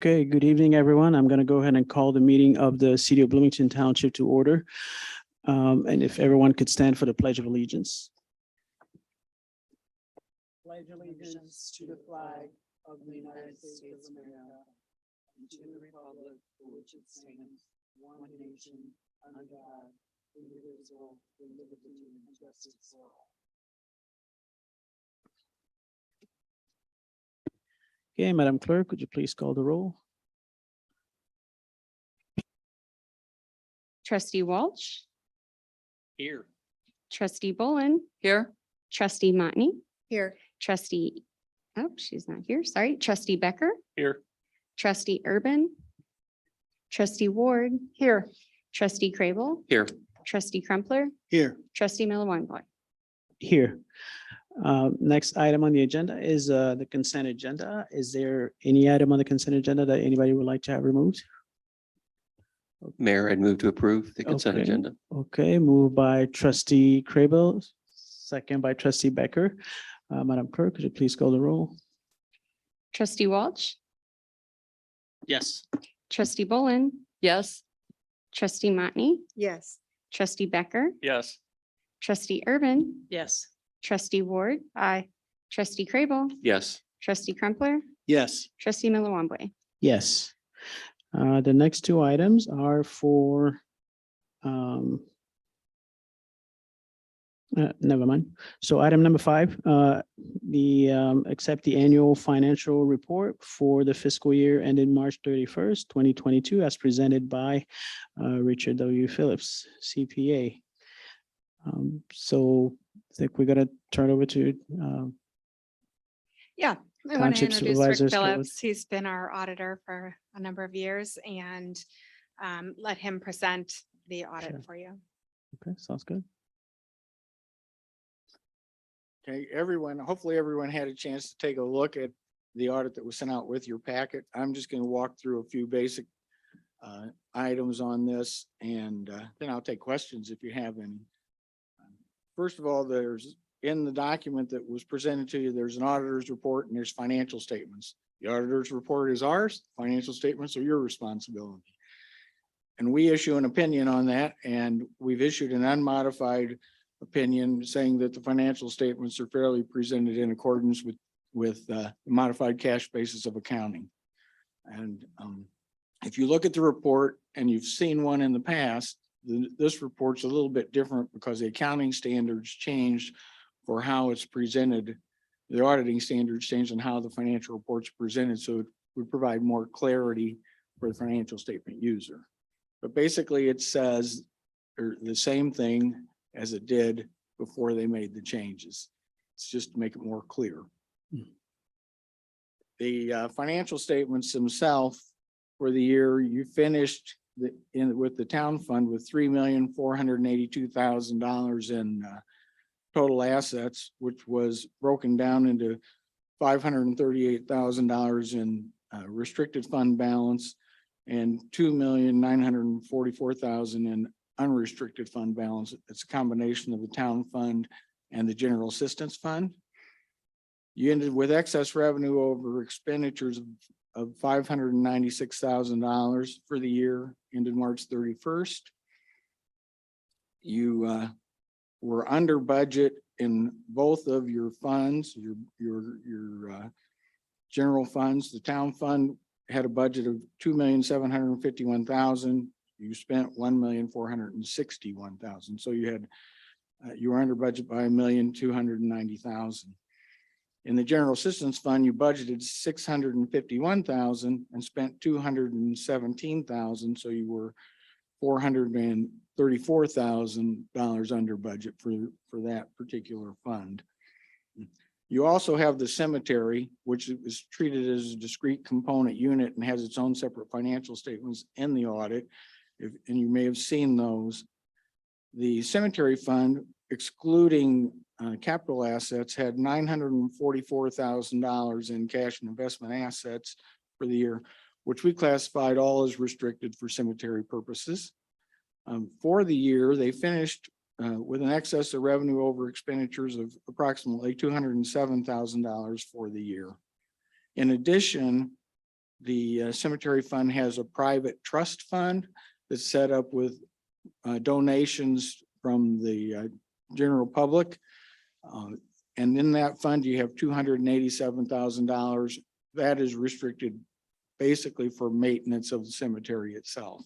Okay, good evening, everyone. I'm going to go ahead and call the meeting of the City of Bloomington Township to order. And if everyone could stand for the Pledge of Allegiance. Pledge allegiance to the flag of the United States of America and to the republic for which it stands, one nation, under God, indivisible, with liberty and justice for all. Okay, Madam Clerk, could you please call the roll? Trustee Walsh, Here. trustee Bolin, Here. trustee Matney, Here. trustee, oh, she's not here, sorry, trustee Becker, Here. trustee Urban, trustee Ward, Here. trustee Crable, Here. trustee Crumpler, Here. trustee Miller. Here. Next item on the agenda is the consent agenda. Is there any item on the consent agenda that anybody would like to have removed? Mayor, I'd move to approve the consent Okay. agenda. Okay, moved by trustee Crable, second by trustee Becker. Madam Clerk, could you please call the roll? Trustee Walsh, Yes. trustee Bolin, Yes. trustee Matney, Yes. trustee Becker, Yes. trustee Urban, Yes. trustee Ward. Aye. Trustee Crable, Yes. trustee Crumpler, Yes. trustee Miller. Yes. The next two items are for never mind. So item number 5, accept the annual financial report for the fiscal year ended March 31st, 2022, as presented by Richard W. Phillips, CPA. So I think we're gonna turn over to Yeah, I want to Township introduce Supervisor Rick Scarlett. Phillips. He's been our auditor for a number of years and let him present the Sure. audit for you. Okay, sounds good. Okay, everyone, hopefully everyone had a chance to take a look at the audit that was sent out with your packet. I'm just going to walk through a few basic items on this and then I'll take questions if you have any. First of all, there's in the document that was presented to you, there's an auditor's report and there's financial statements. The auditor's report is ours, financial statements are your responsibility. And we issue an opinion on that, and we've issued an unmodified opinion saying that the financial statements are fairly presented in accordance with the modified cash basis of accounting. And if you look at the report and you've seen one in the past, this report's a little bit different because the accounting standards changed for how it's presented. The auditing standards changed on how the financial reports are presented, so it would provide more clarity for the financial statement user. But basically it says the same thing as it did before they made the changes. It's just to make it more clear. The financial statements themselves for the year, you finished with the town fund with $3,482,000 in total assets, which was broken down into $538,000 in restricted fund balance and $2,944,000 in unrestricted fund balance. It's a combination of the town fund and the general assistance fund. You ended with excess revenue over expenditures of $596,000 for the year ended March 31st. You were under budget in both of your funds, your general funds. The town fund had a budget of $2,751,000. You spent $1,461,000. So you were under budget by $1,290,000. In the general assistance fund, you budgeted $651,000 and spent $217,000. So you were $434,000 under budget for that particular fund. You also have the cemetery, which is treated as a discrete component unit and has its own separate financial statements in the audit. And you may have seen those. The cemetery fund, excluding capital assets, had $944,000 in cash and investment assets for the year, which we classified all as restricted for cemetery purposes. For the year, they finished with an excess of revenue over expenditures of approximately $207,000 for the year. In addition, The cemetery fund has a private trust fund that's set up with donations from the general public. And in that fund, you have $287,000. That is restricted basically for maintenance of the cemetery itself.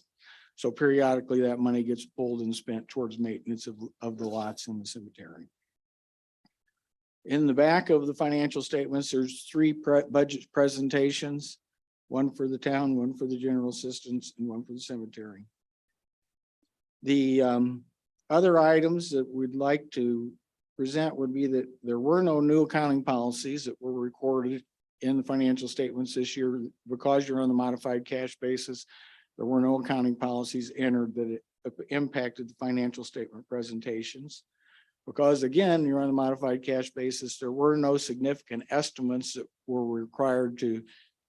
So periodically, that money gets pulled and spent towards maintenance of the lots in the cemetery. In the back of the financial statements, there's three budget presentations, one for the town, one for the general assistance, and one for the cemetery. The other items that we'd like to present would be that there were no new accounting policies that were recorded in the financial statements this year. Because you're on the modified cash basis, there were no accounting policies entered that impacted the financial statement presentations. Because again, you're on the modified cash basis, there were no significant estimates that were required to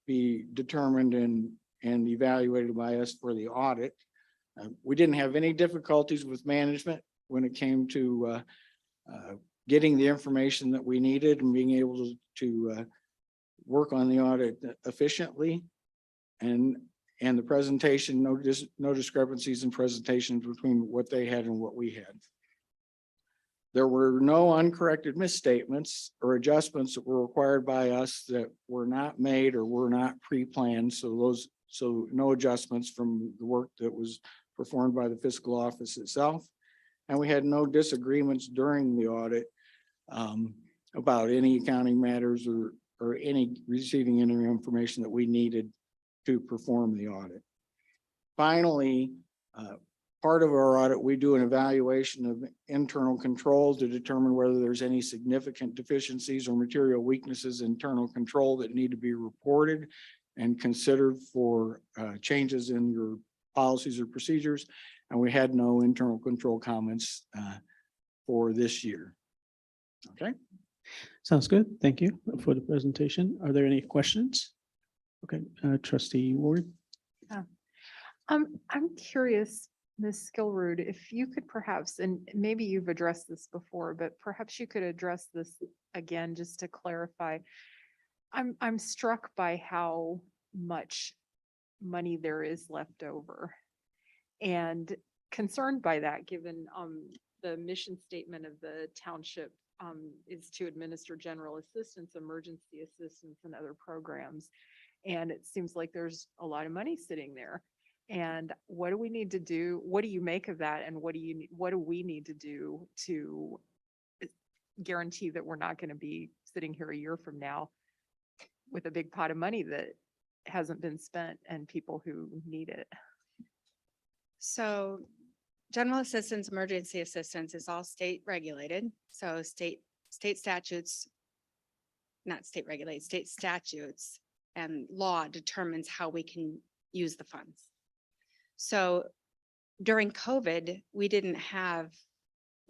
be determined and evaluated by us for the audit. We didn't have any difficulties with management when it came to getting the information that we needed and being able to work on the audit efficiently. And the presentation, no discrepancies in presentations between what they had and what we had. There were no uncorrected misstatements or adjustments that were required by us that were not made or were not pre-planned. So no adjustments from the work that was performed by the fiscal office itself. And we had no disagreements during the audit about any accounting matters or any receiving any information that we needed to perform the audit. Finally, part of our audit, we do an evaluation of internal control to determine whether there's any significant deficiencies or material weaknesses in internal control that need to be reported and considered for changes in your policies or procedures. And we had no internal control comments for this year. Okay. Sounds good. Thank you for the presentation. Are there any questions? Okay, trustee Ward. I'm curious, Ms. Skillroot, if you could perhaps, and maybe you've addressed this before, but perhaps you could address this again, just to clarify. I'm struck by how much money there is left over and concerned by that, given the mission statement of the township is to administer general assistance, emergency assistance, and other programs. And it seems like there's a lot of money sitting there. And what do we need to do? What do you make of that? And what do we need to do to guarantee that we're not going to be sitting here a year from now with a big pot of money that hasn't been spent and people who need it? So general assistance, emergency assistance is all state regulated. So state statutes, not state regulated, state statutes and law determines how we can use the funds. So during COVID, we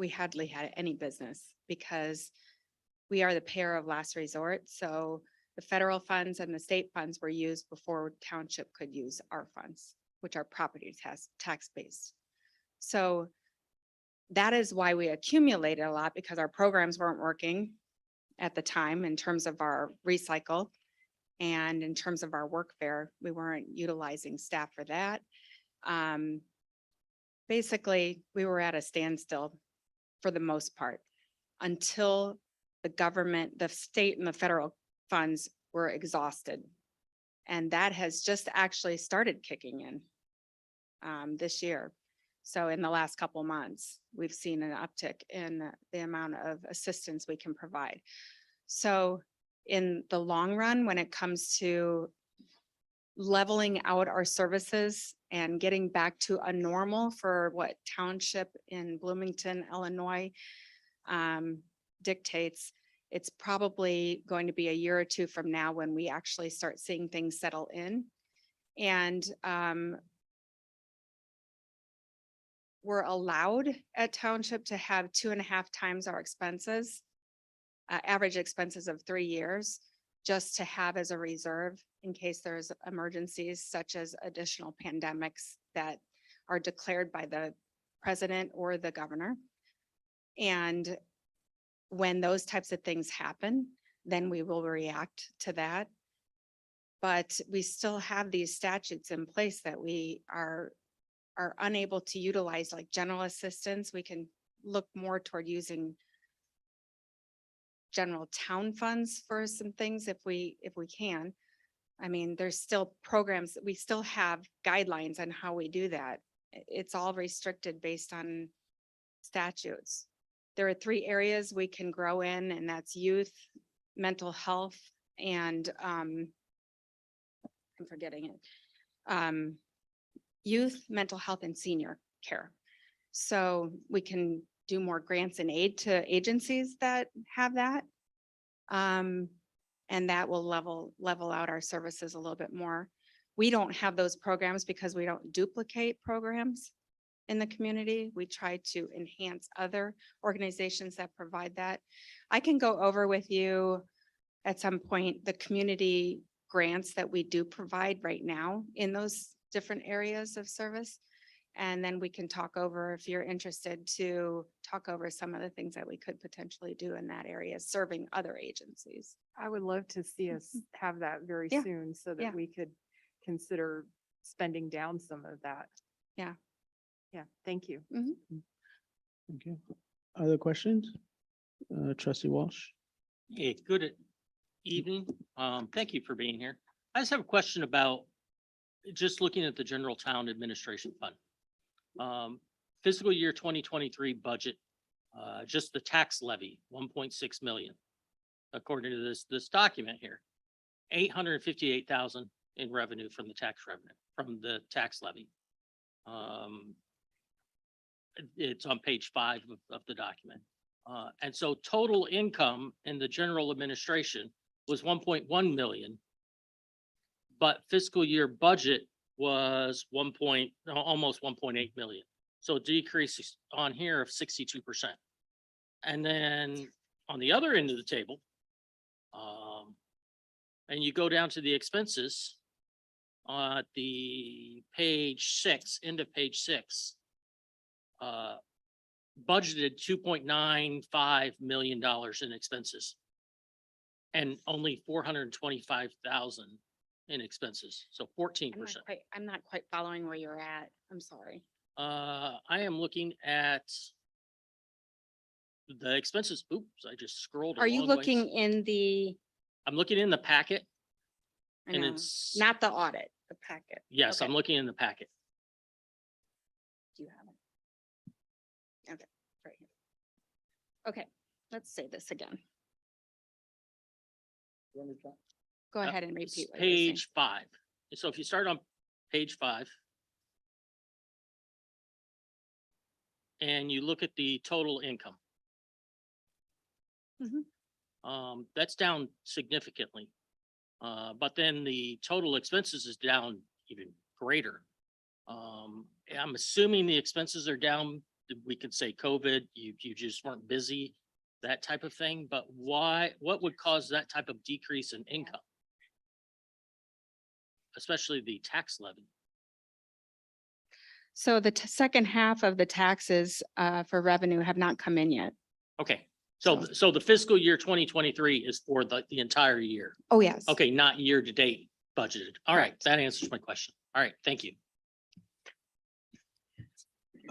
hardly had any business because we are the payer of last resort. So the federal funds and the state funds were used before township could use our funds, which are property tax based. So that is why we accumulated a lot, because our programs weren't working at the time in terms of our recycle and in terms of our work fair. We weren't utilizing staff for that. Basically, we were at a standstill for the most part until the government, the state and the federal funds were exhausted. And that has just actually started kicking in this year. So in the last couple of months, we've seen an uptick in the amount of assistance we can provide. So in the long run, when it comes to leveling out our services and getting back to a normal for what township in Bloomington, Illinois dictates, it's probably going to be a year or two from now when we actually start seeing things settle in. And we're allowed at township to have 2.5 times our expenses, average expenses of 3 years, just to have as a reserve in case there's emergencies such as additional pandemics that are declared by the president or the governor. And when those types of things happen, then we will react to that. But we still have these statutes in place that we are unable to utilize, like general assistance. We can look more toward using general town funds for some things if we can. I mean, there's still programs, we still have guidelines on how we do that. It's all restricted based on statutes. There are 3 areas we can grow in, and that's youth, mental health, and I'm forgetting it. Youth, mental health, and senior care. So we can do more grants and aid to agencies that have that. And that will level out our services a little bit more. We don't have those programs because we don't duplicate programs in the community. We try to enhance other organizations that provide that. I can go over with you at some point the community grants that we do provide right now in those different areas of service. And then we can talk over, if you're interested, to talk over some of the things that we could potentially do in that area, serving other agencies. I would love to see us have that very Yeah. soon so Yeah. that we could consider spending down some of that. Yeah. Yeah, thank you. Thank you. Other questions? Trustee Walsh? Hey, good evening. Thank you for being here. I just have a question about just looking at the general town administration fund. Fiscal year 2023 budget, just the tax levy, 1.6 million. According to this document here, 858,000 in revenue from the tax levy. It's on page 5 of the document. And so total income in the general administration was 1.1 million. But fiscal year budget was almost 1.8 million. So a decrease on here of 62%. And then on the other end of the table, and you go down to the expenses, the page 6, end of page 6, budgeted $2.95 million in expenses and only 425,000 in expenses, so 14%. I'm not quite following where you're at. I'm sorry. I am looking at the expenses. Oops, I just scrolled. a Are you long ways. looking in the, I'm looking in the packet I and know, it's, not the audit, the packet? yes, Okay. I'm looking in the packet. Do you have it? Okay, right here. Okay, let's say this again. Go Uh, ahead and It's repeat what you're saying. page 5. So if you start on page 5 and you look at the total income. That's down significantly. But then the total expenses is down even greater. I'm assuming the expenses are down. We could say COVID, you just weren't busy, that type of thing, but what would cause that type of decrease in income? Especially the tax levy. So the second half of the taxes for revenue have not come in yet. Okay, so the fiscal year 2023 is for the entire year. Oh, yes. Okay, not year to date budgeted. All right, Correct. that answers my question. All right, thank you.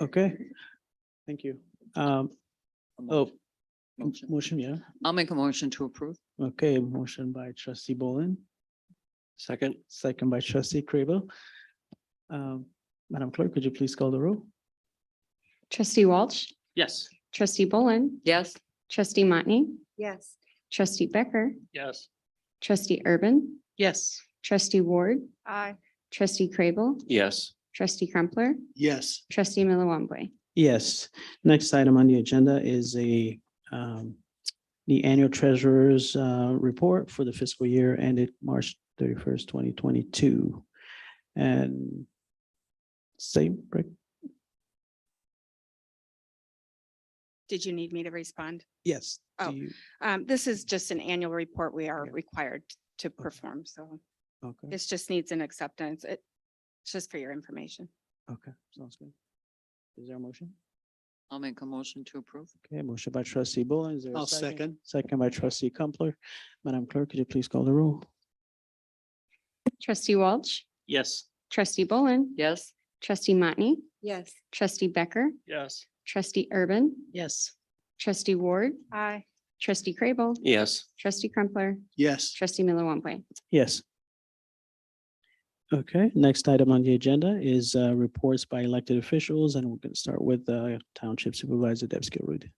Okay, thank you. Motion, yeah. I'll make a motion to approve. Okay, motion by trustee Bolin, Second. second by trustee Crable. Madam Clerk, could you please call the roll? Trustee Walsh, Yes. trustee Bolin, Yes. trustee Matney, Yes. trustee Becker, Yes. trustee Urban, Yes. trustee Ward, Aye. trustee Crable, Yes. trustee Crumpler, Yes. trustee Milliwamble. Yes, next item on the agenda is the annual treasurer's report for the fiscal year ended March 31st, 2022. And same, right? Did you need me to respond? Yes. Do Oh. you- This is just an annual report we are required to perform, so Okay, this just needs an acceptance. It's just for your information. okay, sounds good. Is there a motion? I'll make a motion to approve. Okay, motion by trustee Bolin. Is there a I'll second. Second by trustee Crumpler. Madam Clerk, could you please call the roll? Trustee Walsh, Yes. trustee Bolin, Yes. trustee Matney, Yes. trustee Becker, Yes. trustee Urban, Yes. trustee Ward, Aye. trustee Crable, Yes. trustee Crumpler, Yes. trustee Miller one point. Yes. Okay, next item on the agenda is reports by elected officials, and we're going to start with Township Supervisor Deb Skillroot.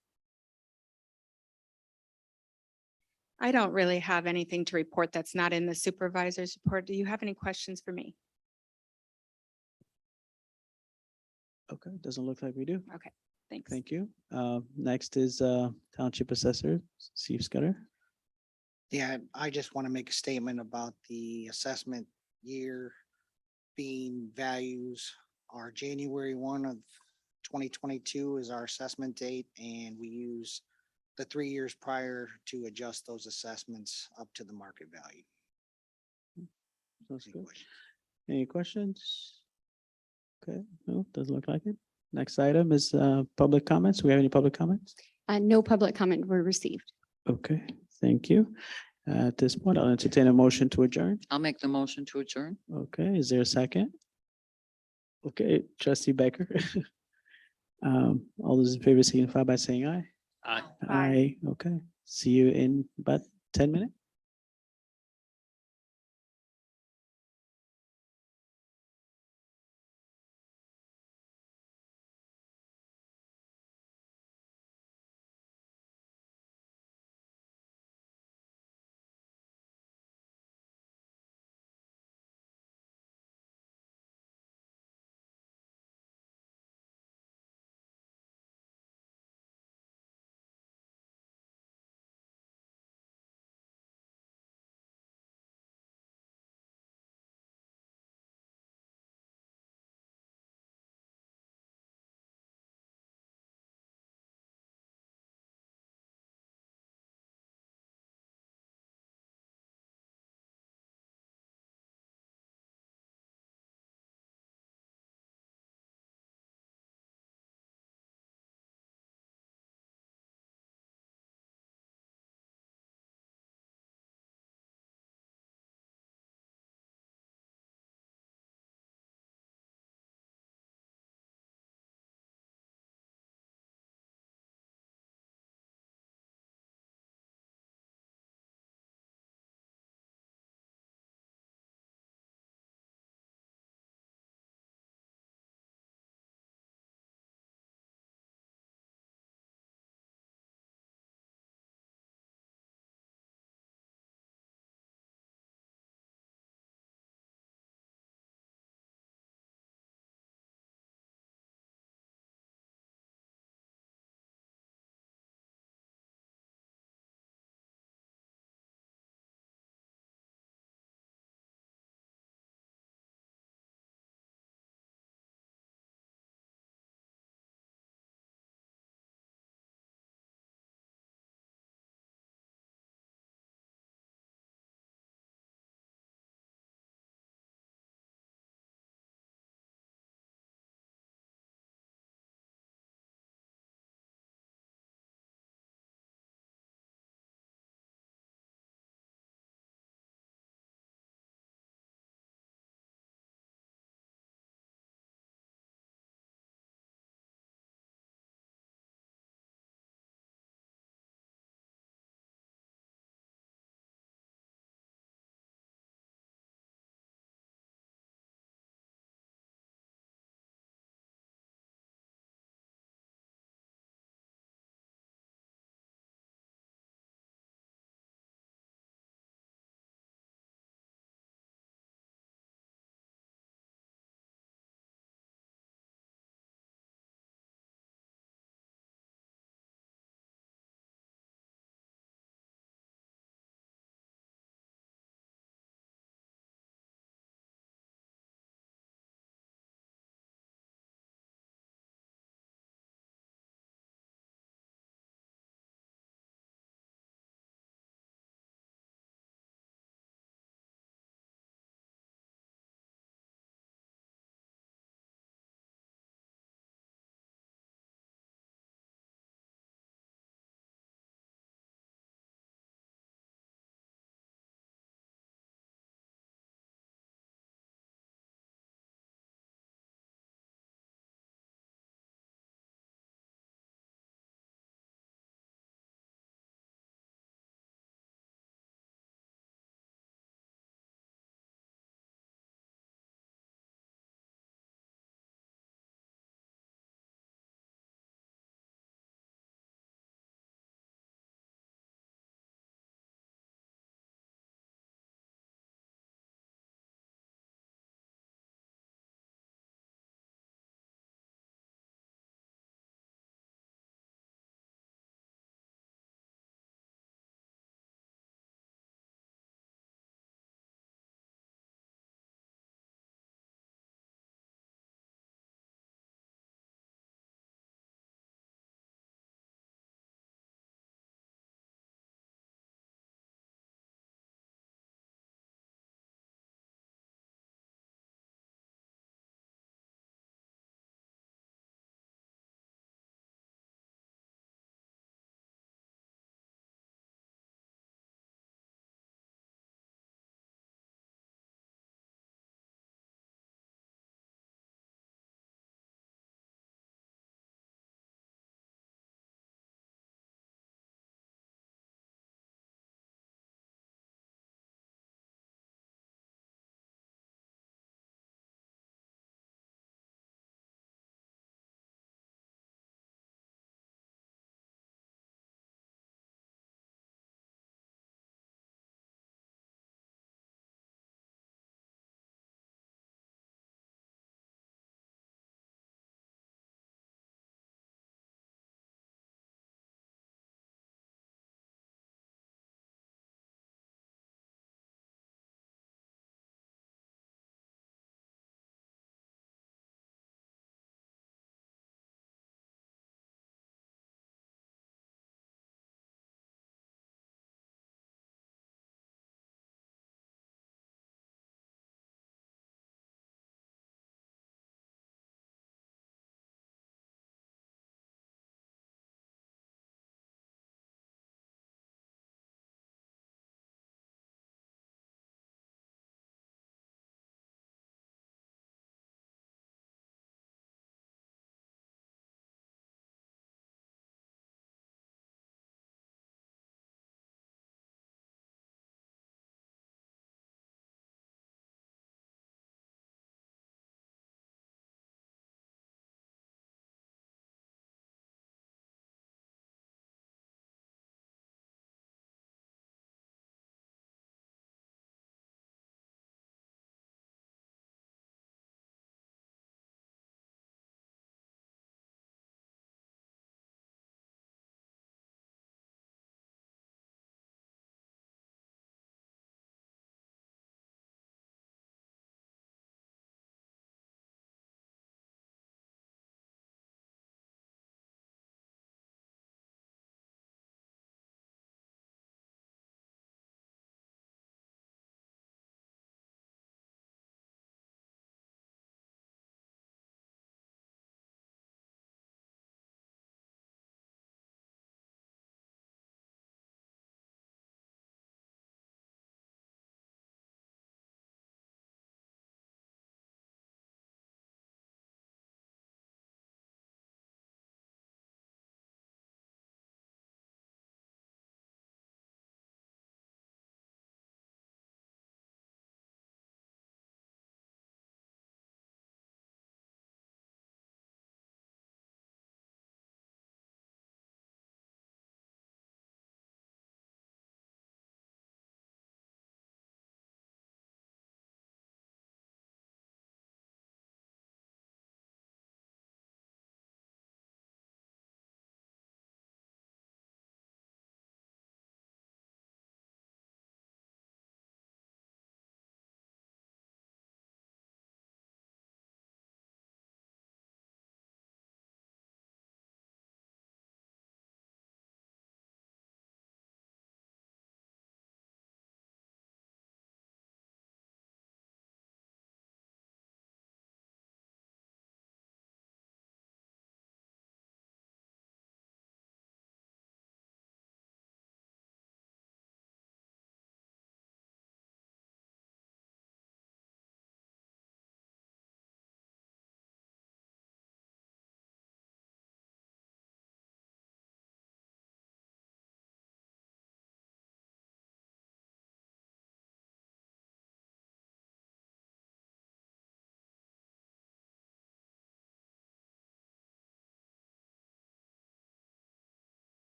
I don't really have anything to report that's not in the supervisor's report. Do you have any questions for me? Okay, doesn't look like we do. Thanks. Thank you. Next is Township Assessor Steve Scudder. Yeah, I just want to make a statement about the assessment year being values. Our January 1 of 2022 is our assessment date, and we use the 3 years prior to adjust those assessments up to the market value. Sounds Any good. questions? Any questions? Okay, no, doesn't look like it. Next item is public comments. We have any public comments? No public comment were received. Okay, thank you. At this point, I'll entertain a motion to adjourn. I'll make the motion to adjourn. Okay, is there a second? Okay, trustee Becker. All those in favor signify by saying aye. Aye. Aye, okay. See you in about 10 minutes.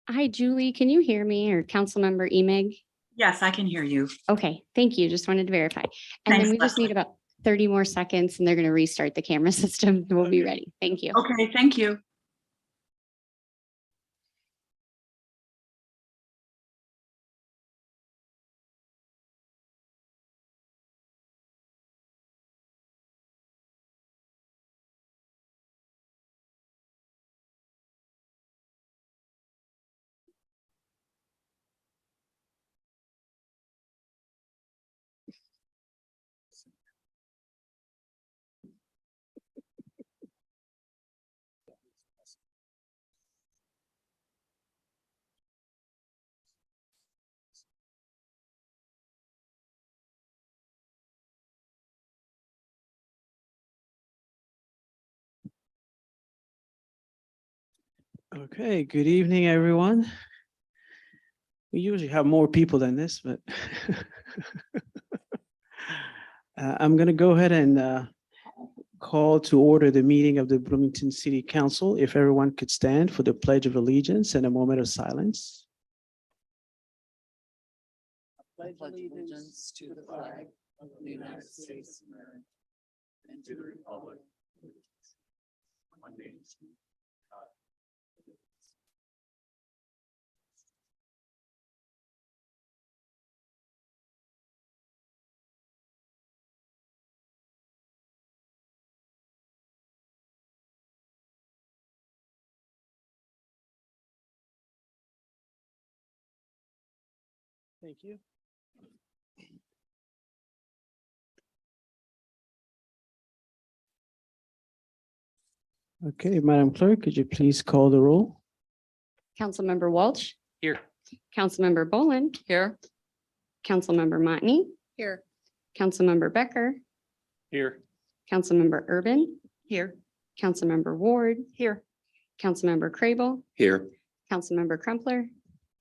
Hi, Julie, can you hear me or Councilmember Emig? Yes, I can hear you. Okay, thank you. Just wanted to verify. And then Thanks, we just need Leslie. about 30 more seconds and they're going to restart the camera system. We'll be ready. Thank you. Okay, thank you. Okay, good evening, everyone. We usually have more people than this, but I'm going to go ahead and call to order the meeting of the Bloomington City Council. If everyone could stand for the Pledge of Allegiance and a moment of silence. Pledge allegiance to the flag of the United States of America and to the republic. One nation. Thank you. Okay, Madam Clerk, could you please call the roll? Councilmember Walsh, Here. Councilmember Bolin, Here. Councilmember Motney, Here. Councilmember Becker, Here. Councilmember Urban, Here. Councilmember Ward, Here. Councilmember Crable, Here. Councilmember Crumpler,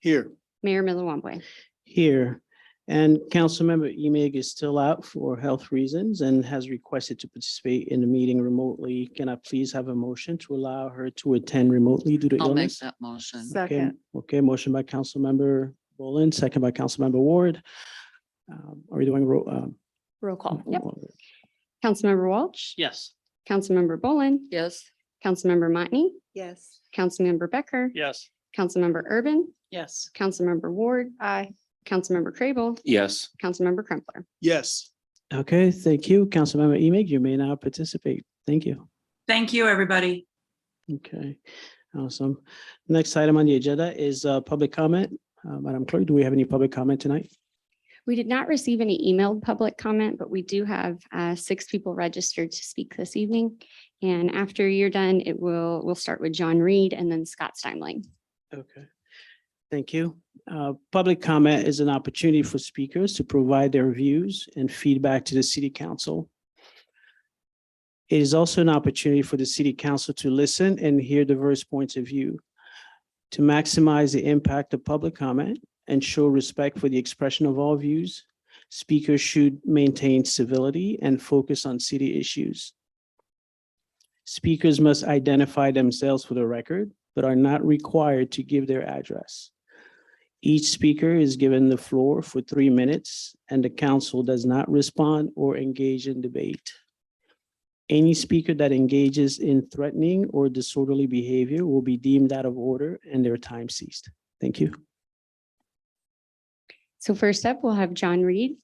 Here. Mayor Miller Wambwe. Here. And Councilmember Emig is still out for health reasons and has requested to participate in the meeting remotely. Can I please have a motion to allow her to attend remotely due to I'll make illness? that motion. Okay, Second. okay, motion by Councilmember Bolin, second by Councilmember Ward. Are we doing Roll call. Yep. Councilmember Walsh, Yes. Councilmember Bolin, Yes. Councilmember Motney, Yes. Councilmember Becker, Yes. Councilmember Urban, Yes. Councilmember Ward, Aye. Councilmember Crable, Yes. Councilmember Crumpler. Yes. Okay, thank you. Councilmember Emig, you may now participate. Thank you. Thank you, everybody. Okay, awesome. Next item on the agenda is public comment. Madam Clerk, do we have any public comment tonight? We did not receive any emailed public comment, but we do have 6 people registered to speak this evening. And after you're done, we'll start with John Reed and then Scott Steinling. Okay, thank you. Public comment is an opportunity for speakers to provide their views and feedback to the city council. It is also an opportunity for the city council to listen and hear diverse points of view. To maximize the impact of public comment and show respect for the expression of all views, speakers should maintain civility and focus on city issues. Speakers must identify themselves for the record, but are not required to give their address. Each speaker is given the floor for 3 minutes, and the council does not respond or engage in debate. Any speaker that engages in threatening or disorderly behavior will be deemed out of order and their time ceased. Thank you. So first up, we'll have John Reed.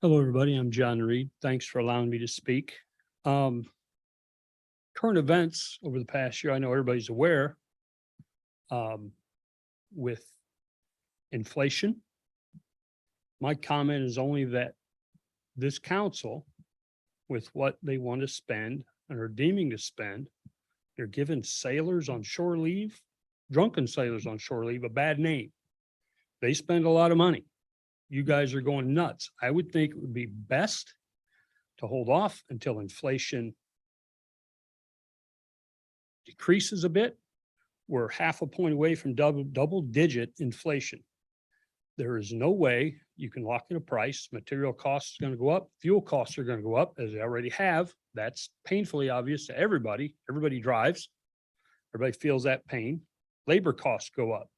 Hello, everybody. I'm John Reed. Thanks for allowing me to speak. Current events over the past year, I know everybody's aware, with inflation. My comment is only that this council, with what they want to spend and are deeming to spend, they're giving sailors on shore leave, drunken sailors on shore leave, a bad name. They spend a lot of money. You guys are going nuts. I would think it would be best to hold off until inflation decreases a bit. We're half a point away from double digit inflation. There is no way you can lock in a price. Material costs are going to go up. Fuel costs are going to go up, as they already have. That's painfully obvious to everybody. Everybody drives. Everybody feels that pain. Labor costs go up.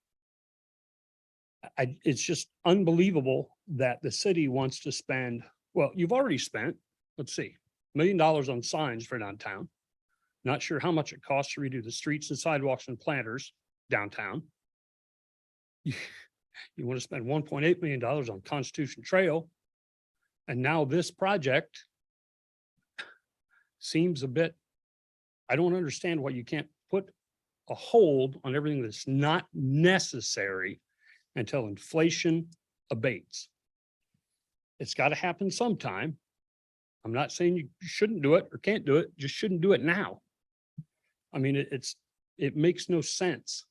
It's just unbelievable that the city wants to spend, well, you've already spent, let's see, $1 million on signs for downtown. Not sure how much it costs to redo the streets and sidewalks and planters downtown. You want to spend $1.8 million on Constitution Trail. And now this project seems a bit, I don't understand why you can't put a hold on everything that's not necessary until inflation abates. It's got to happen sometime. I'm not saying you shouldn't do it or can't do it, just shouldn't do it now. I mean, it makes no sense.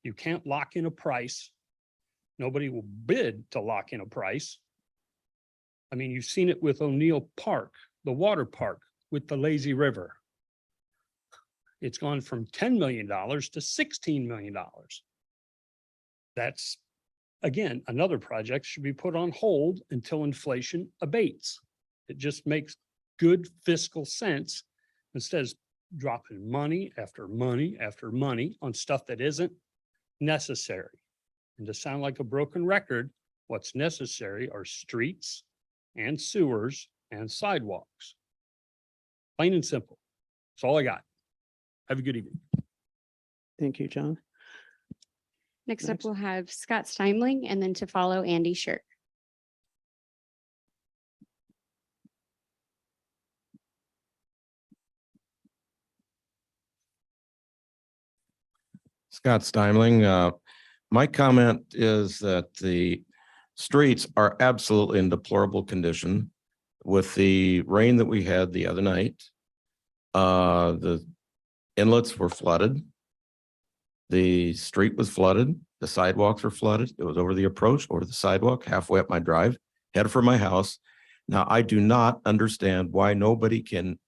You can't lock in a price. Nobody will bid to lock in a price. I mean, you've seen it with O'Neill Park, the water park with the lazy river. It's gone from $10 million to $16 million. That's, again, another project should be put on hold until inflation abates. It just makes good fiscal sense instead of dropping money after money after money on stuff that isn't necessary. And to sound like a broken record, what's necessary are streets and sewers and sidewalks. Plain and simple. That's all I got. Have a good evening. Thank you, John. Next up, Next. we'll have Scott Steinling, and then to follow Andy Shirk. Scott Steimling. My comment is that the streets are absolutely in deplorable condition with the rain that we had the other night. The inlets were flooded. The street was flooded. The sidewalks were flooded. It was over the approach, over the sidewalk, halfway up my drive, headed for my house. Now, I do not understand why nobody can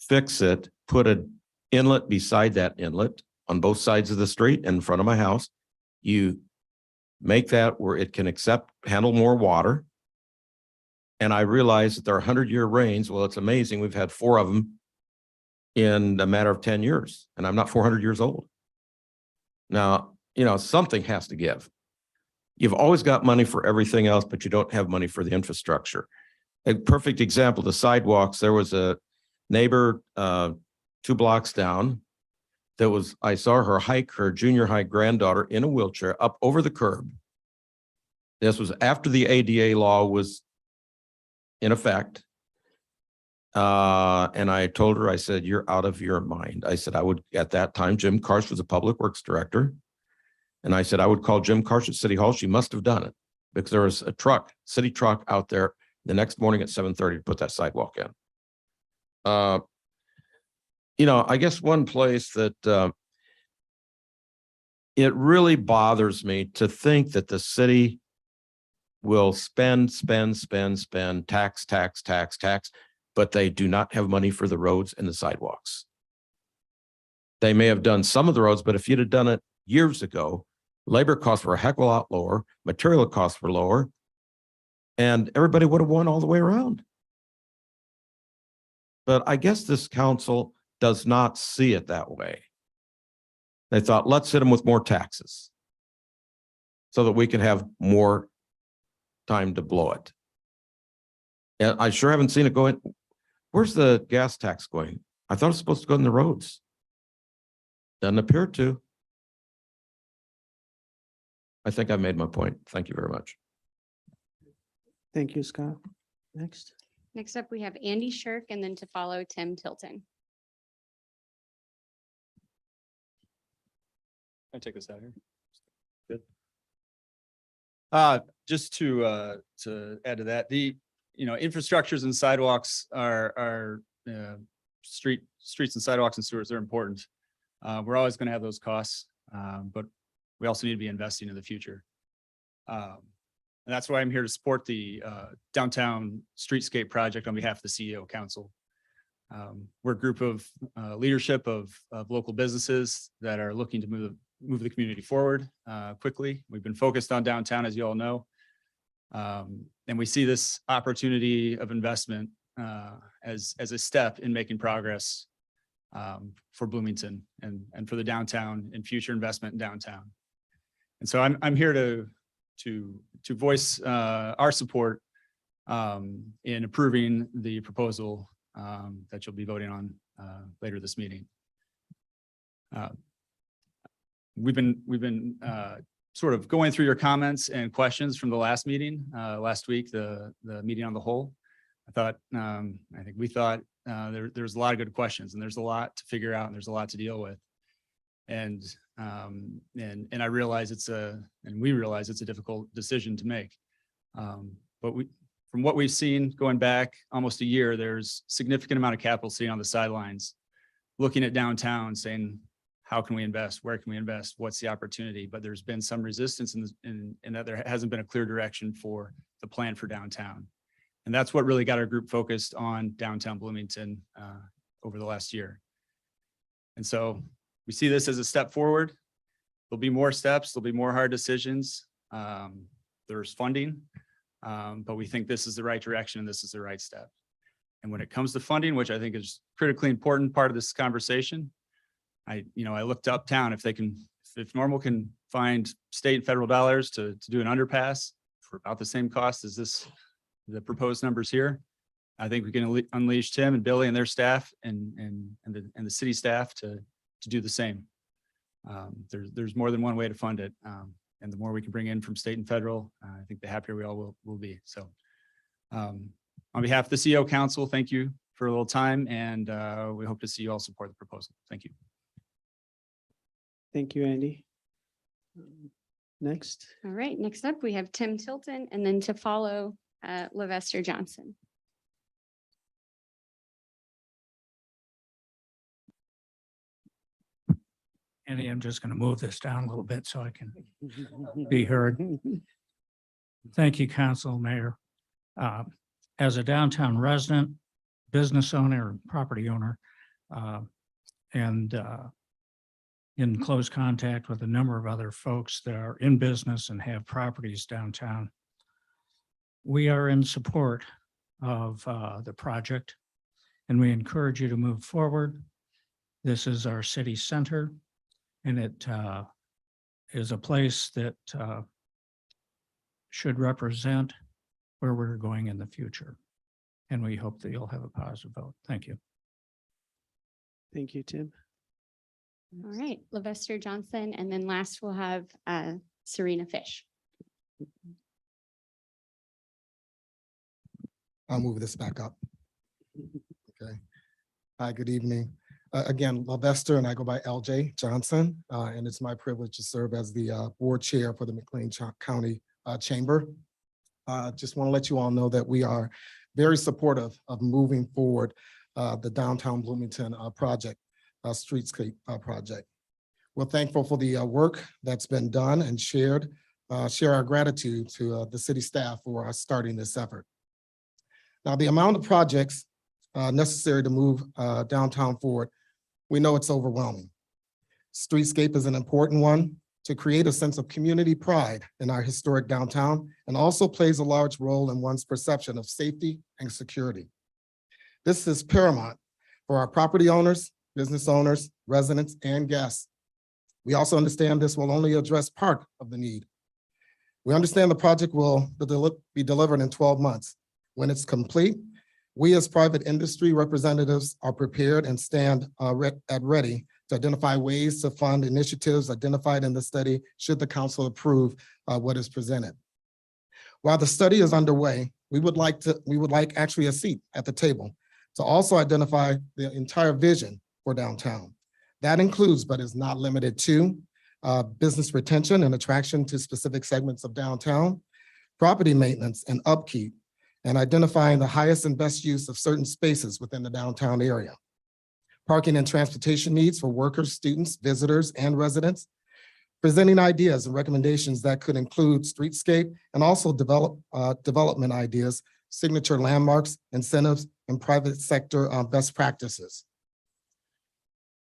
fix it, put an inlet beside that inlet on both sides of the street in front of my house. You make that where it can handle more water. And I realize that there are 100-year rains. Well, it's amazing. We've had 4 of them in a matter of 10 years, and I'm not 400 years old. Now, something has to give. You've always got money for everything else, but you don't have money for the infrastructure. A perfect example, the sidewalks. There was a neighbor 2 blocks down. I saw her hike her junior high granddaughter in a wheelchair up over the curb. This was after the ADA law was in effect. And I told her, I said, you're out of your mind. I said, at that time, Jim Karsh was a public works director. And I said, I would call Jim Karsh at City Hall. She must have done it because there was a city truck out there the next morning at 7:30 to put that sidewalk in. I guess one place that it really bothers me to think that the city will spend, tax, but they do not have money for the roads and the sidewalks. They may have done some of the roads, but if you'd have done it years ago, labor costs were a heck of a lot lower, material costs were lower, and everybody would have won all the way around. But I guess this council does not see it that way. They thought, let's hit them with more taxes so that we can have more time to blow it. And I sure haven't seen it going. Where's the gas tax going? I thought it was supposed to go in the roads. Doesn't appear to. I think I've made my point. Thank you very much. Thank you, Scott. Next. Next up, we have Andy Shirk and then to follow Tim Tilton. I take this out here. Good. Just to add to that, infrastructures and sidewalks are streets and sidewalks and sewers are important. We're always going to have those costs, but we also need to be investing in the future. And that's why I'm here to support the downtown streetscape project on behalf of the CEO Council. We're a group of leadership of local businesses that are looking to move the community forward quickly. We've been focused on downtown, as you all know. And we see this opportunity of investment as a step in making progress for Bloomington and for the downtown and future investment in downtown. And so I'm here to voice our support in approving the proposal that you'll be voting on later this meeting. We've been sort of going through your comments and questions from the last meeting, last week, the meeting on the whole. I think we thought there's a lot of good questions and there's a lot to figure out and there's a lot to deal with. And I realize we realize it's a difficult decision to make. But from what we've seen going back almost a year, there's significant amount of capital sitting on the sidelines, looking at downtown saying, how can we invest? Where can we invest? What's the opportunity? But there's been some resistance in that there hasn't been a clear direction for the plan for downtown. And that's what really got our group focused on downtown Bloomington over the last year. And so we see this as a step forward. There'll be more steps. There'll be more hard decisions. There's funding, but we think this is the right direction and this is the right step. And when it comes to funding, which I think is critically important part of this conversation, I looked uptown if Normal can find state and federal dollars to do an underpass for about the same cost as the proposed numbers here. I think we can unleash Tim and Billy and their staff and the city staff to do the same. There's more than one way to fund it. And the more we can bring in from state and federal, I think the happier we all will be. So on behalf of the CEO Council, thank you for a little time and we hope to see you all support the proposal. Thank you. Thank you, Andy. Next. All right, next up, we have Tim Tilton and then to follow Levester Johnson. Andy, I'm just going to move this down a little bit so I can be heard. Thank you, Council, Mayor. As a downtown resident, business owner, property owner, and in close contact with a number of other folks that are in business and have properties downtown, we are in support of the project and we encourage you to move forward. This is our city center. And it is a place that should represent where we're going in the future. And we hope that you'll have a positive vote. Thank you. Thank you, Tim. All right, Levester Johnson, and then last we'll have Serena Fish. I'll move this back up. Okay. Hi, good evening. Again, Levester, and I go by LJ Johnson, and it's my privilege to serve as the board chair for the McLean County Chamber. Just want to let you all know that we are very supportive of moving forward the downtown Bloomington project, streetscape project. We're thankful for the work that's been done and share our gratitude to the city staff for starting this effort. Now, the amount of projects necessary to move downtown forward, we know it's overwhelming. Streetscape is an important one to create a sense of community pride in our historic downtown and also plays a large role in one's perception of safety and security. This is paramount for our property owners, business owners, residents, and guests. We also understand this will only address part of the need. We understand the project will be delivered in 12 months. When it's complete, we as private industry representatives are prepared and stand ready to identify ways to fund initiatives identified in the study should the council approve what is presented. While the study is underway, we would like actually a seat at the table to also identify the entire vision for downtown. That includes, but is not limited to, business retention and attraction to specific segments of downtown, property maintenance and upkeep, and identifying the highest and best use of certain spaces within the downtown area. Parking and transportation needs for workers, students, visitors, and residents. Presenting ideas and recommendations that could include streetscape and also development ideas, signature landmarks, incentives, and private sector best practices.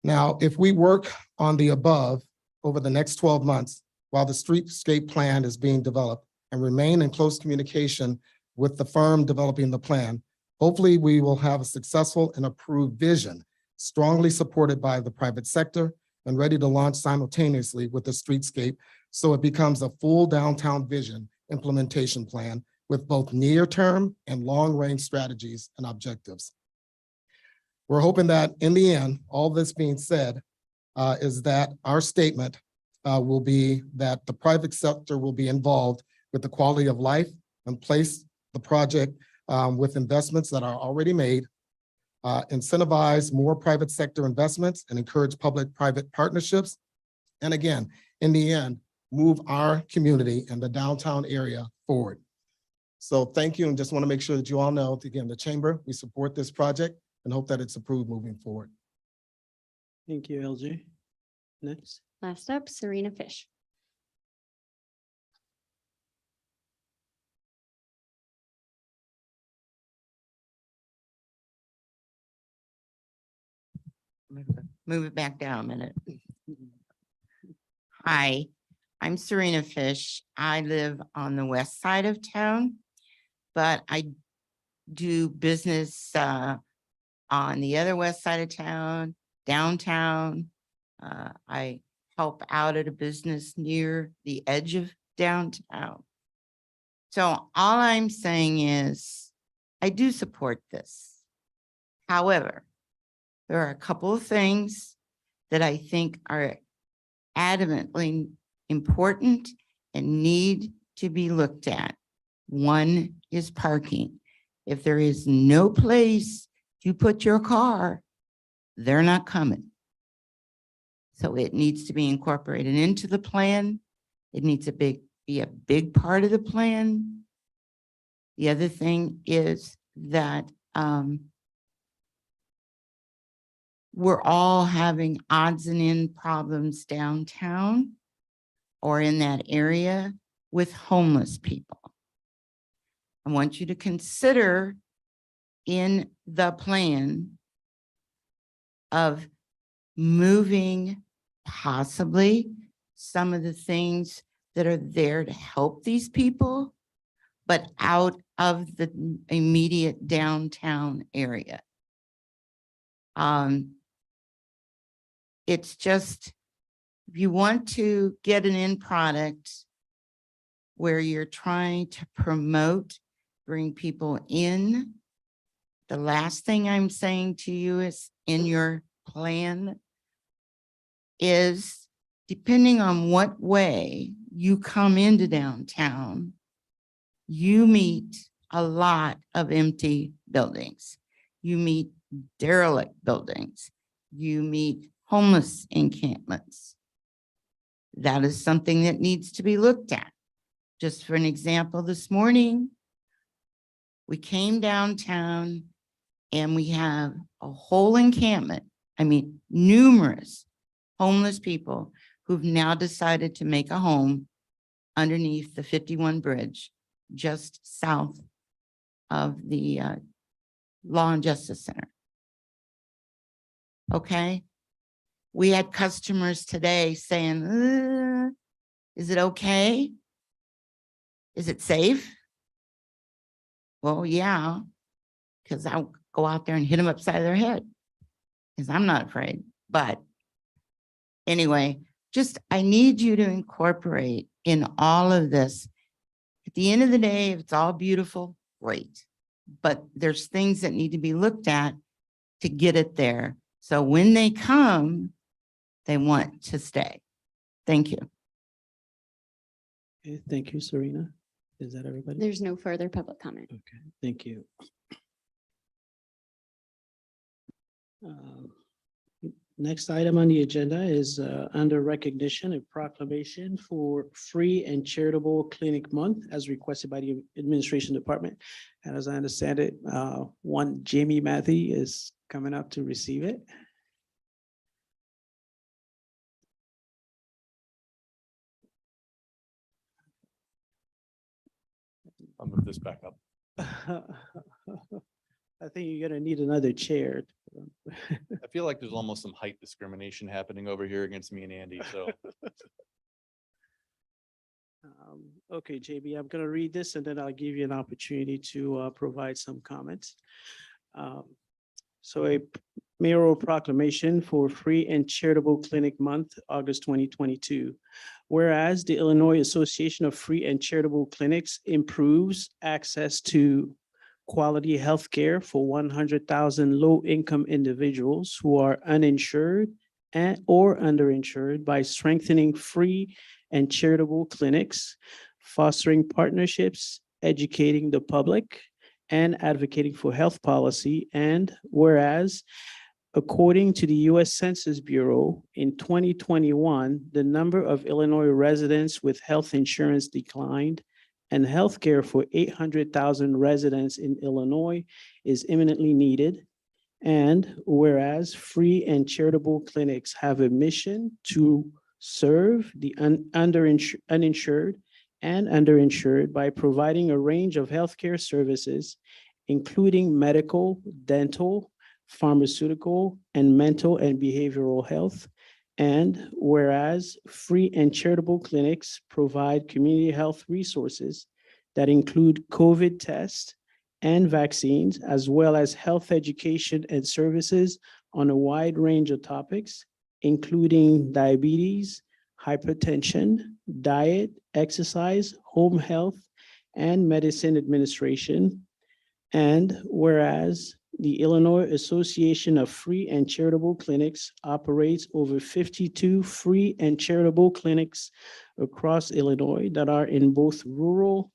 Now, if we work on the above over the next 12 months, while the streetscape plan is being developed, and remain in close communication with the firm developing the plan, hopefully we will have a successful and approved vision, strongly supported by the private sector and ready to launch simultaneously with the streetscape, so it becomes a full downtown vision implementation plan with both near-term and long-range strategies and objectives. We're hoping that in the end, all this being said, is that our statement will be that the private sector will be involved with the quality of life and place the project with investments that are already made, incentivize more private sector investments and encourage public-private partnerships. And again, in the end, move our community and the downtown area forward. So thank you, and just want to make sure that you all know, that, again, the chamber, we support this project and hope that it's approved moving forward. Thank you, LJ. Next. Last up, Serena Fish. Move it back down a minute. Hi, I'm Serena Fish. I live on the west side of town, but I do business on the other west side of town, downtown. I help out at a business near the edge of downtown. So all I'm saying is I do support this. However, there are a couple of things that I think are adamantly important and need to be looked at. One is parking. If there is no place to put your car, they're not coming. So it needs to be incorporated into the plan. It needs to be a big part of the plan. The other thing is that we're all having odds and end problems downtown or in that area with homeless people. I want you to consider in the plan of moving possibly some of the things that are there to help these people, but out of the immediate downtown area. It's just, if you want to get an end product where you're trying to promote, bring people in, the last thing I'm saying to you is in your plan is, depending on what way you come into downtown, you meet a lot of empty buildings. You meet derelict buildings. You meet homeless encampments. That is something that needs to be looked at. Just for an example, this morning, we came downtown and we have a whole encampment. I mean, numerous homeless people who've now decided to make a home underneath the 51 bridge, just south of the Law and Justice Center. Okay. We had customers today saying, is it okay? Is it safe? Well, yeah, because I'll go out there and hit them upside their head because I'm not afraid. But anyway, just I need you to incorporate in all of this At the end of the day, if it's all beautiful, great. But there's things that need to be looked at to get it there. So when they come, they want to stay. Thank you. Okay, thank you, Serena. Is that everybody? There's no further public comment. Okay, thank you. Um, Next item on the agenda is under recognition, a proclamation for Free and Charitable Clinic Month as requested by the Administration Department. And as I understand it, one Jamie Matthew is coming up to receive it. I'll move this back up. I think you're gonna need another chair. I feel like there's almost some height discrimination happening over here against me and Andy, so. Okay, JB, I'm gonna read this and then I'll give you an opportunity to provide some comments. So a mayoral proclamation for Free and Charitable Clinic Month, August 2022. Whereas the Illinois Association of Free and Charitable Clinics improves access to quality health care for 100,000 low-income individuals who are uninsured and or underinsured by strengthening free and charitable clinics, fostering partnerships, educating the public, and advocating for health policy. And whereas, according to the US Census Bureau, in 2021, the number of Illinois residents with health insurance declined, and healthcare for 800,000 residents in Illinois is imminently needed. And whereas free and charitable clinics have a mission to serve the uninsured and underinsured by providing a range of healthcare services, including medical, dental, pharmaceutical, and mental and behavioral health. And whereas free and charitable clinics provide community health resources that include COVID tests and vaccines, as well as health education and services on a wide range of topics, including diabetes, hypertension, diet, exercise, home health, and medicine administration. And whereas the Illinois Association of Free and Charitable Clinics operates over 52 free and charitable clinics across Illinois that are in both rural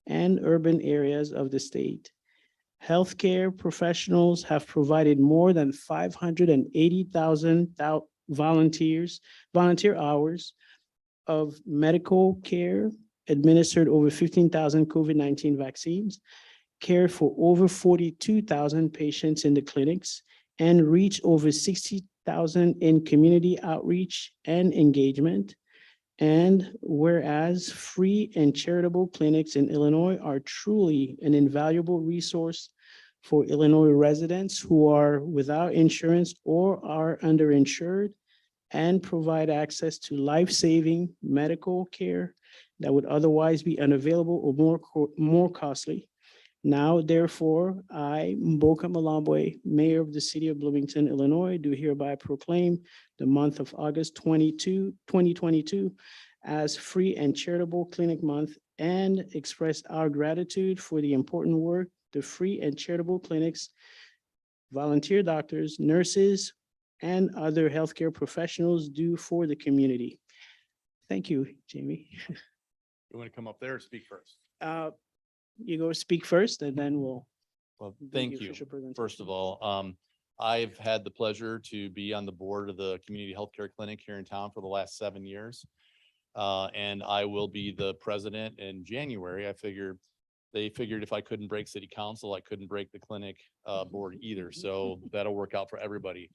and urban areas of the state. Healthcare professionals have provided more than 580,000 volunteer hours of medical care, administered over 15,000 COVID-19 vaccines, cared for over 42,000 patients in the clinics, and reached over 60,000 in community outreach and engagement. And whereas free and charitable clinics in Illinois are truly an invaluable resource for Illinois residents who are without insurance or are underinsured, and provide access to life-saving medical care that would otherwise be unavailable or more costly. Now, therefore, I, Mboka Malambwe, Mayor of the City of Bloomington, Illinois, do hereby proclaim the month of August 2022 as Free and Charitable Clinic Month, and express our gratitude for the important work the free and charitable clinics, volunteer doctors, nurses, and other healthcare professionals do for the community. Thank you, Jamie. You want to come up there or speak first? You go speak first and then we'll. Well, do the thank you. official presentation. First of all, I've had the pleasure to be on the board of the community healthcare clinic here in town for the last 7 years. And I will be the president in January. They figured if I couldn't break city council, I couldn't break the clinic board either. So that'll work out for everybody.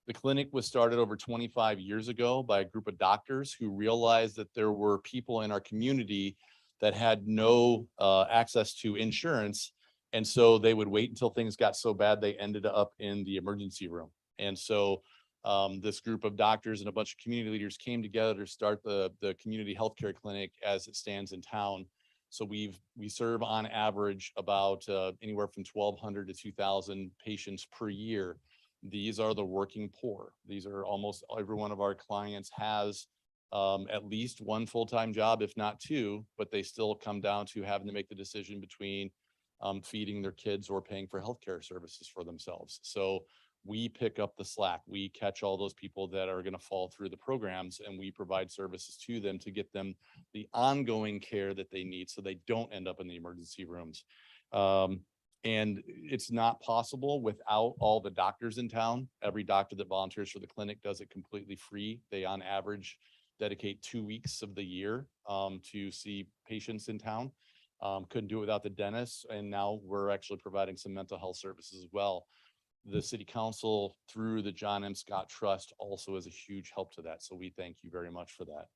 The clinic was started over 25 years ago by a group of doctors who realized that there were people in our community that had no access to insurance. And so they would wait until things got so bad, they ended up in the emergency room. And so this group of doctors and a bunch of community leaders came together to start the community healthcare clinic as it stands in town. So we serve on average about anywhere from 1,200 to 2,000 patients per year. These are the working poor. These are almost every one of our clients has at least one full-time job, if not two, but they still come down to having to make the decision between feeding their kids or paying for healthcare services for themselves. So we pick up the slack. We catch all those people that are going to fall through the programs, and we provide services to them to get them the ongoing care that they need so they don't end up in the emergency rooms. And it's not possible without all the doctors in town. Every doctor that volunteers for the clinic does it completely free. They on average dedicate 2 weeks of the year to see patients in town. Couldn't do it without the dentists. And now we're actually providing some mental health services as well. The city council through the John M. Scott Trust also is a huge help to that. So we thank you very much for that.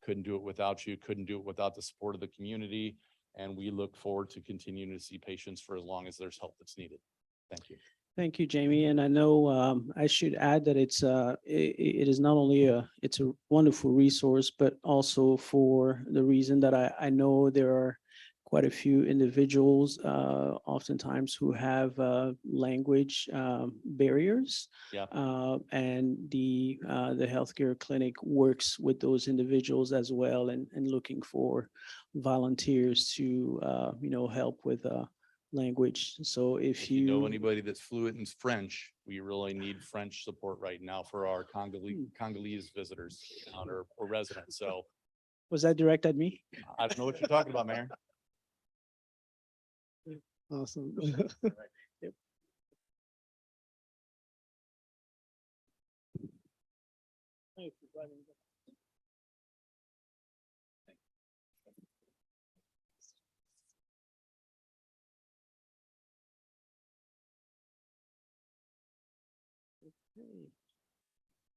Couldn't do it without you, couldn't do it without the support of the community. And we look forward to continuing to see patients for as long as there's help that's needed. Thank you. Thank you, Jamie. And I know I should add that it is not only it's a wonderful resource, but also for the reason that I know there are quite a few individuals oftentimes who have language barriers. Yeah. And the healthcare clinic works with those individuals as well, and looking for volunteers to help with language. So if You know anybody that's fluent in French, we really need French support right now for our Congolese visitors or residents. So was that directed at me? I don't know what you're talking about, Mayor. Awesome. Yep.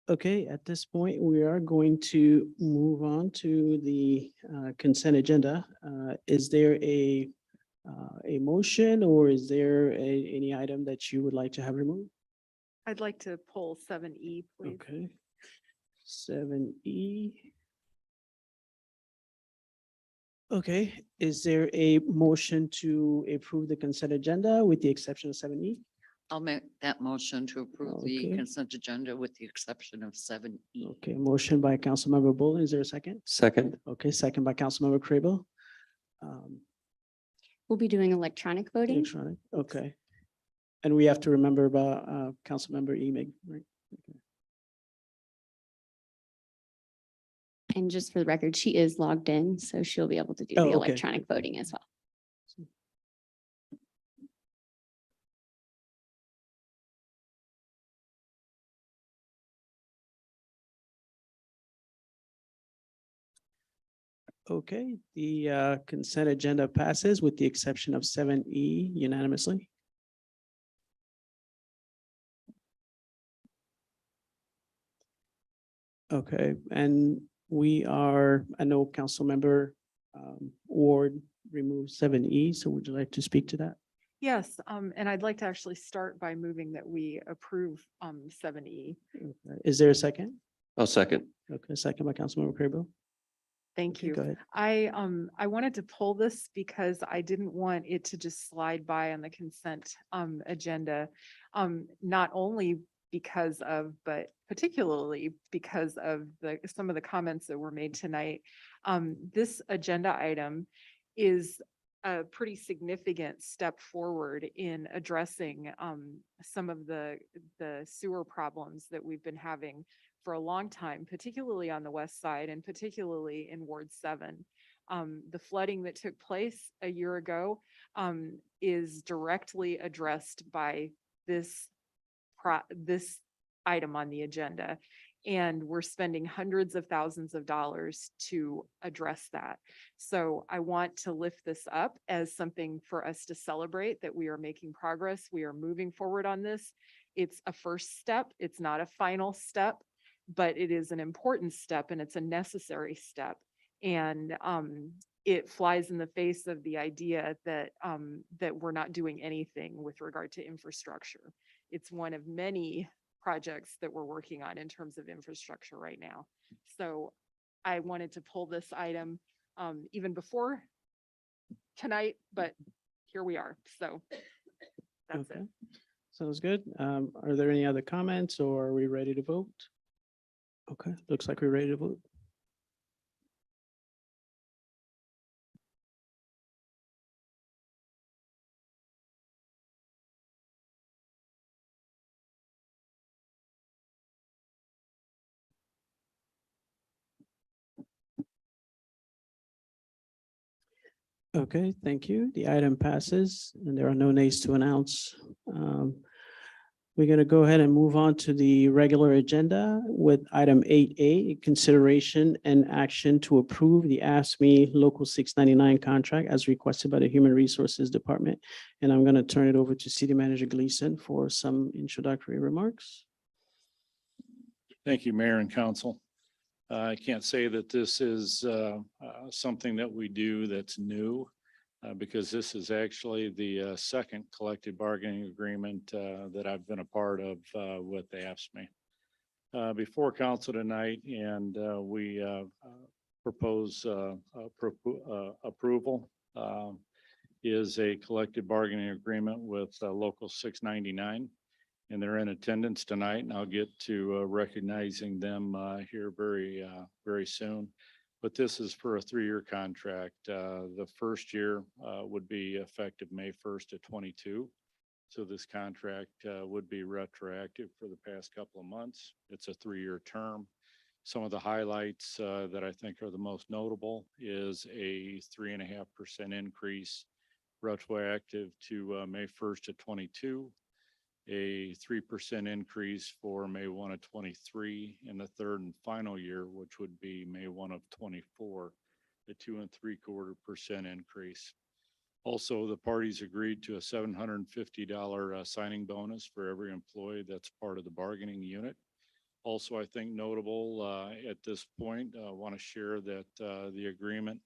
Okay, at this point, we are going to move on to the consent agenda. Is there a motion, or is there any item that you would like to have removed? I'd like to pull 7E, please. Okay. 7E. Okay, is there a motion to approve the consent agenda with the exception of 7E? I'll make that motion to approve Okay. the consent agenda with the exception of 7E. Okay, motion by Councilmember Bolin. Is there a second? Second. Okay, second by Councilmember Crable. We'll be doing electronic voting. Electronic, okay. And we have to remember about Councilmember Emig, right? Okay. And just for the record, she is logged in, so she'll be able to do Oh, the okay. electronic voting as well. Okay, the consent agenda passes with the exception of 7E unanimously. Okay, and I know Councilmember Ward removed 7E, so would you like to speak to that? Yes, and I'd like to actually start by moving that we approve 7E. Okay, is there a second? I'll second. Okay, second by Councilmember Crable. Thank Okay, you. go ahead. I wanted to pull this because I didn't want it to just slide by on the consent agenda. Not only because of, but particularly because of some of the comments that were made tonight. This agenda item is a pretty significant step forward in addressing some of the sewer problems that we've been having for a long time, particularly on the west side and particularly in Ward 7. The flooding that took place a year ago is directly addressed by this item on the agenda. And we're spending hundreds of thousands of dollars to address that. So I want to lift this up as something for us to celebrate, that we are making progress. We are moving forward on this. It's a first step. It's not a final step, but it is an important step and it's a necessary step. And it flies in the face of the idea that we're not doing anything with regard to infrastructure. It's one of many projects that we're working on in terms of infrastructure right now. So I wanted to pull this item even before tonight, but here we are. So that's Okay. it. Sounds good. Are there any other comments or are we ready to vote? Okay, looks like we're ready to vote. Okay, thank you. The item passes and there are no nays to announce. We're going to go ahead and move on to the regular agenda with item 8A, consideration and action to approve the ASME Local 699 contract as requested by the Human Resources Department. And I'm going to turn it over to City Manager Gleason for some introductory remarks. Thank you, Mayor and Council. I can't say that this is something that we do that's new because this is actually the second collective bargaining agreement that I've been a part of with AFSCME. Before council tonight, and we propose approval is a collective bargaining agreement with Local 699. And they're in attendance tonight, and I'll get to recognizing them here very soon. But this is for a 3-year contract. The first year would be effective May 1st of 22. So this contract would be retroactive for the past couple of months. It's a 3-year term. Some of the highlights that I think are the most notable is a 3.5% increase retroactive to May 1st of 22. A 3% increase for May 1 of 23, and the third and final year, which would be May 1 of 24, a 2.75% increase. Also, the parties agreed to a $750 signing bonus for every employee that's part of the bargaining unit. Also, I think notable at this point, I want to share that the agreement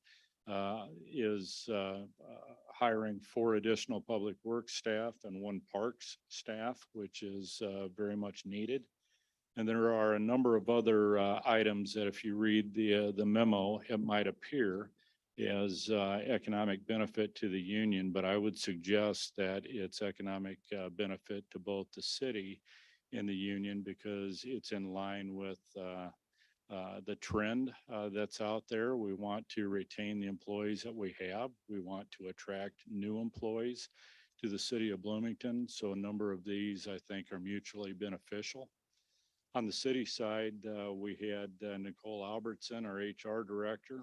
is hiring 4 additional public works staff and 1 parks staff, which is very much needed. And there are a number of other items that if you read the memo, it might appear as economic benefit to the union, but I would suggest that it's economic benefit to both the city and the union because it's in line with the trend that's out there. We want to retain the employees that we have. We want to attract new employees to the city of Bloomington. So a number of these, I think, are mutually beneficial. On the city side, we had Nicole Albertson, our HR director,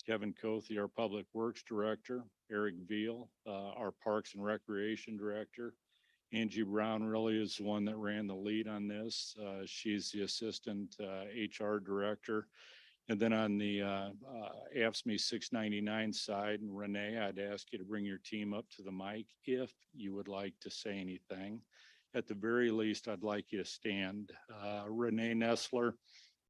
Kevin Cothe, our public works director, Eric Veal, our parks and recreation director. Angie Brown really is the one that ran the lead on this. She's the assistant HR director. And then on the AFSCME 699 side, and Renee, I'd ask you to bring your team up to the mic if you would like to say anything. At the very least, I'd like you to stand. Renee Nestler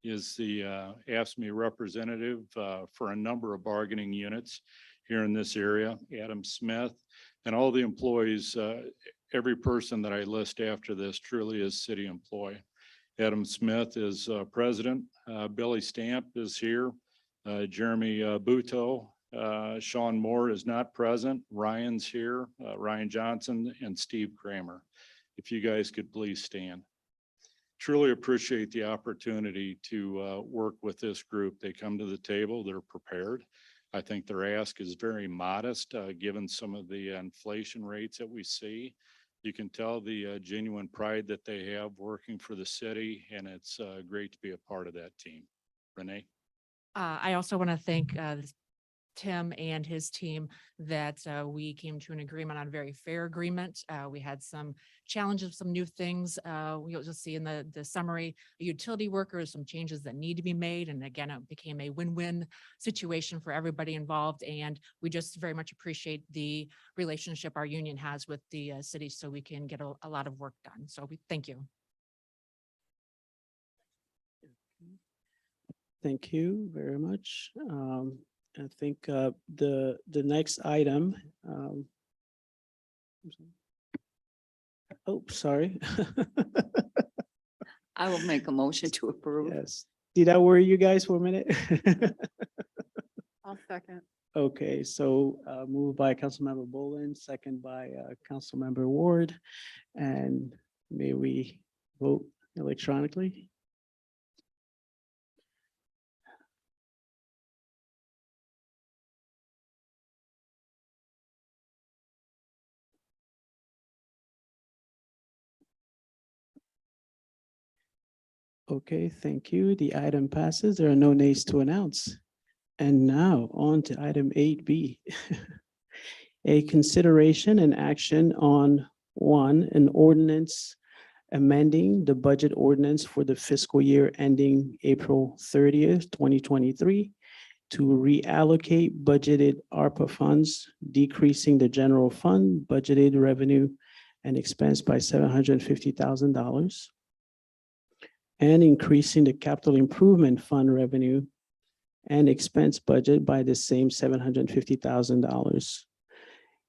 is the AFSCME representative for a number of bargaining units here in this area. Adam Smith and all the employees, every person that I list after this truly is city employee. Adam Smith is president. Billy Stamp is here. Jeremy Buto. Sean Moore is not present. Ryan's here. Ryan Johnson and Steve Kramer. If you guys could please stand. Truly appreciate the opportunity to work with this group. They come to the table, they're prepared. I think their ask is very modest, given some of the inflation rates that we see. You can tell the genuine pride that they have working for the city, and it's great to be a part of that team. Renee? I also want to thank Tim and his team that we came to an agreement on a very fair agreement. We had some challenges, some new things. You'll just see in the summary, utility workers, some changes that need to be made. And again, it became a win-win situation for everybody involved. And we just very much appreciate the relationship our union has with the city so we can get a lot of work done. So we thank you. Thank you very much. I think the next item. Oh, sorry. I will make a motion to approve. Yes. Did I worry you guys for a minute? I'll second. Okay, so moved by Councilmember Bolin, second by Councilmember Ward. And may we vote electronically? Okay, thank you. The item passes. There are no nays to announce. And now on to item 8B. A consideration and action on one, an ordinance amending the budget ordinance for the fiscal year ending April 30th, 2023 to reallocate budgeted ARPA funds, decreasing the general fund budgeted revenue and expense by $750,000 and increasing the capital improvement fund revenue and expense budget by the same $750,000.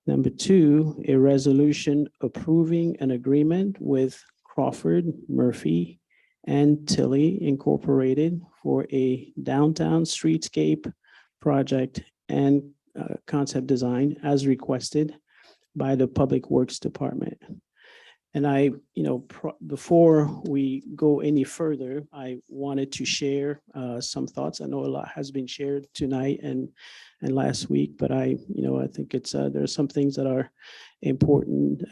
Number two, a resolution approving an agreement with Crawford, Murphy, and Tilly Incorporated for a downtown streetscape project and concept design as requested by the Public Works Department. And I, before we go any further, I wanted to share some thoughts. I know a lot has been shared tonight and last week, but I think it's there are some things that are important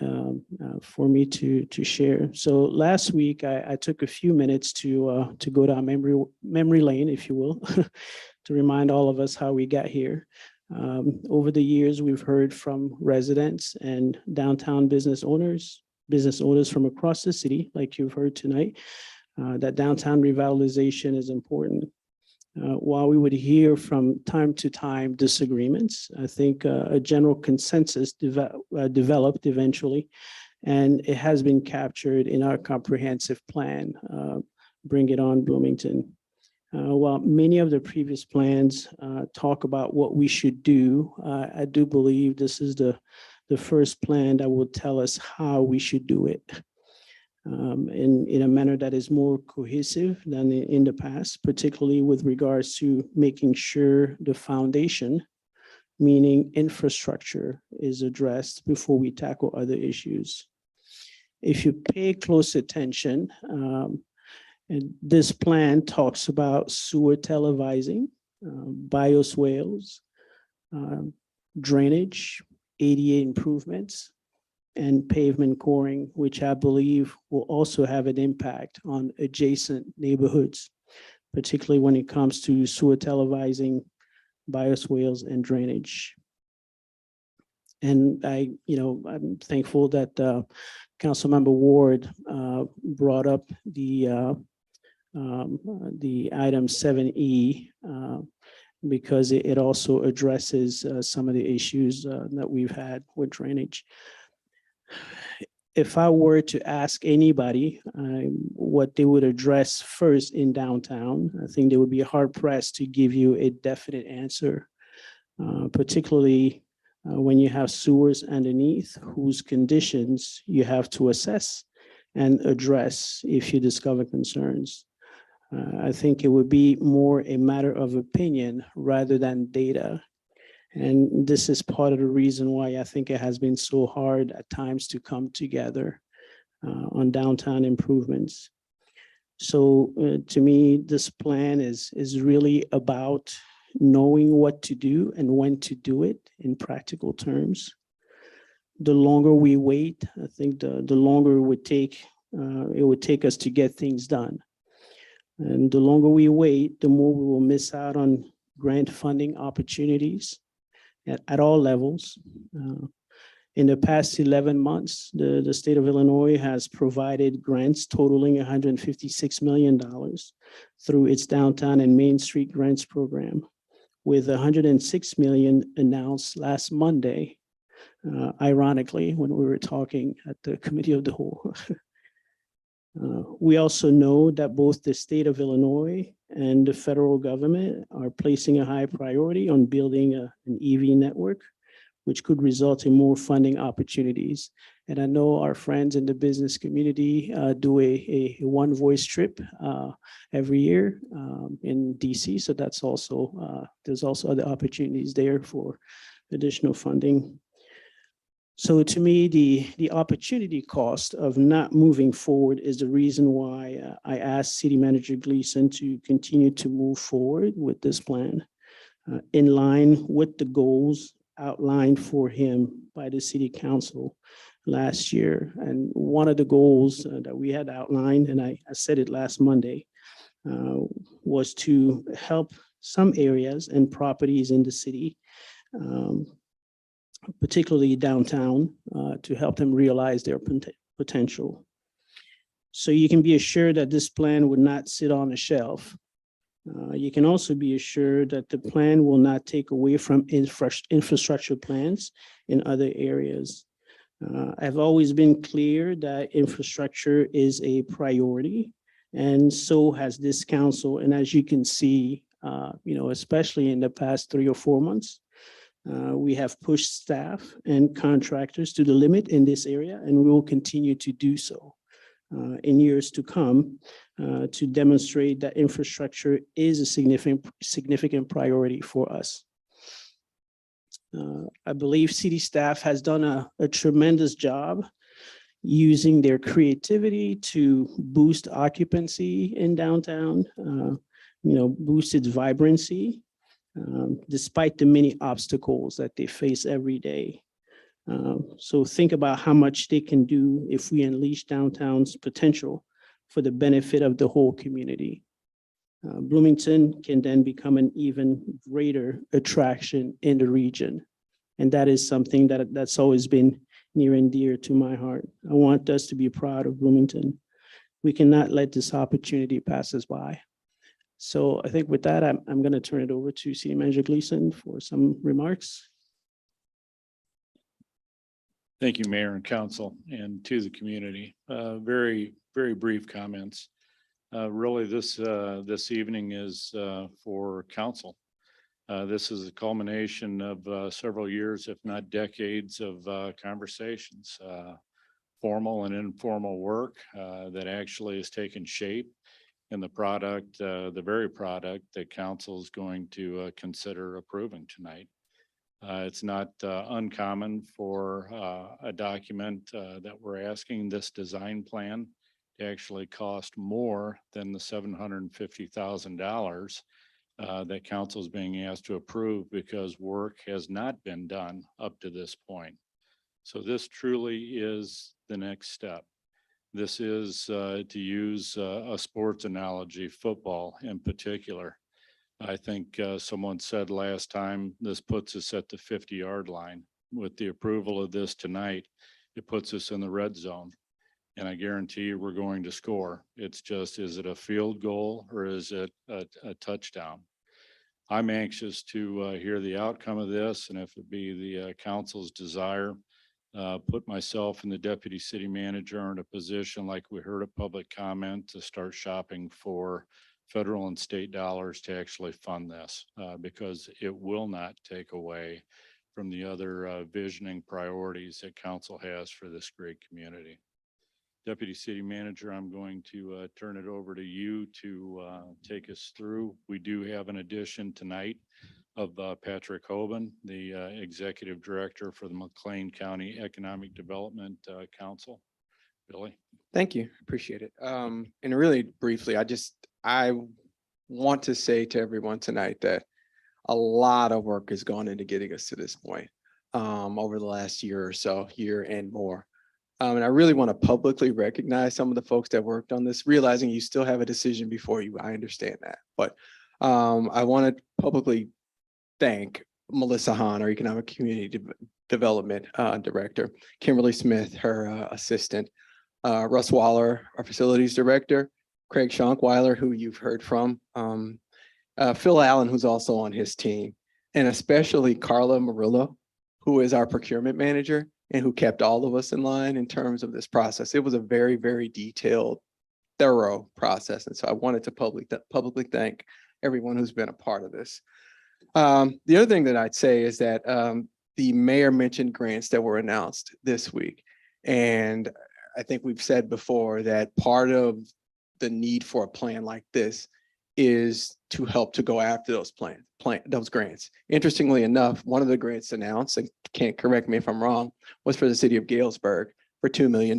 for me to share. So last week I took a few minutes to go down memory lane, if you will, to remind all of us how we got here. Over the years, we've heard from residents and downtown business owners from across the city, like you've heard tonight, that downtown revitalization is important. While we would hear from time to time disagreements, I think a general consensus developed eventually, and it has been captured in our comprehensive plan, Bring It On Bloomington. While many of the previous plans talk about what we should do, I do believe this is the first plan that will tell us how we should do it in a manner that is more cohesive than in the past, particularly with regards to making sure the foundation, meaning infrastructure, is addressed before we tackle other issues. If you pay close attention, and this plan talks about sewer televising, bioswales, drainage, ADA improvements, and pavement coring, which I believe will also have an impact on adjacent neighborhoods, particularly when it comes to sewer televising, bioswales, and drainage. And I'm thankful that Councilmember Ward brought up the item 7E because it also addresses some of the issues that we've had with drainage. If I were to ask anybody what they would address first in downtown, I think they would be hard pressed to give you a definite answer, particularly when you have sewers underneath whose conditions you have to assess and address if you discover concerns. I think it would be more a matter of opinion rather than data. And this is part of the reason why I think it has been so hard at times to come together on downtown improvements. So to me, this plan is really about knowing what to do and when to do it in practical terms. The longer we wait, I think the longer it would take us to get things done. And the longer we wait, the more we will miss out on grant funding opportunities at all levels. In the past 11 months, the state of Illinois has provided grants totaling $156 million through its downtown and Main Street grants program, with $106 million announced last Monday, ironically, when we were talking at the Committee of the Whole. We also know that both the state of Illinois and the federal government are placing a high priority on building an EV network, which could result in more funding opportunities. And I know our friends in the business community do a one voice trip every year in DC. So that's also, there's also other opportunities there for additional funding. So to me, the opportunity cost of not moving forward is the reason why I asked City Manager Gleason to continue to move forward with this plan in line with the goals outlined for him by the City Council last year. And one of the goals that we had outlined, and I said it last Monday, was to help some areas and properties in the city, particularly downtown, to help them realize their potential. So you can be assured that this plan would not sit on a shelf. You can also be assured that the plan will not take away from infrastructure plans in other areas. I've always been clear that infrastructure is a priority, and so has this council. And as you can see, especially in the past 3 or 4 months, we have pushed staff and contractors to the limit in this area, and we will continue to do so in years to come to demonstrate that infrastructure is a significant priority for us. I believe city staff has done a tremendous job using their creativity to boost occupancy in downtown, boost its vibrancy, despite the many obstacles that they face every day. So think about how much they can do if we unleash downtown's potential for the benefit of the whole community. Bloomington can then become an even greater attraction in the region. And that is something that's always been near and dear to my heart. I want us to be proud of Bloomington. We cannot let this opportunity pass us by. So I think with that, I'm going to turn it over to City Manager Gleason for some remarks. Thank you, Mayor and Council, and to the community. Very, very brief comments. Really, this evening is for council. This is a culmination of several years, if not decades, of conversations, formal and informal work that actually has taken shape in the product, the very product that council is going to consider approving tonight. It's not uncommon for a document that we're asking this design plan to actually cost more than the $750,000 that council is being asked to approve because work has not been done up to this point. So this truly is the next step. This is, to use a sports analogy, football in particular. I think someone said last time, this puts us at the 50-yard line. With the approval of this tonight, it puts us in the red zone. And I guarantee you we're going to score. It's just, is it a field goal or is it a touchdown? I'm anxious to hear the outcome of this, and if it be the council's desire, put myself and the deputy city manager in a position like we heard a public comment to start shopping for federal and state dollars to actually fund this, because it will not take away from the other visioning priorities that council has for this great community. Deputy City Manager, I'm going to turn it over to you to take us through. We do have an addition tonight of Patrick Hoban, the Executive Director for the McLean County Economic Development Council. Billy. Thank you. Appreciate it. And really briefly, I want to say to everyone tonight that a lot of work has gone into getting us to this point over the last year or so, year and more. And I really want to publicly recognize some of the folks that worked on this, realizing you still have a decision before you. I understand that. But I want to publicly thank Melissa Hahn, our Economic Community Development Director, Kimberly Smith, her assistant, Russ Waller, our Facilities Director, Craig Schonkweiler, who you've heard from, Phil Allen, who's also on his team, and especially Carla Murillo, who is our Procurement Manager and who kept all of us in line in terms of this process. It was a very, very detailed, thorough process. And so I wanted to publicly thank everyone who's been a part of this. The other thing that I'd say is that the mayor mentioned grants that were announced this week. And I think we've said before that part of the need for a plan like this is to help to go after those those grants. Interestingly enough, one of the grants announced, and can't correct me if I'm wrong, was for the city of Galesburg for $2 million,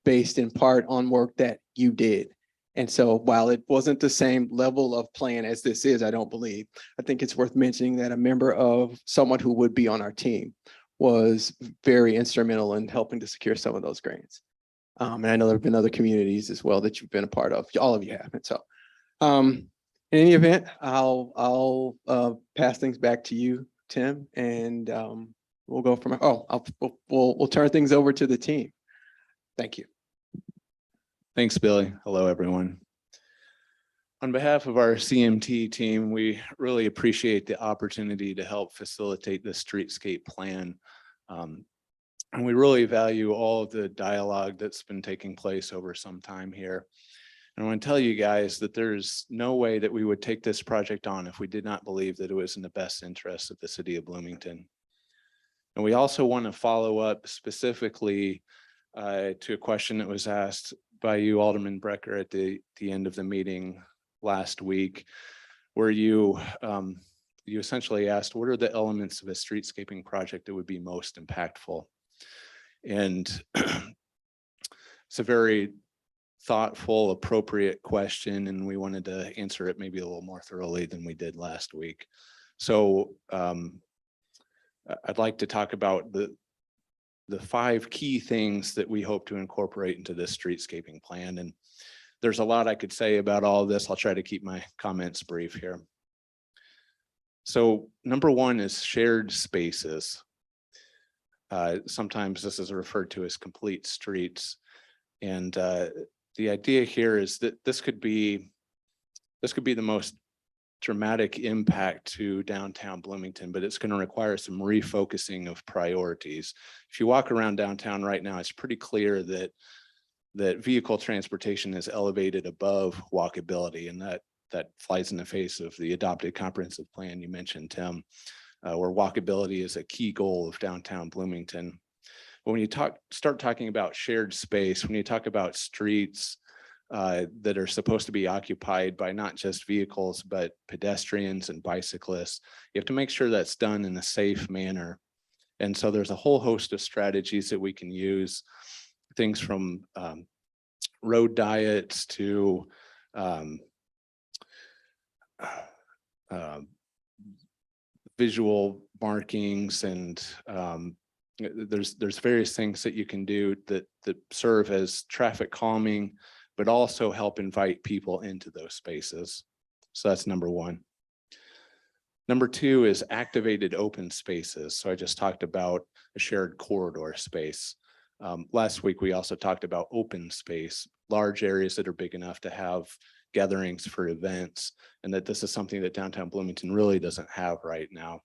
based in part on work that you did. And so while it wasn't the same level of plan as this is, I don't believe, I think it's worth mentioning that a member of someone who would be on our team was very instrumental in helping to secure some of those grants. And I know there have been other communities as well that you've been a part of. All of you have. And so In any event, I'll pass things back to you, Tim, and we'll go from, we'll turn things over to the team. Thank you. Thanks, Billy. Hello, everyone. On behalf of our CMT team, we really appreciate the opportunity to help facilitate the streetscape plan. And we really value all of the dialogue that's been taking place over some time here. And I want to tell you guys that there's no way that we would take this project on if we did not believe that it was in the best interest of the city of Bloomington. And we also want to follow up specifically to a question that was asked by you, Alderman Brecker, at the end of the meeting last week, where you essentially asked, what are the elements of a streetscaping project that would be most impactful? And it's a very thoughtful, appropriate question, and we wanted to answer it maybe a little more thoroughly than we did last week. So I'd like to talk about the 5 key things that we hope to incorporate into this streetscaping plan. And there's a lot I could say about all of this. I'll try to keep my comments brief here. So number 1 is shared spaces. Sometimes this is referred to as complete streets. And the idea here is that this could be the most dramatic impact to downtown Bloomington, but it's going to require some refocusing of priorities. If you walk around downtown right now, it's pretty clear that vehicle transportation is elevated above walkability, and that flies in the face of the adopted comprehensive plan you mentioned, Tim, where walkability is a key goal of downtown Bloomington. But when you start talking about shared space, when you talk about streets that are supposed to be occupied by not just vehicles, but pedestrians and bicyclists, you have to make sure that's done in a safe manner. And so there's a whole host of strategies that we can use, things from road diets to visual markings, and there's various things that you can do that serve as traffic calming, but also help invite people into those spaces. So that's number 1. Number 2 is activated open spaces. So I just talked about a shared corridor space. Last week, we also talked about open space, large areas that are big enough to have gatherings for events, and that this is something that downtown Bloomington really doesn't have right now.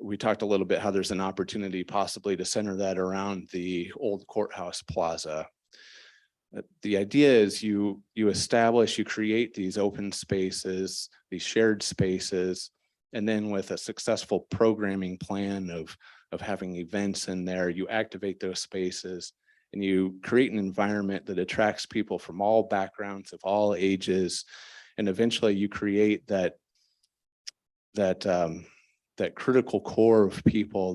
We talked a little bit how there's an opportunity possibly to center that around the old courthouse plaza. The idea is you create these open spaces, these shared spaces, and then with a successful programming plan of having events in there, you activate those spaces and you create an environment that attracts people from all backgrounds of all ages. And eventually you create that critical core of people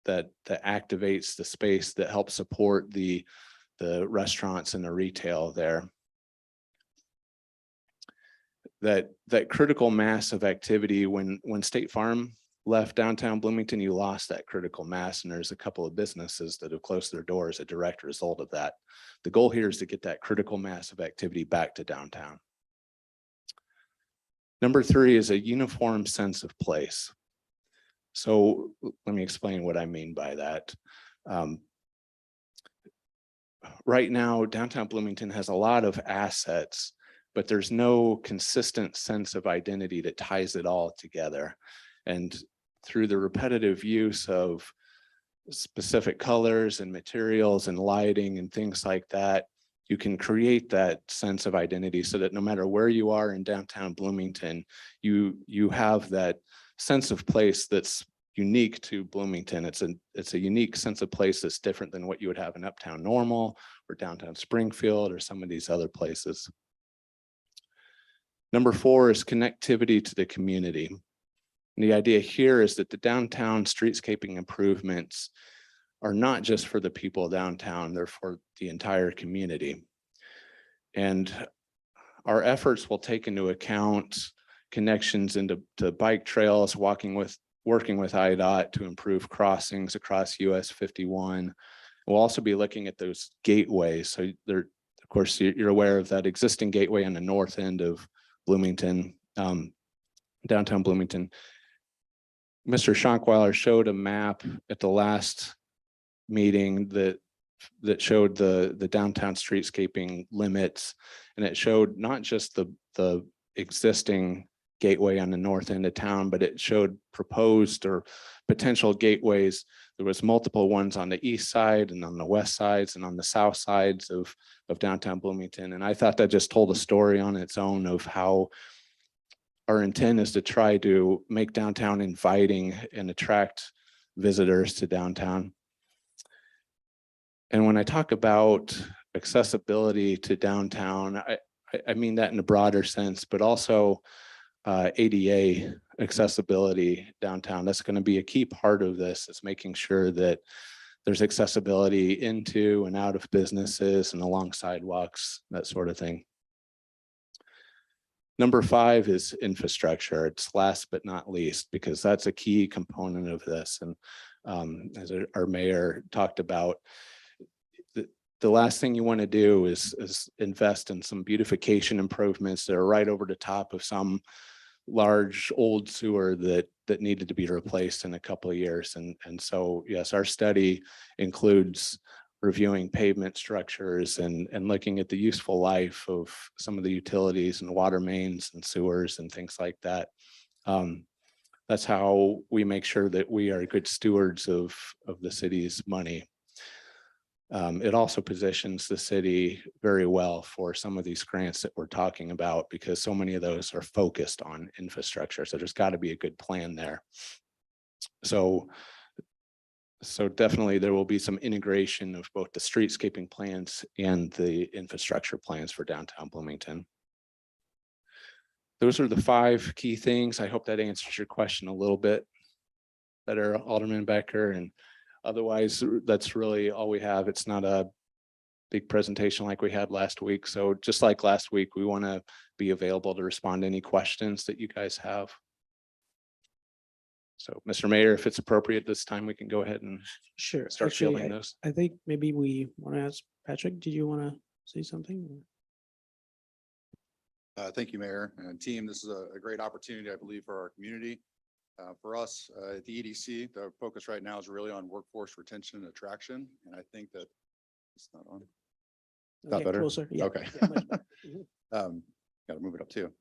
that activates the space, that helps support the restaurants and the retail there. That critical mass of activity, when State Farm left downtown Bloomington, you lost that critical mass, and there's a couple of businesses that have closed their doors as a direct result of that. The goal here is to get that critical mass of activity back to downtown. Number 3 is a uniform sense of place. So let me explain what I mean by that. Right now, downtown Bloomington has a lot of assets, but there's no consistent sense of identity that ties it all together. And through the repetitive use of specific colors and materials and lighting and things like that, you can create that sense of identity so that no matter where you are in downtown Bloomington, you have that sense of place that's unique to Bloomington. It's a unique sense of place that's different than what you would have in Uptown Normal or downtown Springfield or some of these other places. Number 4 is connectivity to the community. And the idea here is that the downtown streetscaping improvements are not just for the people downtown, they're for the entire community. And our efforts will take into account connections into bike trails, working with IDOT to improve crossings across US 51. We'll also be looking at those gateways. So they're course, you're aware of that existing gateway on the north end of Bloomington, downtown Bloomington. Mr. Schonkweiler showed a map at the last meeting that showed the downtown streetscaping limits. And it showed not just the existing gateway on the north end of town, but it showed proposed or potential gateways. There was multiple ones on the east side and on the west sides and on the south sides of downtown Bloomington. And I thought that just told a story on its own of how our intent is to try to make downtown inviting and attract visitors to downtown. And when I talk about accessibility to downtown, I mean that in a broader sense, but also ADA accessibility downtown. That's going to be a key part of this, is making sure that there's accessibility into and out of businesses and along sidewalks, that sort of thing. Number 5 is infrastructure. It's last but not least, because that's a key component of this. And as our mayor talked about, the last thing you want to do is invest in some beautification improvements that are right over the top of some large old sewer that needed to be replaced in a couple of years. And so, yes, our study includes reviewing pavement structures and looking at the useful life of some of the utilities and water mains and sewers and things like that. That's how we make sure that we are good stewards of the city's money. It also positions the city very well for some of these grants that we're talking about, because so many of those are focused on infrastructure. So there's got to be a good plan there. So definitely there will be some integration of both the streetscaping plans and the infrastructure plans for downtown Bloomington. Those are the 5 key things. I hope that answers your question a little bit better, Alderman Becker. And otherwise, that's really all we have. It's not a big presentation like we had last week. So just like last week, we want to be available to respond to any questions that you guys have. So, Mr. Mayor, if it's appropriate this time, we can go ahead and Sure. start Actually, fielding those. I think maybe we want to ask Patrick, did you want to say something? Thank you, Mayor and team. This is a great opportunity, I believe, for our community. For us at the EDC, the focus right now is really on workforce retention and attraction. And I think that it's not on. Not Okay, better? closer. Yeah. Okay. Yeah, much better. Got to move it up too.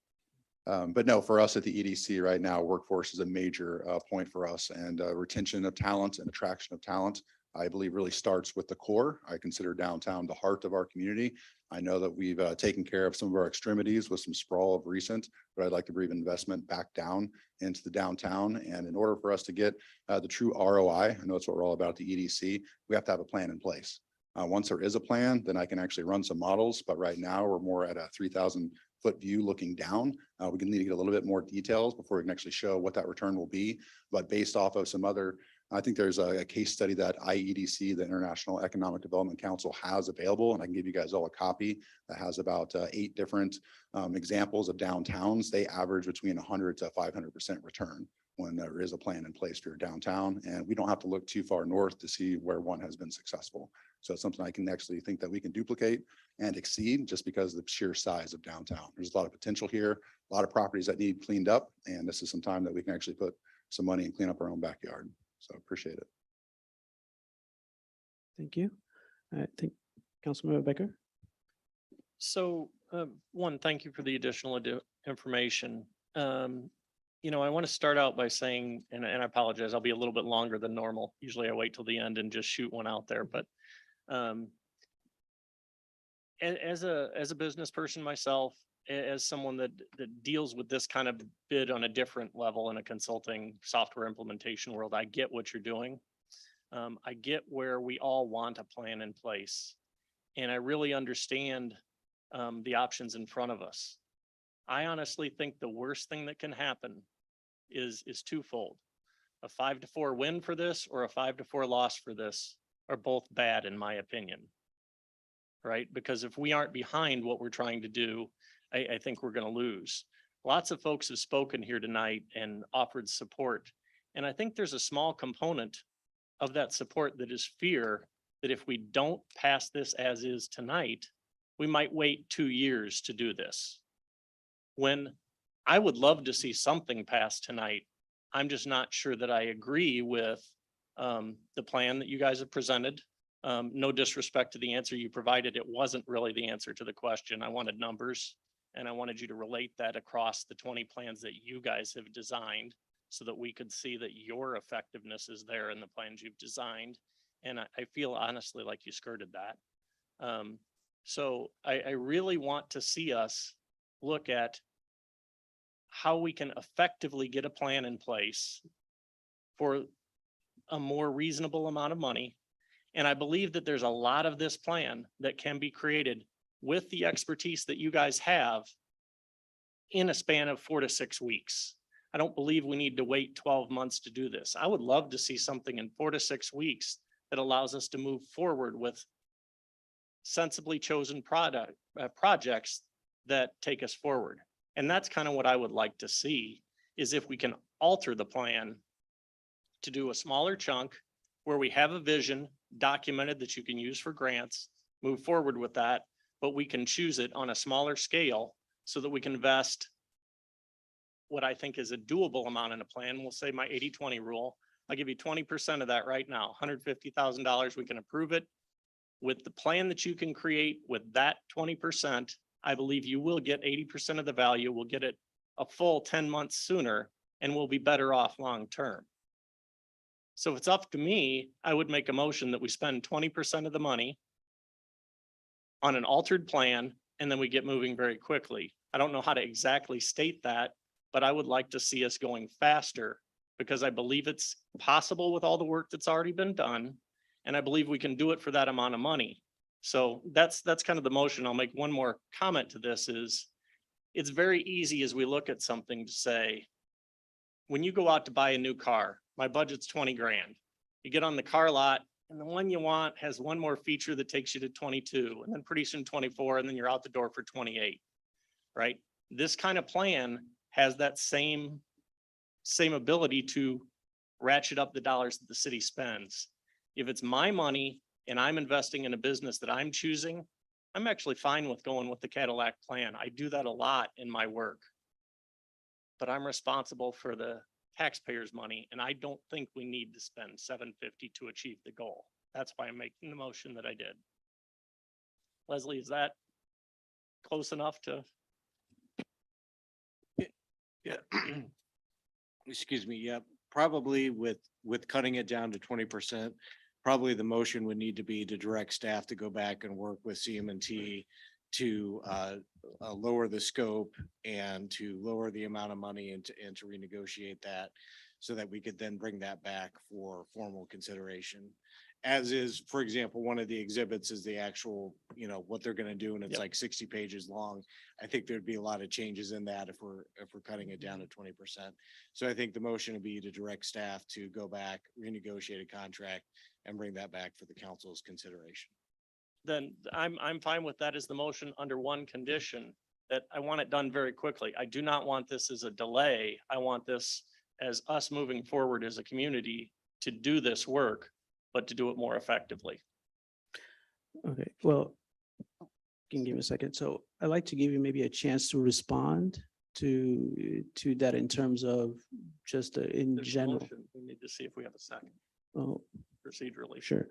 But no, for us at the EDC right now, workforce is a major point for us, and retention of talent and attraction of talent, I believe, really starts with the core. I consider downtown the heart of our community. I know that we've taken care of some of our extremities with some sprawl of recent, but I'd like to bring investment back down into the downtown. And in order for us to get the true ROI, I know that's what we're all about at the EDC, we have to have a plan in place. Once there is a plan, then I can actually run some models. But right now we're more at a 3,000-foot view looking down. We can need to get a little bit more details before we can actually show what that return will be. But based off of some other, I think there's a case study that IEDC, the International Economic Development Council, has available, and I can give you guys all a copy that has about 8 different examples of downtowns. They average between 100 to 500% return when there is a plan in place for your downtown, and we don't have to look too far north to see where one has been successful. So it's something I can actually think that we can duplicate and exceed just because of the sheer size of downtown. There's a lot of potential here, a lot of properties that need cleaned up, and this is some time that we can actually put some money and clean up our own backyard. So appreciate it. Thank you. I think Councilmember Becker. So, one, thank you for the additional information. You know, I want to start out by saying, and I apologize, I'll be a little bit longer than normal. Usually I wait till the end and just shoot one out there, but as a business person myself, as someone that deals with this kind of bid on a different level in a consulting software implementation world, I get what you're doing. I get where we all want a plan in place, and I really understand the options in front of us. I honestly think the worst thing that can happen is twofold. A 5-4 win for this or a 5-4 loss for this are both bad in my opinion. Right? Because if we aren't behind what we're trying to do, I think we're going to lose. Lots of folks have spoken here tonight and offered support. And I think there's a small component of that support that is fear that if we don't pass this as is tonight, we might wait 2 years to do this. When I would love to see something passed tonight, I'm just not sure that I agree with the plan that you guys have presented. No disrespect to the answer you provided. It wasn't really the answer to the question. I wanted numbers, and I wanted you to relate that across the 20 plans that you guys have designed so that we could see that your effectiveness is there in the plans you've designed. And I feel honestly like you skirted that. So I really want to see us look at how we can effectively get a plan in place for a more reasonable amount of money. And I believe that there's a lot of this plan that can be created with the expertise that you guys have in a span of 4 to 6 weeks. I don't believe we need to wait 12 months to do this. I would love to see something in 4 to 6 weeks that allows us to move forward with sensibly chosen projects that take us forward. And that's kind of what I would like to see, is if we can alter the plan to do a smaller chunk where we have a vision documented that you can use for grants, move forward with that, but we can choose it on a smaller scale so that we can invest what I think is a doable amount in a plan. We'll say my 80-20 rule. I'll give you 20% of that right now, $150,000. We can approve it. With the plan that you can create with that 20%, I believe you will get 80% of the value. We'll get it a full 10 months sooner, and we'll be better off long-term. So if it's up to me, I would make a motion that we spend 20% of the money on an altered plan, and then we get moving very quickly. I don't know how to exactly state that, but I would like to see us going faster because I believe it's possible with all the work that's already been done. And I believe we can do it for that amount of money. So that's kind of the motion. I'll make one more comment to this is it's very easy as we look at something to say, when you go out to buy a new car, my budget's 20 grand. You get on the car lot and the one you want has one more feature that takes you to 22 and then pretty soon 24 and then you're out the door for 28, right? This kind of plan has that same ability to ratchet up the dollars that the city spends. If it's my money and I'm investing in a business that I'm choosing, I'm actually fine with going with the Cadillac plan. I do that a lot in my work. But I'm responsible for the taxpayers' money, and I don't think we need to spend $750 to achieve the goal. That's why I'm making the motion that I did. Leslie, is that close enough to? Yeah. Excuse me. Yeah, probably with cutting it down to 20%, probably the motion would need to be to direct staff to go back and work with CM&T to lower the scope and to lower the amount of money and to renegotiate that so that we could then bring that back for formal consideration. As is, for example, one of the exhibits is the actual, what they're going to do, and it's like 60 pages long. I think there'd be a lot of changes in that if we're cutting it down to 20%. So I think the motion would be to direct staff to go back, renegotiate a contract, and bring that back for the council's consideration. Then I'm fine with that as the motion under one condition, that I want it done very quickly. I do not want this as a delay. I want this as us moving forward as a community to do this work, but to do it more effectively. Okay, well, can you give me a second? So I'd like to give you maybe a chance to respond to that in terms of just in There's a general. motion. We need to see if we have a second Oh, procedurally. sure.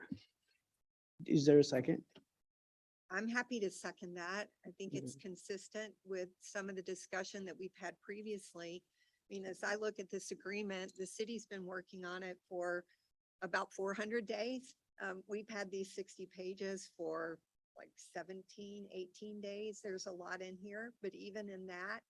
Is there a second? I'm happy to second that. I think it's consistent with some of the discussion that we've had previously. I mean, as I look at this agreement, the city's been working on it for about 400 days. We've had these 60 pages for like 17, 18 days. There's a lot in here, but even in that,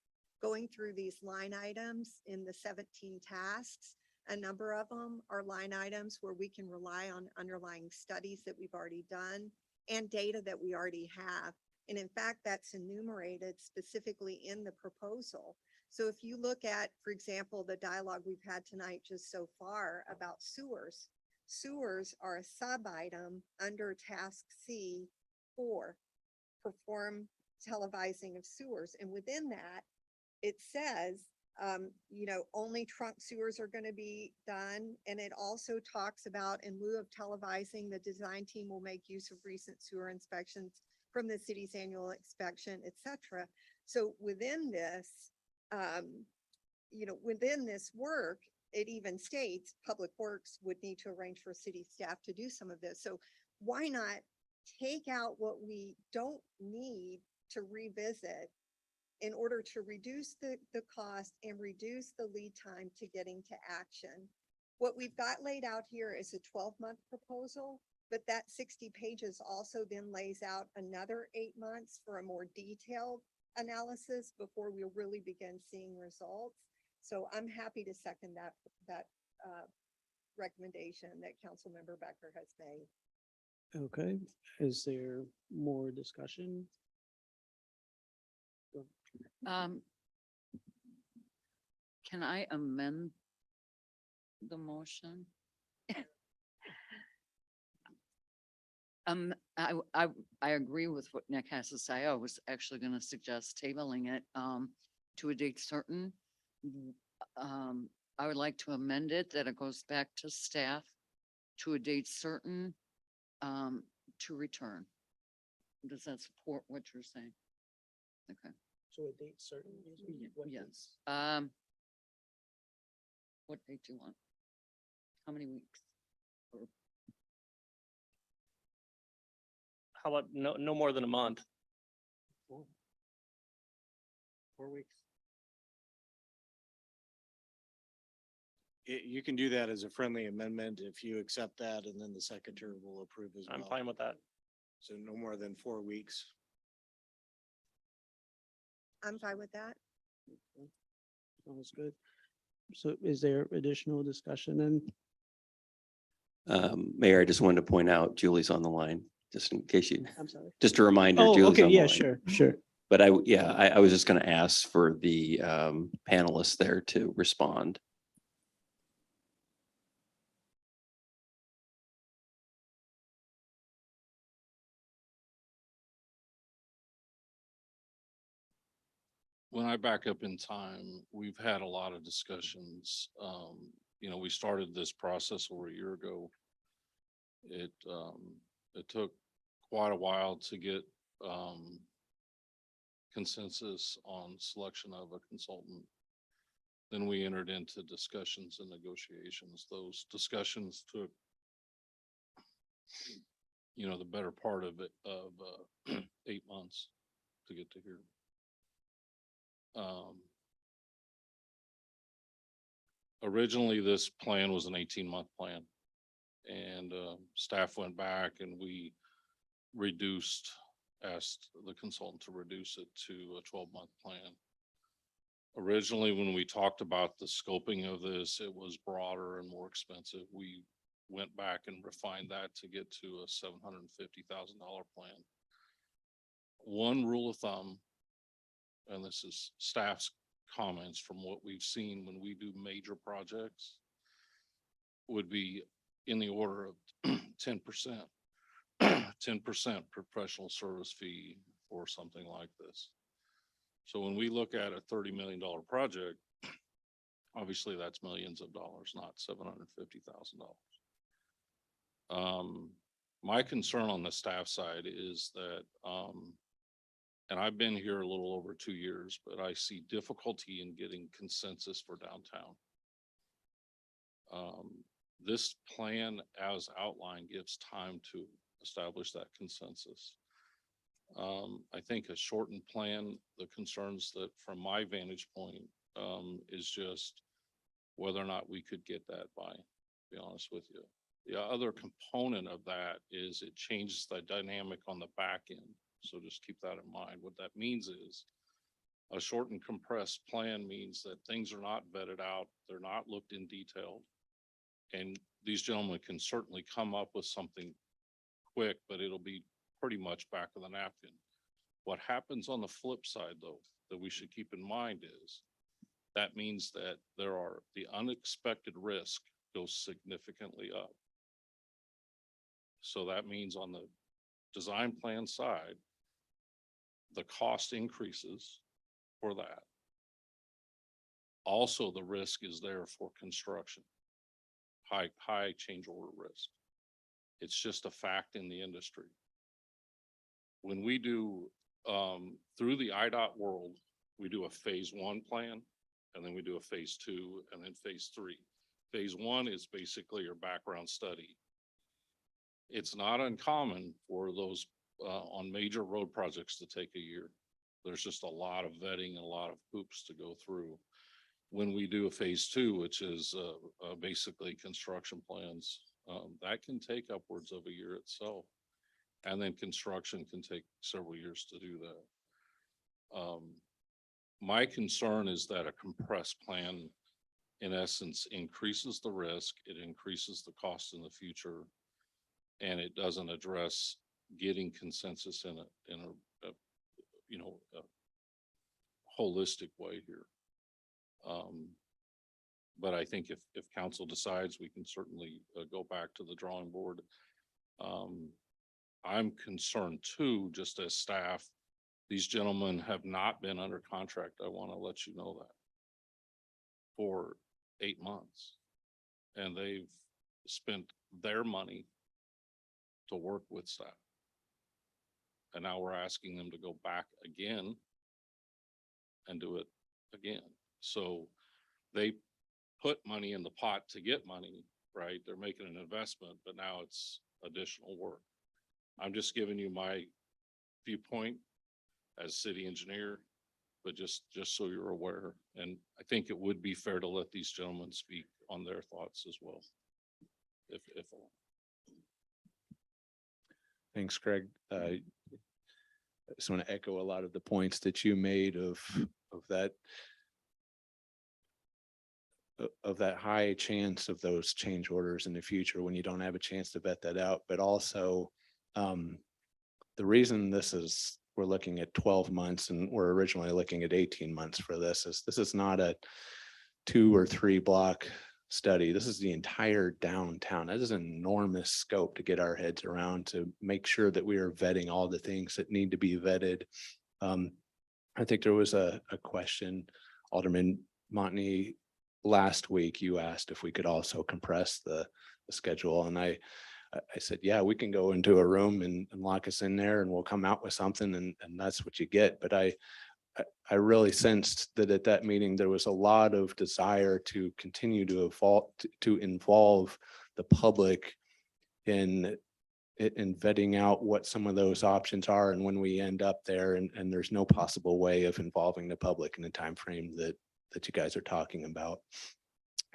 going through these line items in the 17 tasks, a number of them are line items where we can rely on underlying studies that we've already done and data that we already have. And in fact, that's enumerated specifically in the proposal. So if you look at, for example, the dialogue we've had tonight just so far about sewers, sewers are a sub-item under task C4, perform televising of sewers. And within that, it says, only trunk sewers are going to be done. And it also talks about in lieu of televising, the design team will make use of recent sewer inspections from the city's annual inspection, et cetera. So within this, within this work, it even states Public Works would need to arrange for city staff to do some of this. So why not take out what we don't need to revisit in order to reduce the cost and reduce the lead time to getting to action? What we've got laid out here is a 12-month proposal, but that 60 pages also then lays out another 8 months for a more detailed analysis before we really begin seeing results. So I'm happy to second that recommendation that Councilmember Becker has made. Okay, is there more discussion? Can I amend the motion? I agree with what Nick has to say. I was actually going to suggest tabling it to a date certain. I would like to amend it that it goes back to staff to a date certain to return. Does that support what you're saying? Okay. So a date certain? What date? Yes. What date do you want? How many weeks? Or How about no more than a month? 4 weeks. You can do that as a friendly amendment if you accept that, and then the secretary will approve as well. I'm fine with that. So no more than 4 weeks. I'm fine with that. Sounds good. So is there additional discussion then? Mayor, I just wanted to point out Julie's on the line, just in case you, I'm sorry. just a reminder. Oh, Julie's okay, on the yeah, line. sure. But I was just going to ask for the panelists there to respond. When I back up in time, we've had a lot of discussions. We started this process over a year ago. It took quite a while to get consensus on selection of a consultant. Then we entered into discussions and negotiations. Those discussions took, the better part of 8 months to get to here. Originally, this plan was an 18-month plan, and staff went back and we asked the consultant to reduce it to a 12-month plan. Originally, when we talked about the scoping of this, it was broader and more expensive. We went back and refined that to get to a $750,000 plan. One rule of thumb, and this is staff's comments from what we've seen when we do major projects, would be in the order of 10%, 10% professional service fee or something like this. So when we look at a $30 million project, obviously that's millions of dollars, not $750,000. My concern on the staff side is that, and I've been here a little over 2 years, but I see difficulty in getting consensus for downtown. This plan as outlined gives time to establish that consensus. I think a shortened plan, the concerns that from my vantage point, is just whether or not we could get that by, to be honest with you. The other component of that is it changes the dynamic on the back end. So just keep that in mind. What that means is a short and compressed plan means that things are not vetted out. They're not looked in detail. And these gentlemen can certainly come up with something quick, but it'll be pretty much back of the napkin. What happens on the flip side, though, that we should keep in mind is that means that the unexpected risk goes significantly up. So that means on the design plan side, the cost increases for that. Also, the risk is there for construction, high change order risk. It's just a fact in the industry. when we do, through the IDOT world, we do a phase one plan, and then we do a phase two, and then phase three. Phase one is basically your background study. It's not uncommon for those, on major road projects to take a year. There's just a lot of vetting and a lot of hoops to go through. When we do a phase two, which is, basically construction plans, that can take upwards of a year itself. And then construction can take several years to do that. My concern is that a compressed plan, in essence, increases the risk, it increases the cost in the future, and it doesn't address getting consensus in a you know, a holistic way here. But I think if council decides, we can certainly go back to the drawing board. I'm concerned too, just as staff, these gentlemen have not been under contract. I want to let you know that for 8 months, and they've spent their money to work with staff. And now we're asking them to go back again and do it again. So they put money in the pot to get money, right? They're making an investment, but now it's additional work. I'm just giving you my viewpoint as city engineer, but just so you're aware. And I think it would be fair to let these gentlemen speak on their thoughts as well. If Thanks, Craig. I just want to echo a lot of the points that you made of that high chance of those change orders in the future when you don't have a chance to vet that out. But also, the reason we're looking at 12 months and we're originally looking at 18 months for this is not a 2 or 3 block study. This is the entire downtown. That is an enormous scope to get our heads around, to make sure that we are vetting all the things that need to be vetted. I think there was a question, Alderman Montney, last week you asked if we could also compress the schedule, and I said, yeah, we can go into a room and lock us in there and we'll come out with something, and that's what you get. But I really sensed that at that meeting, there was a lot of desire to continue to involve the public in vetting out what some of those options are. And when we end up there and there's no possible way of involving the public in the time frame that you guys are talking about.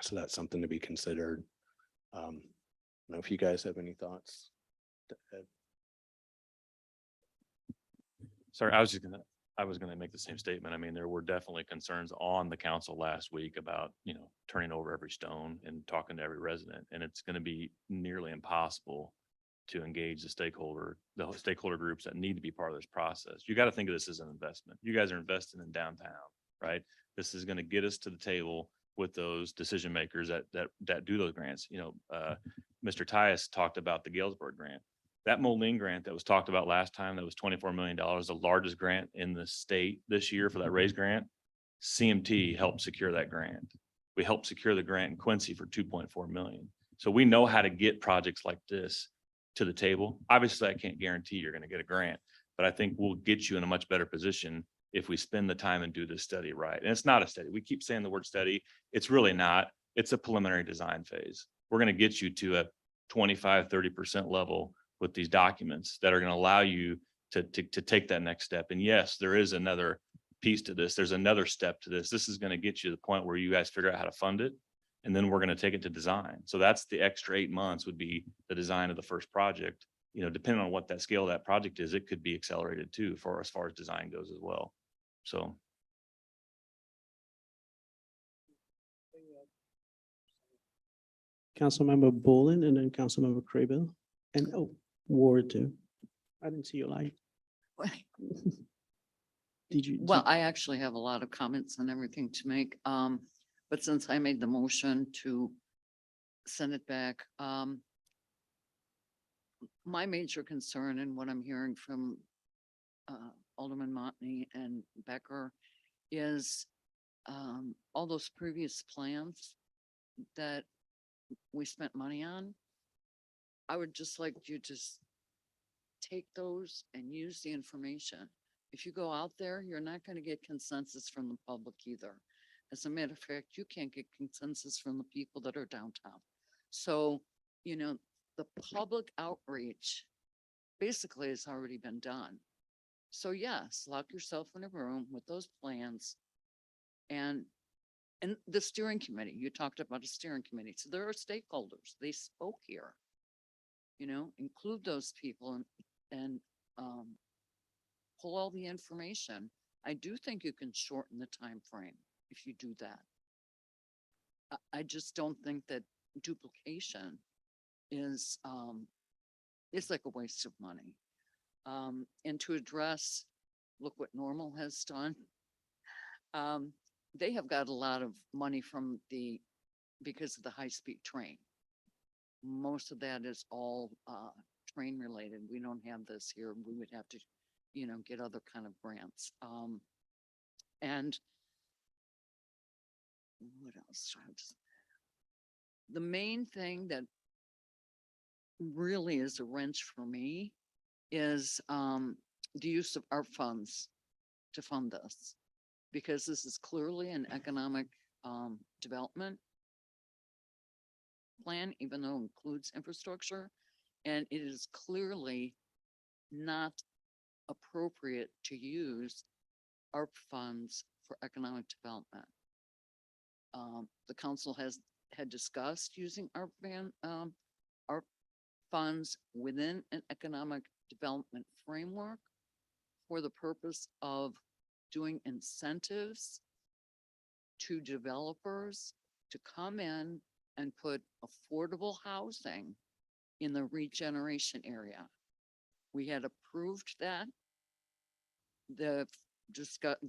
So that's something to be considered. I don't know if you guys have any thoughts. Sorry, I was gonna make the same statement. I mean, there were definitely concerns on the council last week about, turning over every stone and talking to every resident. And it's gonna be nearly impossible to engage the stakeholder groups that need to be part of this process. You got to think of this as an investment. You guys are investing in downtown, right? This is going to get us to the table with those decision makers that do those grants. Mr. Tyus talked about the Galesburg grant. That Moline grant that was talked about last time, that was $24 million, the largest grant in the state this year for that raise grant. CMT helped secure that grant. We helped secure the grant in Quincy for 2.4 million. So we know how to get projects like this to the table. Obviously, I can't guarantee you're going to get a grant, but I think we'll get you in a much better position if we spend the time and do this study right. And it's not a study. We keep saying the word study. It's really not. It's a preliminary design phase. We're going to get you to a 25, 30% level with these documents that are going to allow you to take that next step. And yes, there is another piece to this. There's another step to this. This is going to get you to the point where you guys figure out how to fund it. And then we're going to take it to design. So that's the extra 8 months would be the design of the first project. Depending on what that scale of that project is, it could be accelerated too, for as far as design goes as well. So. Councilmember Bolin and then Councilmember Craybill and Ward too. I didn't see your light. Did you? Well, I actually have a lot of comments and everything to make. But since I made the motion to send it back, my major concern and what I'm hearing from Alderman Montney and Becker is all those previous plans that we spent money on. I would just like you to take those and use the information. If you go out there, you're not going to get consensus from the public either. As a matter of fact, you can't get consensus from the people that are downtown. So, you know, the public outreach basically has already been done. So yes, lock yourself in a room with those plans. And the steering committee, you talked about a steering committee. So there are stakeholders. They spoke here. You know, include those people and pull all the information. I do think you can shorten the time frame if you do that. I just don't think that duplication is it's like a waste of money. And to address, look what Normal has done. They have got a lot of money from because of the high-speed train. Most of that is all train related. We don't have this here. We would have to, you know, get other kind of grants. And what else? The main thing that really is a wrench for me is the use of ARP funds to fund this, because this is clearly an economic development plan, even though it includes infrastructure, and it is clearly not appropriate to use ARP funds for economic development. The council had discussed using ARP funds within an economic development framework for the purpose of doing incentives to developers to come in and put affordable housing in the regeneration area. We had approved that. The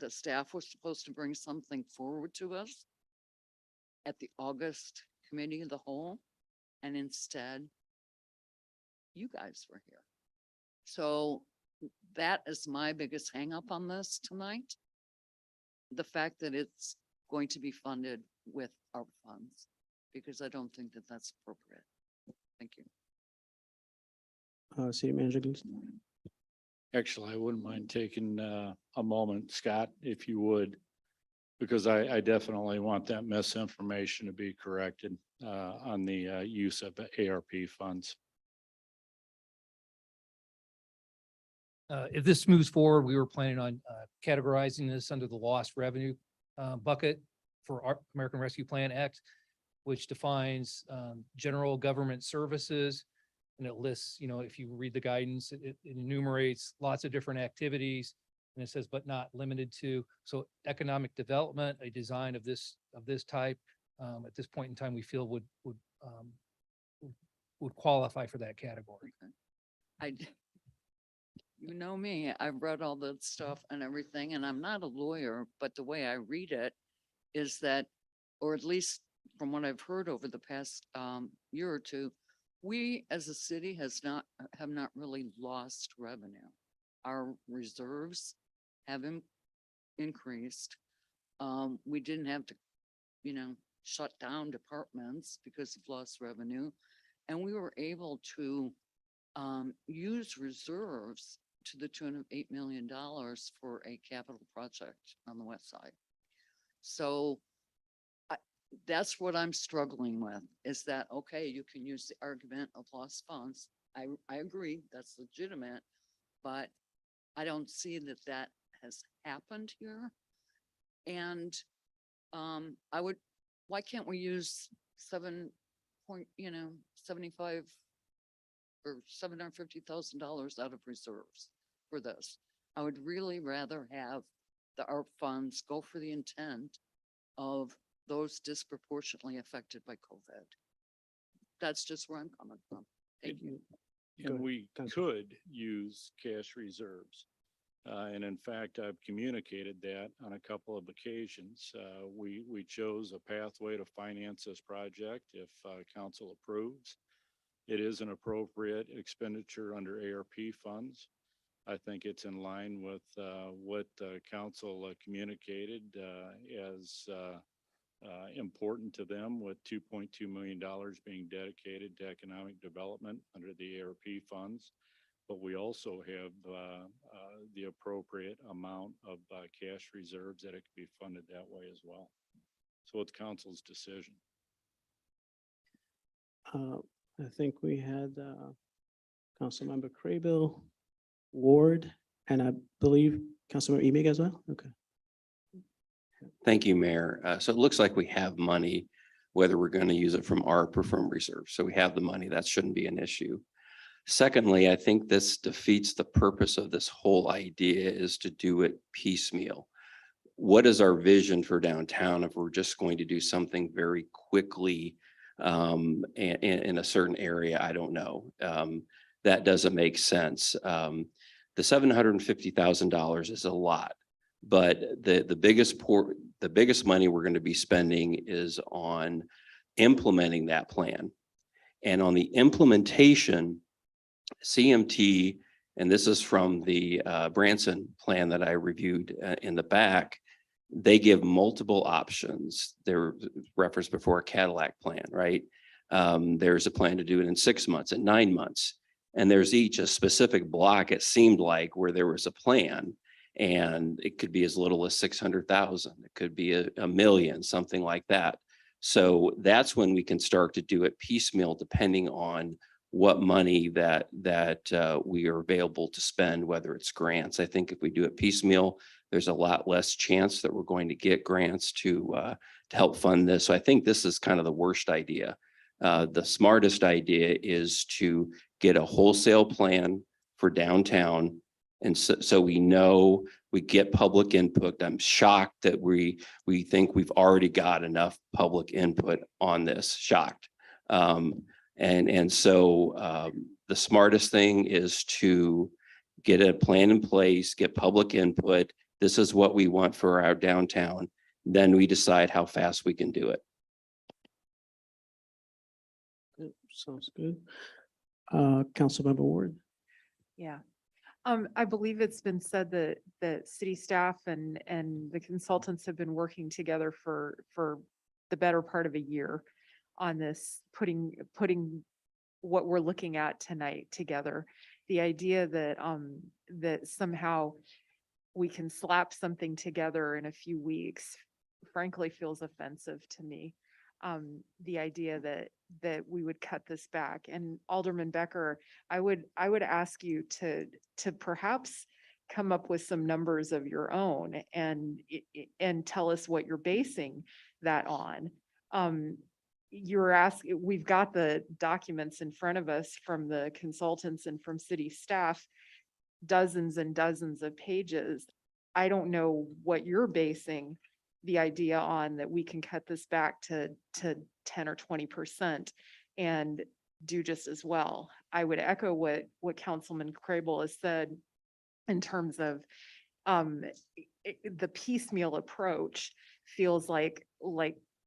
staff was supposed to bring something forward to us at the August committee of the whole, and instead you guys were here. So that is my biggest hang up on this tonight. The fact that it's going to be funded with our funds, because I don't think that that's appropriate. Thank you. City Manager Gleason. Actually, I wouldn't mind taking a moment, Scott, if you would, because I definitely want that misinformation to be corrected on the use of ARP funds. If this moves forward, we were planning on categorizing this under the lost revenue bucket for our American Rescue Plan Act, which defines general government services. And it lists, you know, if you read the guidance, it enumerates lots of different activities. And it says, but not limited to. So economic development, a design of this type, at this point in time, we feel would qualify for that category. You know me, I've read all that stuff and everything, and I'm not a lawyer, but the way I read it is that, or at least from what I've heard over the past year or two, we as a city have not really lost revenue. Our reserves have increased. We didn't have to, you know, shut down departments because of lost revenue. And we were able to use reserves to the tune of $8 million for a capital project on the west side. So that's what I'm struggling with, is that, okay, you can use the argument of lost funds. I agree, that's legitimate, but I don't see that that has happened here. And why can't we use $75 or $750,000 out of reserves for this? I would really rather have the ARP funds go for the intent of those disproportionately affected by COVID. That's just where I'm coming from. Thank you. And we could use cash reserves. And in fact, I've communicated that on a couple of occasions. We chose a pathway to finance this project if council approves. It is an appropriate expenditure under ARP funds. I think it's in line with what council communicated as important to them, with $2.2 million being dedicated to economic development under the ARP funds. but we also have the appropriate amount of cash reserves that it could be funded that way as well. So it's council's decision. I think we had Councilmember Craybill, Ward, and I believe Councilmember Emig as well. Okay. Thank you, Mayor. So it looks like we have money, whether we're going to use it from ARP or from reserve. So we have the money. That shouldn't be an issue. Secondly, I think this defeats the purpose of this whole idea is to do it piecemeal. What is our vision for downtown if we're just going to do something very quickly in a certain area? I don't know. That doesn't make sense. The $750,000 is a lot, but the biggest money we're going to be spending is on implementing that plan. And on the implementation, CMT, and this is from the Branson plan that I reviewed in the back, they give multiple options. They're referenced before a Cadillac plan, right? There's a plan to do it in 6 months and 9 months. And there's each a specific block, it seemed like, where there was a plan. And it could be as little as 600,000. It could be a million, something like that. So that's when we can start to do it piecemeal, depending on what money that we are available to spend, whether it's grants. I think if we do it piecemeal, there's a lot less chance that we're going to get grants to help fund this. So I think this is kind of the worst idea. The smartest idea is to get a wholesale plan for downtown. And so we know we get public input. I'm shocked that we think we've already got enough public input on this, shocked. And so the smartest thing is to get a plan in place, get public input. This is what we want for our downtown. Then we decide how fast we can do it. Good. Sounds good. Councilmember Ward. Yeah. I believe it's been said that city staff and the consultants have been working together for the better part of a year on this, putting what we're looking at tonight together. The idea that that somehow we can slap something together in a few weeks, frankly, feels offensive to me. The idea that we would cut this back. And Alderman Becker, I would ask you to perhaps come up with some numbers of your own and tell us what you're basing that on. You're asking, we've got the documents in front of us from the consultants and from city staff, dozens and dozens of pages. I don't know what you're basing the idea on, that we can cut this back to 10 or 20% and do just as well. I would echo what Councilman Crable has said in terms of the piecemeal approach feels like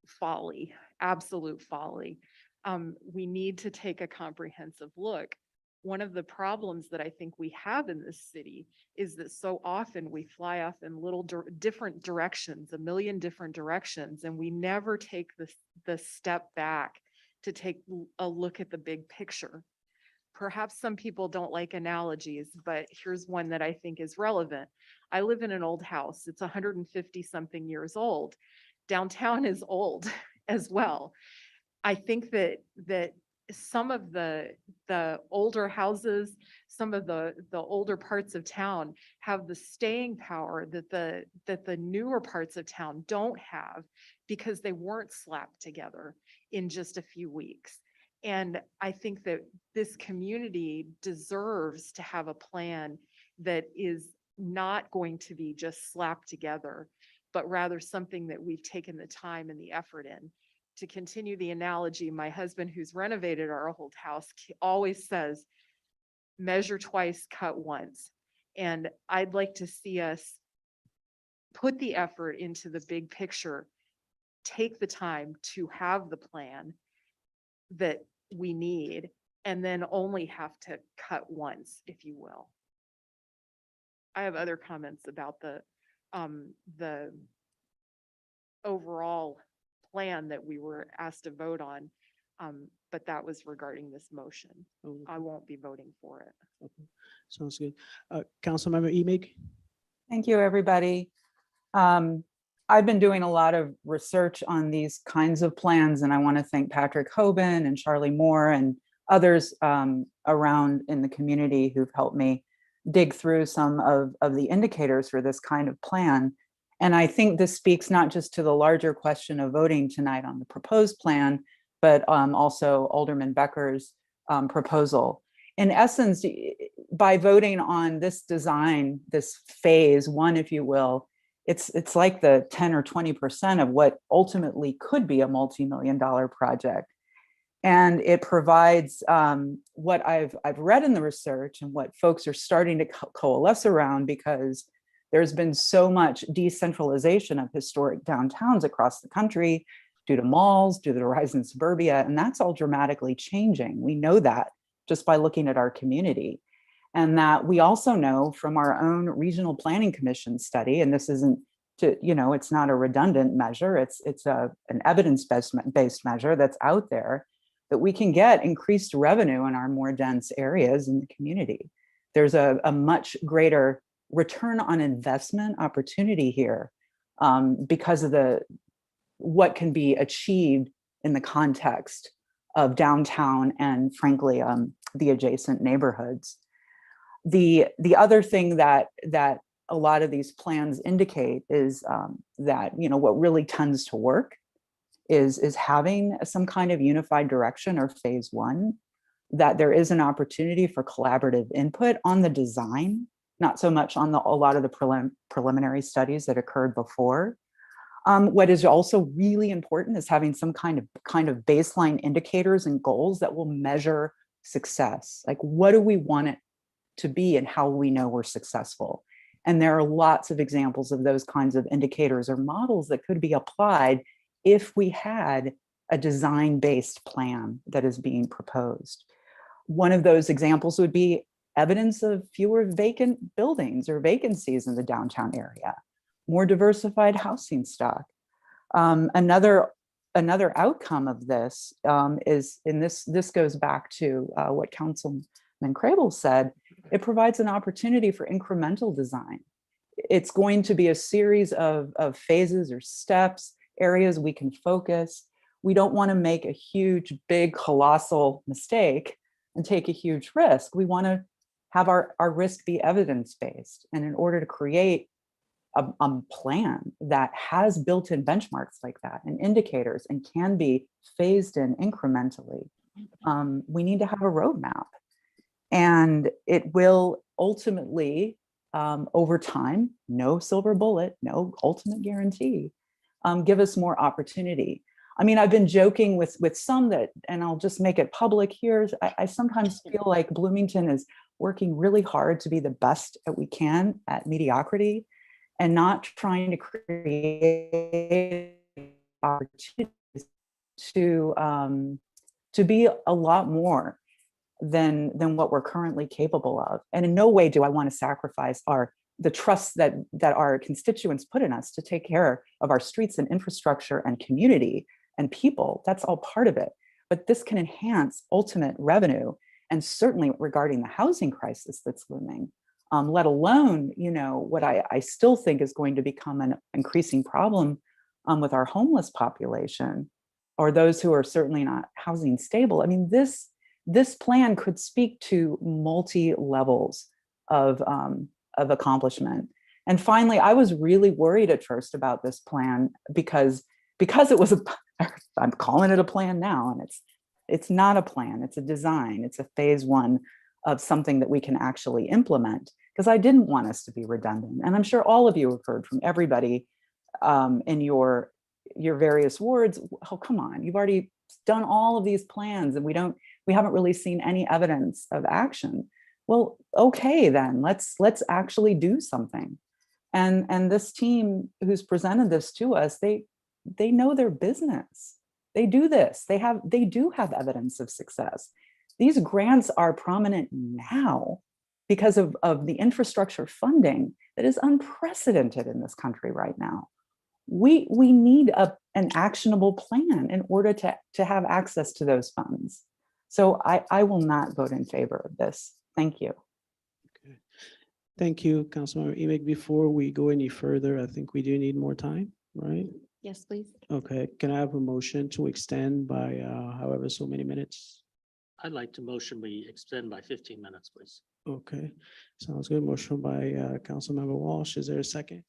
folly, absolute folly. We need to take a comprehensive look. One of the problems that I think we have in this city is that so often we fly off in little different directions, a million different directions, and we never take the step back to take a look at the big picture. Perhaps some people don't like analogies, but here's one that I think is relevant. I live in an old house. It's 150 something years old. Downtown is old as well. I think that some of the older houses, some of the older parts of town have the staying power that the newer parts of town don't have, because they weren't slapped together in just a few weeks. And I think that this community deserves to have a plan that is not going to be just slapped together, but rather something that we've taken the time and the effort in. To continue the analogy, my husband, who's renovated our old house, always says, measure twice, cut once. And I'd like to see us put the effort into the big picture, take the time to have the plan that we need, and then only have to cut once, if you will. I have other comments about the overall plan that we were asked to vote on. but that was regarding this motion. Oh, I won't be voting for it. okay. Sounds good. Councilmember Emig? Thank you, everybody. I've been doing a lot of research on these kinds of plans, and I want to thank Patrick Hoban and Charlie Moore and others around in the community who've helped me dig through some of the indicators for this kind of plan. And I think this speaks not just to the larger question of voting tonight on the proposed plan, but also Alderman Becker's proposal. In essence, by voting on this design, this phase one, if you will, it's like the 10 or 20% of what ultimately could be a multi-million-dollar project. And it provides what I've read in the research and what folks are starting to coalesce around, because there's been so much decentralization of historic downtowns across the country due to malls, due to the rise in suburbia, and that's all dramatically changing. We know that just by looking at our community. And that we also know from our own regional planning commission study, and this isn't to, it's not a redundant measure, it's an evidence-based measure that's out there, that we can get increased revenue in our more dense areas in the community. There's a much greater return on investment opportunity here because of what can be achieved in the context of downtown and frankly, the adjacent neighborhoods. The other thing that a lot of these plans indicate is that, what really tends to work is having some kind of unified direction or phase one, that there is an opportunity for collaborative input on the design, not so much on a lot of the preliminary studies that occurred before. What is also really important is having some kind of baseline indicators and goals that will measure success. Like, what do we want it to be and how we know we're successful? And there are lots of examples of those kinds of indicators or models that could be applied if we had a design-based plan that is being proposed. One of those examples would be evidence of fewer vacant buildings or vacancies in the downtown area, more diversified housing stock. Another outcome of this is, and this goes back to what Councilman Crable said, it provides an opportunity for incremental design. It's going to be a series of phases or steps, areas we can focus. We don't want to make a huge, big, colossal mistake and take a huge risk. We want to have our risk be evidence-based. And in order to create a plan that has built-in benchmarks like that and indicators and can be phased in incrementally, we need to have a roadmap. And it will ultimately, over time, no silver bullet, no ultimate guarantee, give us more opportunity. I mean, I've been joking with some that, and I'll just make it public here, I sometimes feel like Bloomington is working really hard to be the best that we can at mediocrity and not trying to create opportunities to be a lot more than what we're currently capable of. And in no way do I want to sacrifice the trust that our constituents put in us to take care of our streets and infrastructure and community and people. That's all part of it. But this can enhance ultimate revenue, and certainly regarding the housing crisis that's looming, let alone, what I still think is going to become an increasing problem with our homeless population, or those who are certainly not housing stable. I mean, this plan could speak to multi-levels of accomplishment. And finally, I was really worried at first about this plan because it was I'm calling it a plan now, and it's not a plan, it's a design, it's a phase one of something that we can actually implement, because I didn't want us to be redundant. And I'm sure all of you have heard from everybody in your various wards, oh, come on, you've already done all of these plans and we haven't really seen any evidence of action. Well, okay, then let's actually do something. And this team who's presented this to us, they know their business. They do this. They do have evidence of success. These grants are prominent now because of the infrastructure funding that is unprecedented in this country right now. we need an actionable plan in order to have access to those funds. So I will not vote in favor of this. Thank you. Thank you, Councilmember Emig. Before we go any further, I think we do need more time, right? Yes, please. Okay, can I have a motion to extend by however so many minutes? I'd like to motion we extend by 15 minutes, please. Okay, sounds good. Motion by Councilmember Walsh. Is there a second?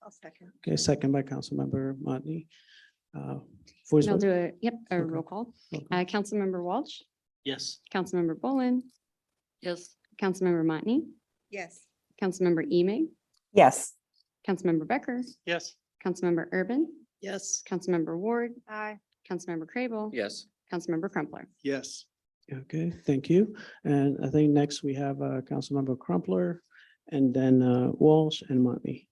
I'll second. Okay, second by Councilmember Motney. Voice I'll vote? do a Okay. roll call. Okay. Councilmember Walsh, Yes. Councilmember Bolin, Yes. Councilmember Motney, Yes. Councilmember Emig, Yes. Councilmember Becker, Yes. Councilmember Urban, Yes. Councilmember Ward, Aye. Councilmember Crable. Yes. Councilmember Crumpler. Yes. Okay, thank you. And I think next we have Councilmember Crumpler and then Walsh and Motney.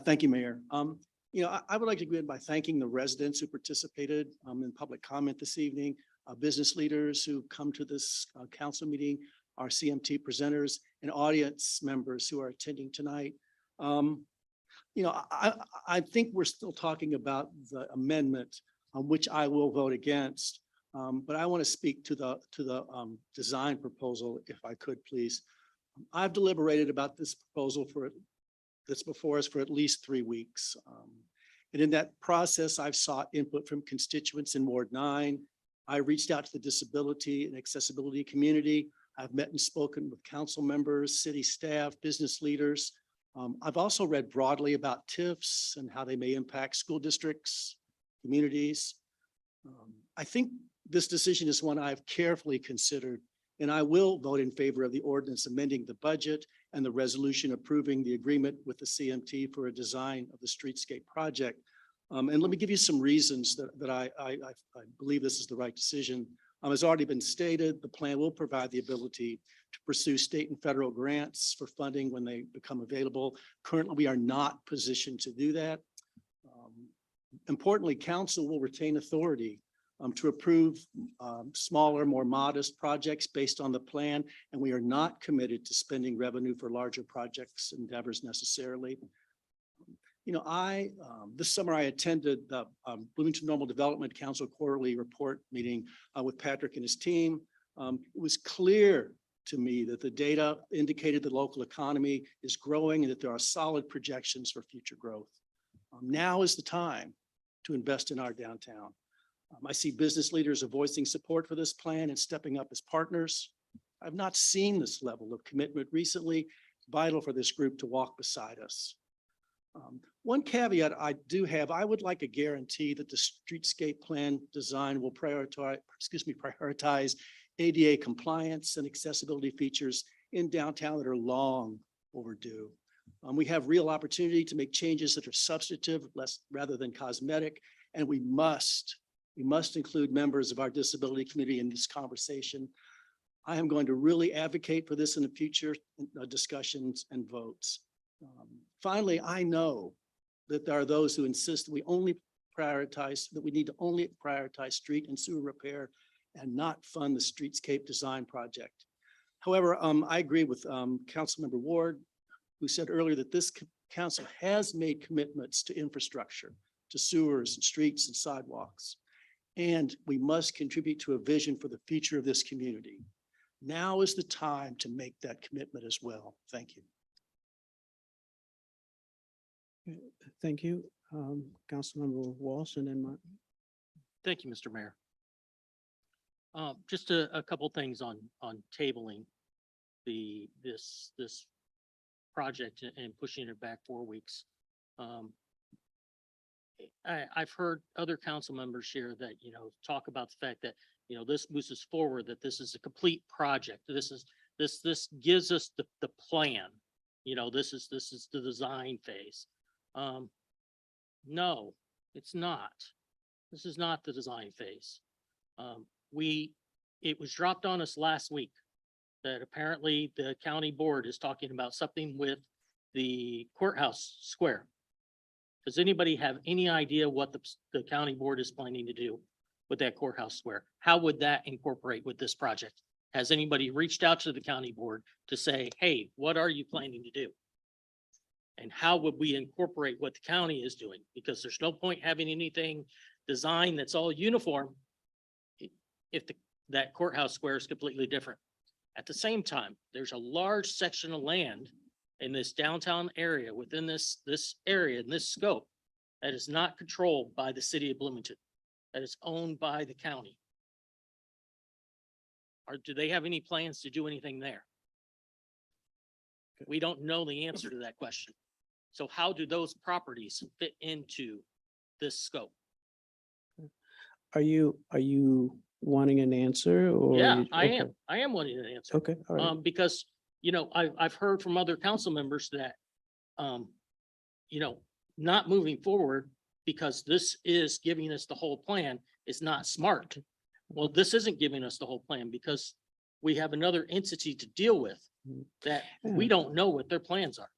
Thank you, Mayor. I would like to begin by thanking the residents who participated in public comment this evening, business leaders who come to this council meeting, our CMT presenters, and audience members who are attending tonight. I think we're still talking about the amendment on which I will vote against. But I want to speak to the design proposal, if I could, please. I've deliberated about this proposal that's before us for at least 3 weeks. And in that process, I've sought input from constituents in Ward 9. I reached out to the disability and accessibility community. I've met and spoken with council members, city staff, business leaders. I've also read broadly about TIFs and how they may impact school districts, communities. I think this decision is one I've carefully considered, and I will vote in favor of the ordinance amending the budget and the resolution approving the agreement with the CMT for a design of the streetscape project. And let me give you some reasons that I believe this is the right decision. As already been stated, the plan will provide the ability to pursue state and federal grants for funding when they become available. Currently, we are not positioned to do that. Importantly, council will retain authority to approve smaller, more modest projects based on the plan, and we are not committed to spending revenue for larger projects endeavors necessarily. This summer I attended the Bloomington Normal Development Council quarterly report meeting with Patrick and his team. It was clear to me that the data indicated the local economy is growing and that there are solid projections for future growth. Now is the time to invest in our downtown. I see business leaders are voicing support for this plan and stepping up as partners. I've not seen this level of commitment recently. It's vital for this group to walk beside us. One caveat I do have, I would like a guarantee that the streetscape plan design will prioritize ADA compliance and accessibility features in downtown that are long overdue. We have real opportunity to make changes that are substantive, rather than cosmetic, and we must include members of our disability community in this conversation. I am going to really advocate for this in the future discussions and votes. Finally, I know that there are those who insist that we need to only prioritize street and sewer repair and not fund the streetscape design project. However, I agree with Councilmember Ward, who said earlier that this council has made commitments to infrastructure, to sewers and streets and sidewalks. And we must contribute to a vision for the future of this community. Now is the time to make that commitment as well. Thank you. Thank you. Councilmember Walsh and then Motney. Thank you, Mr. Mayor. Just a couple things on tabling this project and pushing it back 4 weeks. I've heard other council members share that, talk about the fact that, this moves us forward, that this is a complete project. This gives us the plan. This is the design phase. No, it's not. This is not the design phase. It was dropped on us last week that apparently the county board is talking about something with the courthouse square. Does anybody have any idea what the county board is planning to do with that courthouse square? How would that incorporate with this project? Has anybody reached out to the county board to say, hey, what are you planning to do? And how would we incorporate what the county is doing? Because there's no point having anything designed that's all uniform if that courthouse square is completely different. At the same time, there's a large section of land in this downtown area, within this area, in this scope, that is not controlled by the city of Bloomington, that is owned by the county. Or do they have any plans to do anything there? We don't know the answer to that question. So how do those properties fit into this scope? Are you wanting an answer or? Yeah, you- I okay, am. I am wanting an answer. Okay, all right. Because, I've heard from other council members that, not moving forward because this is giving us the whole plan is not smart. Well, this isn't giving us the whole plan because we have another entity to deal with that we Yeah. don't know what their plans are.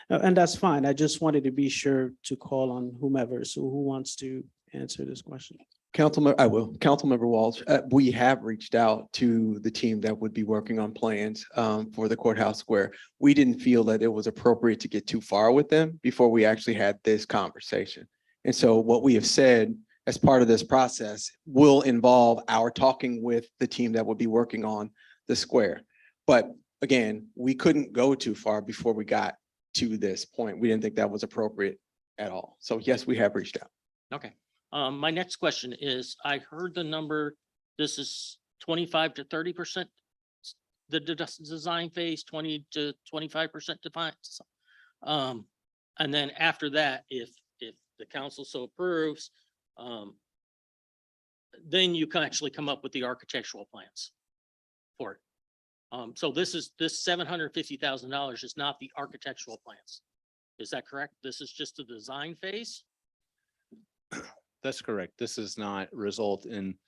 And that's fine. I just wanted to be sure to call on whomever. So who wants to answer this question? I will. Councilmember Walsh, we have reached out to the team that would be working on plans for the courthouse square. We didn't feel that it was appropriate to get too far with them before we actually had this conversation. And so what we have said as part of this process will involve our talking with the team that would be working on the square. But again, we couldn't go too far before we got to this point. We didn't think that was appropriate at all. So yes, we have reached out. Okay. My next question is, I heard the number, this is 25 to 30%. The design phase, 20 to 25% defined. And then after that, if the council so approves, then you can actually come up with the architectural plans for it. So this $750,000 is not the architectural plans. Is that correct? This is just the design phase? That's correct. This does not result in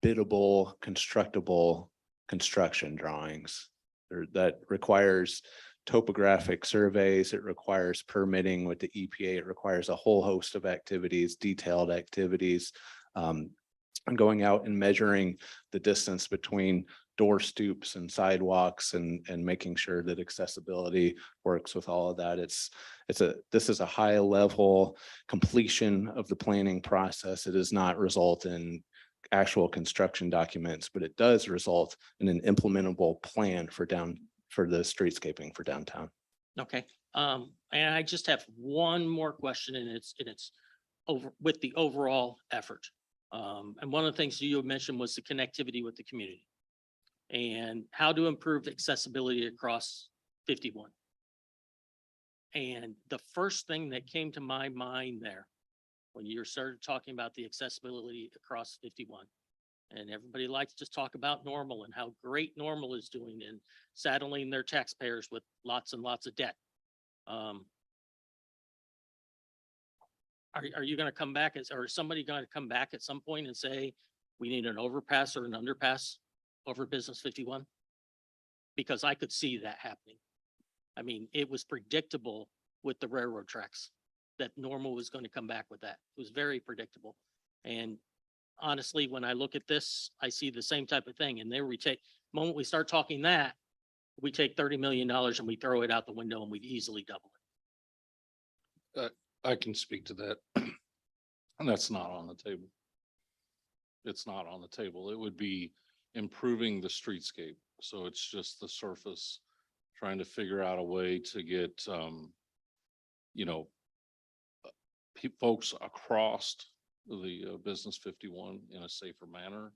biddable, constructible construction drawings. That requires topographic surveys. It requires permitting with the EPA. It requires a whole host of activities, detailed activities. And going out and measuring the distance between door stoops and sidewalks and making sure that accessibility works with all of that. This is a high level completion of the planning process. It does not result in actual construction documents, but it does result in an implementable plan for the streetscaping for downtown. Okay, and I just have one more question, and it's over with the overall effort. And one of the things you mentioned was the connectivity with the community and how to improve accessibility across 51. And the first thing that came to my mind there, when you started talking about the accessibility across 51, and everybody likes to talk about Normal and how great Normal is doing and saddling their taxpayers with lots and lots of debt. Are you going to come back or is somebody going to come back at some point and say, we need an overpass or an underpass over Business 51? Because I could see that happening. I mean, it was predictable with the railroad tracks that Normal was going to come back with that. It was very predictable. And honestly, when I look at this, I see the same type of thing. And there we take, moment we start talking that, we take $30 million and we throw it out the window and we easily double it. I can speak to that. And that's not on the table. It's not on the table. It would be improving the streetscape. So it's just the surface, trying to figure out a way to get, folks across the Business 51 in a safer manner.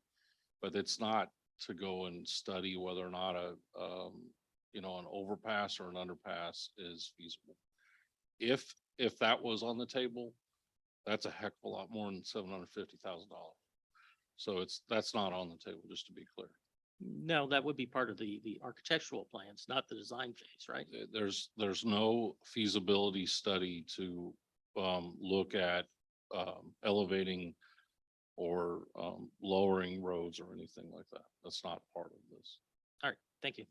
But it's not to go and study whether or not an overpass or an underpass is feasible. If that was on the table, that's a heck of a lot more than $750,000. So that's not on the table, just to be clear. No, that would be part of the architectural plans, not the design phase, right? There's no feasibility study to look at elevating or lowering roads or anything like that. That's not part of this. All right, thank you.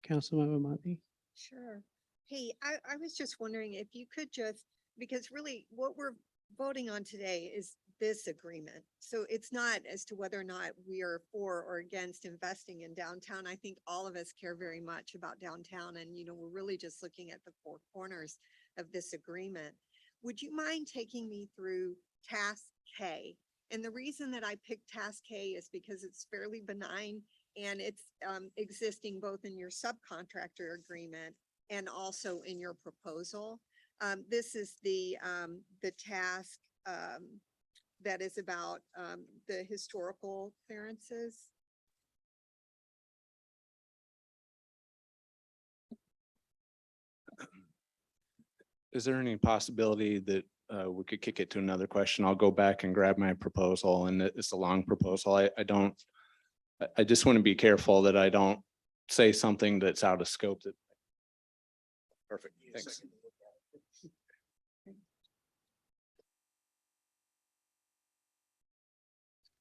Councilmember Mati? Sure. Hey, I was just wondering if you could just, because really what we're voting on today is this agreement. So it's not as to whether or not we are for or against investing in downtown. I think all of us care very much about downtown and, we're really just looking at the four corners of this agreement. Would you mind taking me through task K? And the reason that I picked task K is because it's fairly benign and it's existing both in your subcontractor agreement and also in your proposal. This is the task that is about the historical clearances. Is there any possibility that we could kick it to another question? I'll go back and grab my proposal, and it's a long proposal. I just want to be careful that I don't say something that's out of scope. Perfect, thanks.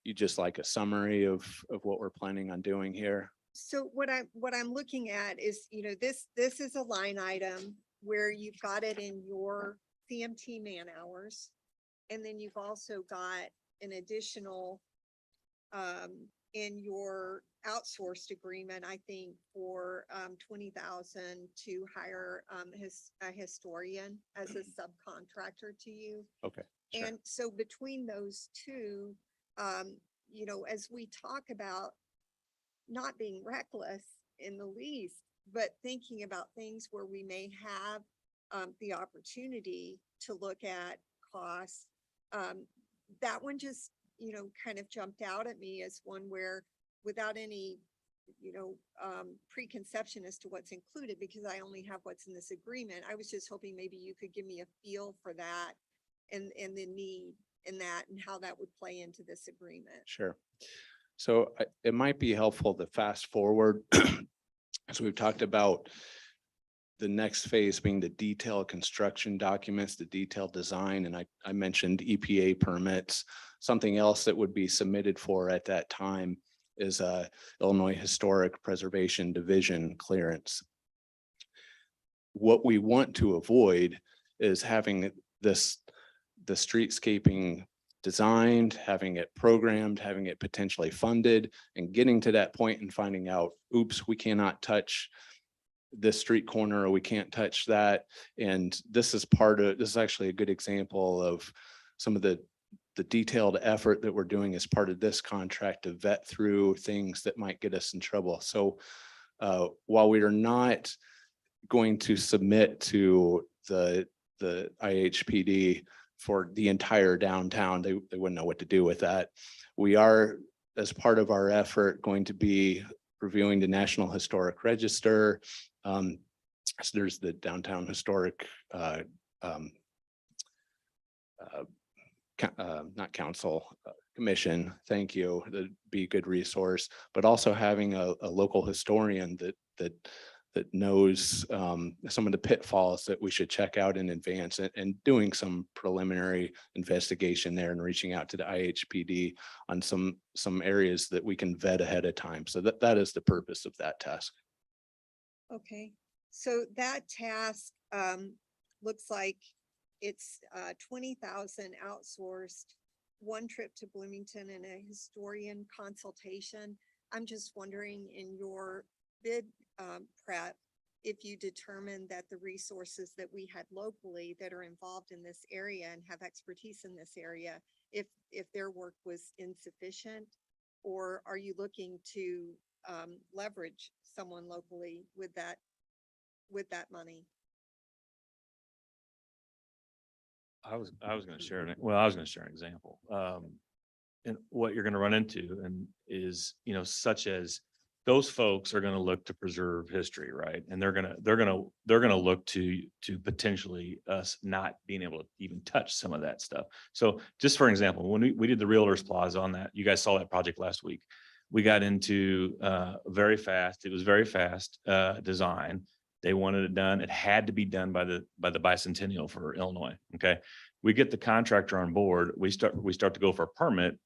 You just like a summary of what we're planning on doing here? So what I'm looking at is, this is a line item where you've got it in your CMT man hours. And then you've also got an additional in your outsourced agreement, I think for 20,000 to hire a historian as a subcontractor to you. Okay. Sure. And so between those two, as we talk about not being reckless in the least, but thinking about things where we may have the opportunity to look at costs, that one just, kind of jumped out at me as one where without any, preconception as to what's included, because I only have what's in this agreement. I was just hoping maybe you could give me a feel for that and the need in that and how that would play into this agreement. Sure. So it might be helpful to fast forward. As we've talked about the next phase being the detailed construction documents, the detailed design, and I mentioned EPA permits. Something else that would be submitted for at that time is Illinois Historic Preservation Division clearance. What we want to avoid is having the streetscaping designed, having it programmed, having it potentially funded, and getting to that point and finding out, oops, we cannot touch this street corner, or we can't touch that. And this is actually a good example of some of the detailed effort that we're doing as part of this contract to vet through things that might get us in trouble. So while we are not going to submit to the IHPD for the entire downtown, they wouldn't know what to do with that. We are, as part of our effort, going to be reviewing the National Historic Register. So there's the Downtown Historic, not council, commission. Thank you. That'd be a good resource, but also having a local historian that knows some of the pitfalls that we should check out in advance, and doing some preliminary investigation there and reaching out to the IHPD on some areas that we can vet ahead of time. So that is the purpose of that task. Okay, so that task looks like it's 20,000 outsourced, one trip to Bloomington and a historian consultation. I'm just wondering, in your bid prep, if you determine that the resources that we had locally that are involved in this area and have expertise in this area, if their work was insufficient, or are you looking to leverage someone locally with that money? I was going to share an example. And what you're going to run into is, such as those folks are going to look to preserve history, right? And they're going to look to potentially us not being able to even touch some of that stuff. So just for example, when we did the Realtors Plaza on that, you guys saw that project last week. We got into it was very fast design. They wanted it done. It had to be done by the bicentennial for Illinois. Okay. We get the contractor on board. We start to go for a permit.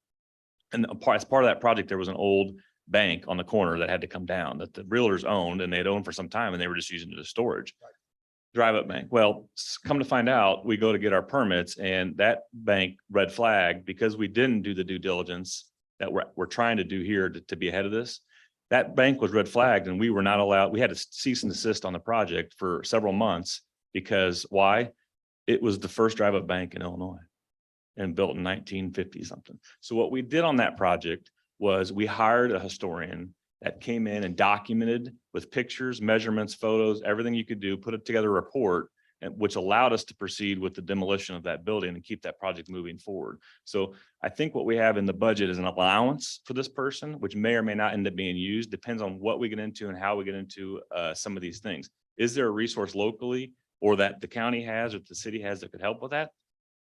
And as part of that project, there was an old bank on the corner that had to come down that the realtors owned, and they had owned for some time, and they were just using it as storage. Drive up bank. Well, come to find out, we go to get our permits and that bank red flag because we didn't do the due diligence that we're trying to do here to be ahead of this. That bank was red flagged and we were not allowed, we had to cease and desist on the project for several months because why? It was the first drive up bank in Illinois and built in 1950 something. So what we did on that project was we hired a historian that came in and documented with pictures, measurements, photos, everything you could do, put it together a report, and which allowed us to proceed with the demolition of that building and keep that project moving forward. So I think what we have in the budget is an allowance for this person, which may or may not end up being used, depends on what we get into and how we get into some of these things. Is there a resource locally or that the county has or the city has that could help with that?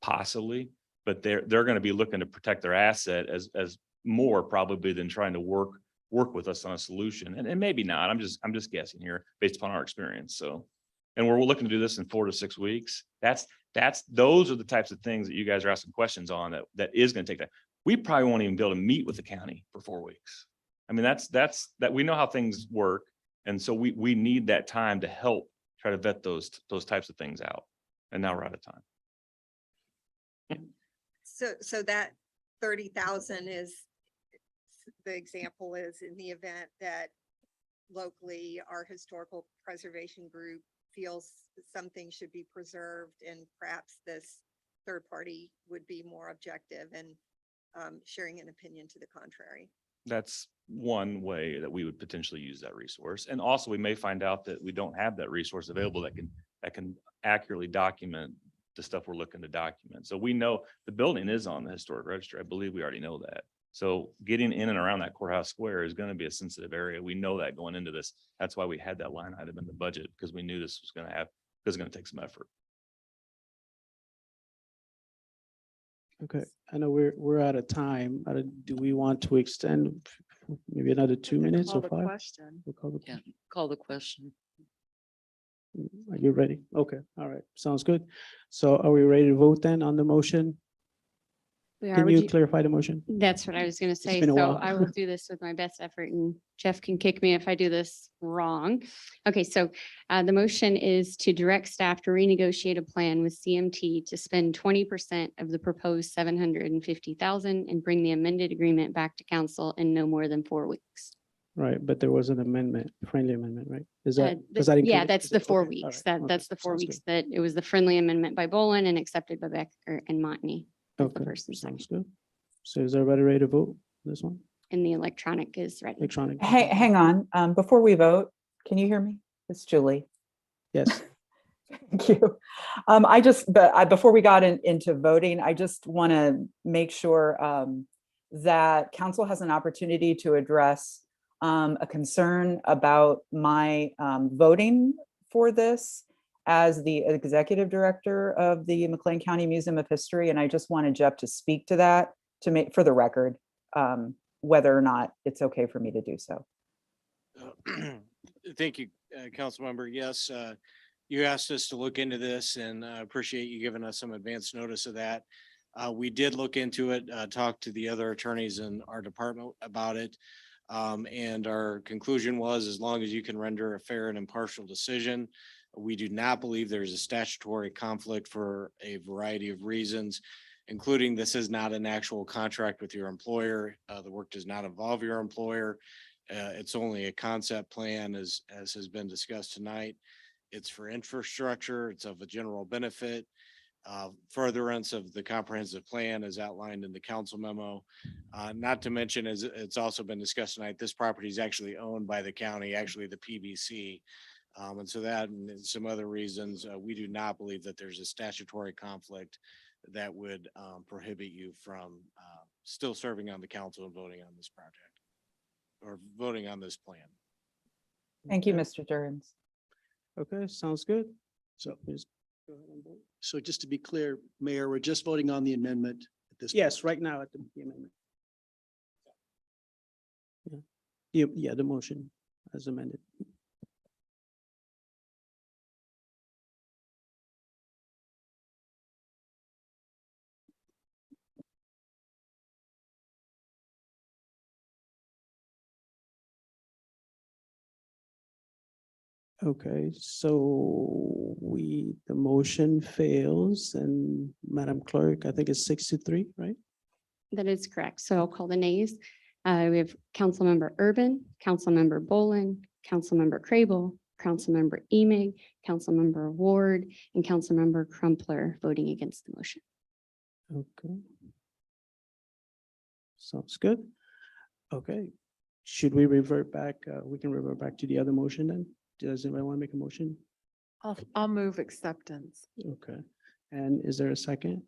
Possibly, but they're going to be looking to protect their asset as more probably than trying to work with us on a solution. And maybe not. I'm just guessing here based upon our experience. So, and we're looking to do this in 4 to 6 weeks. Those are the types of things that you guys are asking questions on that is going to take that. We probably won't even be able to meet with the county for 4 weeks. I mean, that's that we know how things work. And so we need that time to help try to vet those types of things out. And now we're out of time. So that 30,000 is, the example is in the event that locally our historical preservation group feels something should be preserved and perhaps this third party would be more objective and sharing an opinion to the contrary. That's one way that we would potentially use that resource. And also we may find out that we don't have that resource available that can accurately document the stuff we're looking to document. So we know the building is on the historic register. I believe we already know that. So getting in and around that courthouse square is going to be a sensitive area. We know that going into this. That's why we had that line item in the budget because we knew this was going to take some effort. Okay, I know we're out of time. Do we want to extend maybe another 2 minutes or 5? Question. We'll call the Yeah, call the question. Are you ready? Okay, all right, sounds good. So are we ready to vote then on the motion? We are. Can Would you clarify the motion? That's what I was going to say. been a So while. I will do this with my best effort and Jeff can kick me if I do this wrong. Okay, so the motion is to direct staff to renegotiate a plan with CMT to spend 20% of the proposed 750,000 and bring the amended agreement back to council in no more than 4 weeks. Right, but there was an amendment, friendly amendment, right? Is that, does that Yeah, include? that's is the it- 4 okay, all weeks. right, okay, That's the 4 sounds weeks good. that it was the friendly amendment by Bolin and accepted by Becker and Montney. as the Okay, first and second. sounds good. So is everybody ready to vote this one? And the electronic is ready. Electronic? Hang on, before we vote, can you hear me? It's Julie. Yes. Thank you. Before we got into voting, I just want to make sure that council has an opportunity to address a concern about my voting for this as the executive director of the McLean County Museum of History. And I just wanted Jeff to speak to that to make, for the record, whether or not it's okay for me to do so. Thank you, council member. Yes, you asked us to look into this and I appreciate you giving us some advance notice of that. We did look into it, talked to the other attorneys in our department about it. And our conclusion was, as long as you can render a fair and impartial decision, we do not believe there's a statutory conflict for a variety of reasons, including this is not an actual contract with your employer. The work does not involve your employer. It's only a concept plan as has been discussed tonight. It's for infrastructure. It's of a general benefit. Furtherance of the comprehensive plan is outlined in the council memo. Not to mention, as it's also been discussed tonight, this property is actually owned by the county, actually the PBC. And so that and some other reasons, we do not believe that there's a statutory conflict that would prohibit you from still serving on the council and voting on this project or voting on this plan. Thank you, Mr. Durans. Okay, sounds good. So please go ahead and vote. So just to be clear, Mayor, we're just voting on the amendment at this. Yes, right now at the amendment. Yeah, the motion as amended. Okay, so the motion fails and Madam Clerk, I think it's 6-3, right? That is correct. So I'll call the nays. We have Councilmember Urban, Councilmember Bolin, Councilmember Crable, Councilmember Emig, Councilmember Ward, and Councilmember Crumpler voting against the motion. Okay. Sounds good. Okay. Should we revert back? We can revert back to the other motion then? Does anybody want to make a motion? I'll move acceptance. Okay. And is there a second?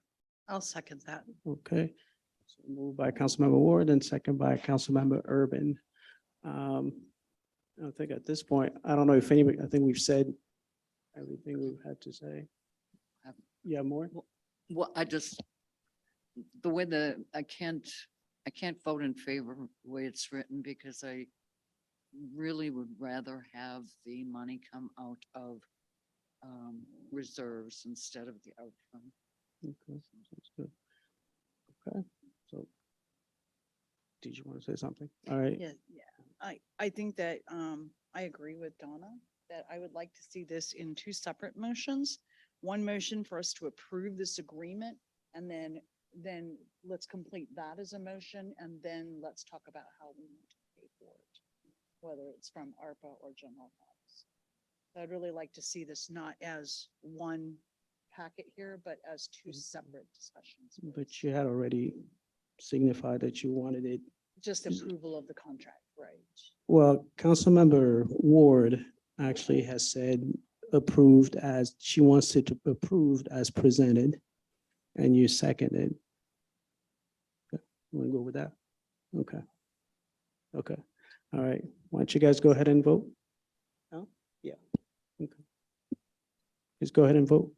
I'll second that. Okay. So moved by Councilmember Ward and second by Councilmember Urban. I think at this point, I don't know if anybody, I think we've said everything we've had to say. Yeah, more? Well, the way I can't vote in favor of the way it's written because I really would rather have the money come out of reserves instead of the outcome. Okay, sounds good. Okay, so did you want to say something? All right. Yeah. I think that, I agree with Donna, that I would like to see this in two separate motions. One motion for us to approve this agreement, and then let's complete that as a motion, and then let's talk about how we need to pay for it, whether it's from ARPA or general funds. So I'd really like to see this not as one packet here, but as two separate discussions. But you had already signified that you wanted it. Just approval of the contract, right? Well, Councilmember Ward actually has said approved as, she wants it to approved as presented, and you seconded. Okay, you want to go with that? Okay. Okay, all right. Why don't you guys go ahead and vote? No? Yeah. Okay. Just go ahead and vote.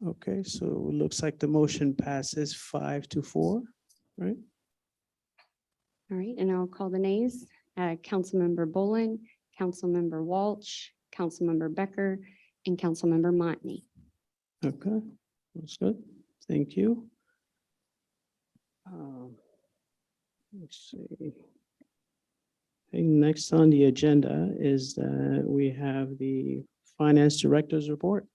Okay, so it looks like the motion passes 5-4, right? All right, and I'll call the nays. Councilmember Bolin, Councilmember Walsh, Councilmember Becker, and Councilmember Motney. Okay, that's good. Thank you. Let's see. Okay, next on the agenda is that we have the Finance Director's Report.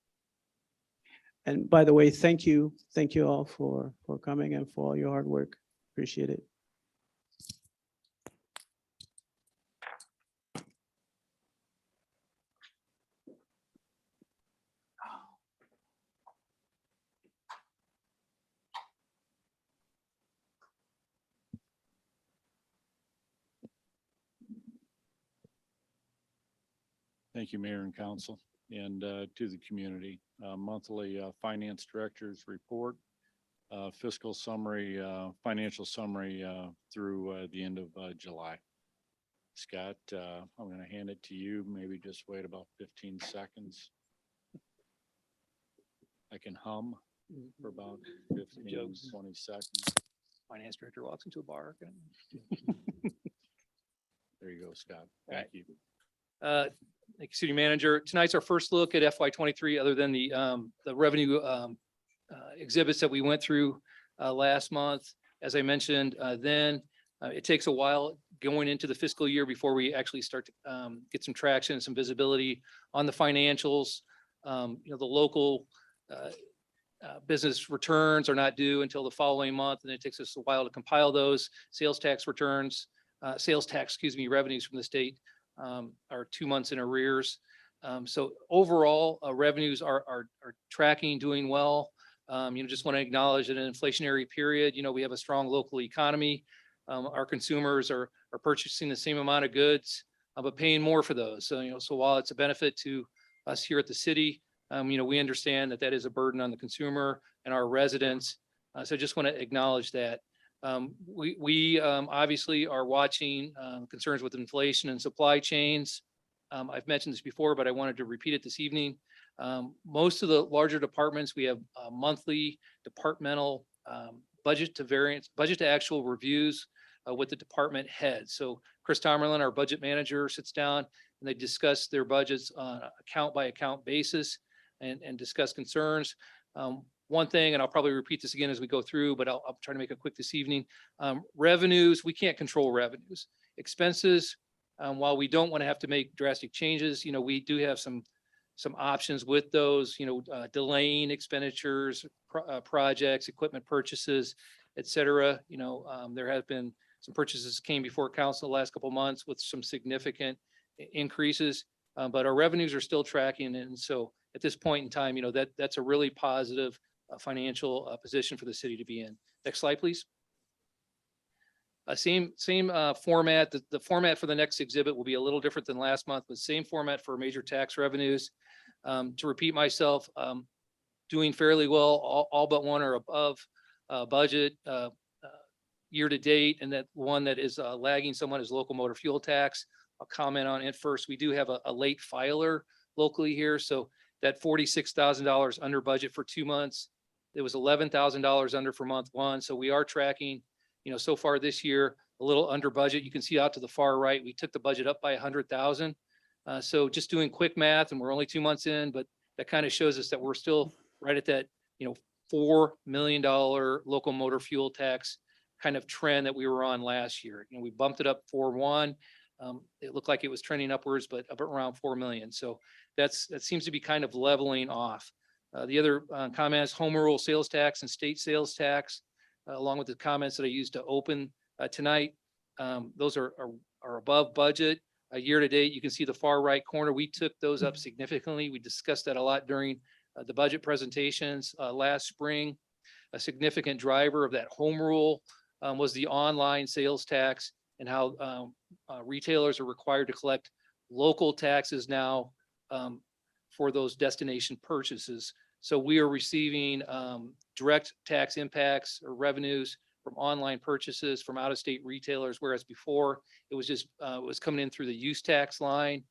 And by the way, thank you all for coming and for all your hard work. Appreciate it. Thank you, Mayor and Council, and to the community. Monthly Finance Director's Report, fiscal summary, financial summary through the end of July. Scott, I'm going to hand it to you. Maybe just wait about 15 seconds. I can hum for about 15, 20 seconds. Finance director walks into a bar. There you go, Scott. Thank you. Thank you, City Manager. Tonight's our first look at FY23, other than the revenue exhibits that we went through last month. As I mentioned, it takes a while going into the fiscal year before we actually start to get some traction and some visibility on the financials. The local business returns are not due until the following month, and it takes us a while to compile those. Sales tax returns, revenues from the state are 2 months in arrears. So overall, revenues are tracking, doing well. Just want to acknowledge that in an inflationary period, we have a strong local economy. Our consumers are purchasing the same amount of goods, but paying more for those. So while it's a benefit to us here at the city, we understand that that is a burden on the consumer and our residents. So I just want to acknowledge that. We obviously are watching concerns with inflation and supply chains. I've mentioned this before, but I wanted to repeat it this evening. Most of the larger departments, we have monthly departmental budget to actual reviews with the department heads. So Chris Tomerlin, our budget manager, sits down and they discuss their budgets on a account by account basis and discuss concerns. One thing, and I'll probably repeat this again as we go through, but I'll try to make it quick this evening. Revenues, we can't control revenues. Expenses, while we don't want to have to make drastic changes, we do have some options with those, delaying expenditures, projects, equipment purchases, et cetera. There have been some purchases came before council the last couple of months with some significant increases, but our revenues are still tracking. And so at this point in time, that's a really positive financial position for the city to be in. Next slide, please. Same format. The format for the next exhibit will be a little different than last month, but same format for major tax revenues. To repeat myself, doing fairly well, all but one are above budget year to date, and that one that is lagging somewhat is local motor fuel tax. I'll comment on it first. We do have a late filer locally here, so that $46,000 under budget for 2 months. It was $11,000 under for month one, so we are tracking. So far this year, a little under budget. You can see out to the far right, we took the budget up by 100,000. So just doing quick math, and we're only 2 months in, but that kind of shows us that we're still right at that, $4 million local motor fuel tax kind of trend that we were on last year. We bumped it up 4.1. It looked like it was trending upwards, but up around 4 million. So that seems to be kind of leveling off. The other comments, home rule sales tax and state sales tax, along with the comments that I used to open tonight. Those are above budget. Year to date, you can see the far right corner. We took those up significantly. We discussed that a lot during the budget presentations last spring. A significant driver of that home rule was the online sales tax and how retailers are required to collect local taxes now for those destination purchases. So we are receiving direct tax impacts or revenues from online purchases from out-of-state retailers, whereas before it was just it was coming in through the use tax line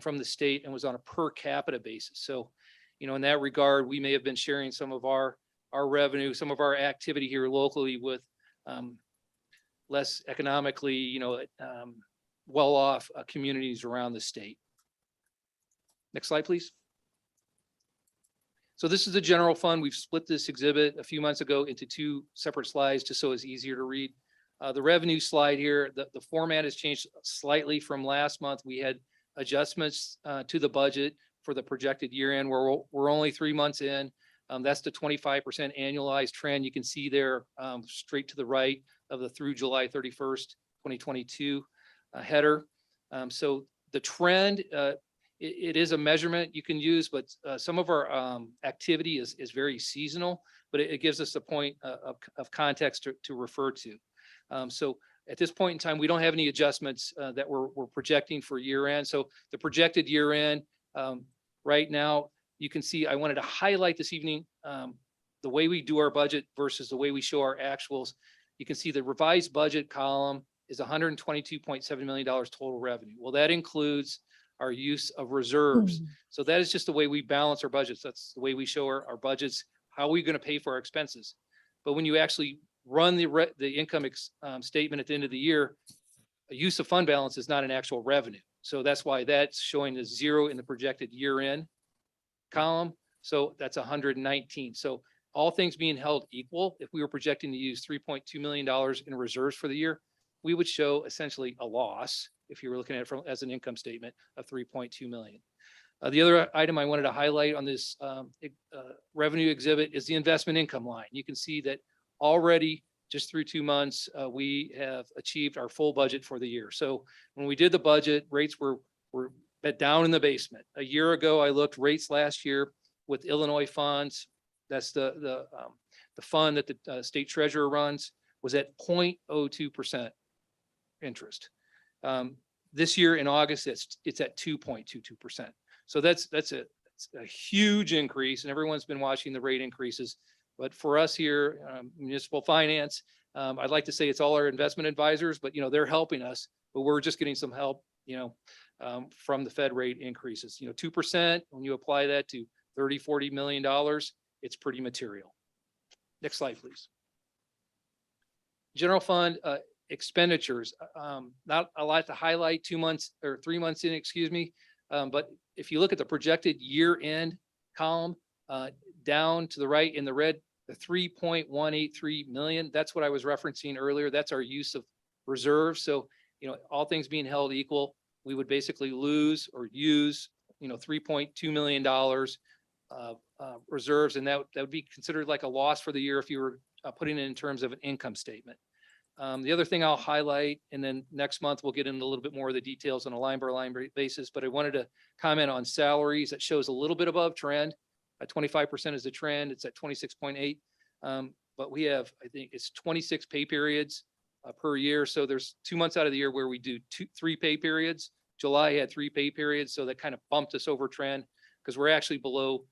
from the state and was on a per capita basis. So, in that regard, we may have been sharing some of our revenue, some of our activity here locally with less economically, well-off communities around the state. Next slide, please. So this is the general fund. We've split this exhibit a few months ago into 2 separate slides just so it's easier to read. The revenue slide here, the format has changed slightly from last month. We had adjustments to the budget for the projected year end. We're only 3 months in. That's the 25% annualized trend. You can see there straight to the right of the through July 31st, 2022 header. So the trend, it is a measurement you can use, but some of our activity is very seasonal, but it gives us a point of context to refer to. So at this point in time, we don't have any adjustments that we're projecting for year end. So the projected year end right now, you can see I wanted to highlight this evening the way we do our budget versus the way we show our actuals. You can see the revised budget column is $122.7 million total revenue. Well, that includes our use of reserves. So that is just the way we balance our budgets. That's the way we show our budgets. How are we going to pay for our expenses? But when you actually run the income statement at the end of the year, a use of fund balance is not an actual revenue. So that's why that's showing the 0 in the projected year end column. So that's 119. So all things being held equal, if we were projecting to use $3.2 million in reserves for the year, we would show essentially a loss if you were looking at it as an income statement of 3.2 million. The other item I wanted to highlight on this revenue exhibit is the investment income line. You can see that already just through 2 months, we have achieved our full budget for the year. So when we did the budget, rates were down in the basement. A year ago, I looked rates last year with Illinois funds. That's the fund that the state treasurer runs, was at 0.02% interest. This year in August, it's at 2.22%. So that's a huge increase, and everyone's been watching the rate increases. But for us here, municipal finance, I'd like to say it's all our investment advisors, but they're helping us, but we're just getting some help, from the Fed rate increases. 2%, when you apply that to $30-40 million, it's pretty material. Next slide, please. General fund, expenditures, not a lot to highlight 2 months or 3 months in, excuse me. But if you look at the projected year end column, down to the right in the red, the 3.183 million, that's what I was referencing earlier. That's our use of reserves. So, all things being held equal, we would basically lose or use, $3.2 million reserves. And that would be considered like a loss for the year if you were putting it in terms of an income statement. The other thing I'll highlight, and then next month we'll get into a little bit more of the details on a line by line basis, but I wanted to comment on salaries. That shows a little bit above trend. 25% is the trend. It's at 26.8. But we have, I think it's 26 pay periods per year. So there's 2 months out of the year where we do 3 pay periods. July had 3 pay periods. So that kind of bumped us over trend because we're actually below.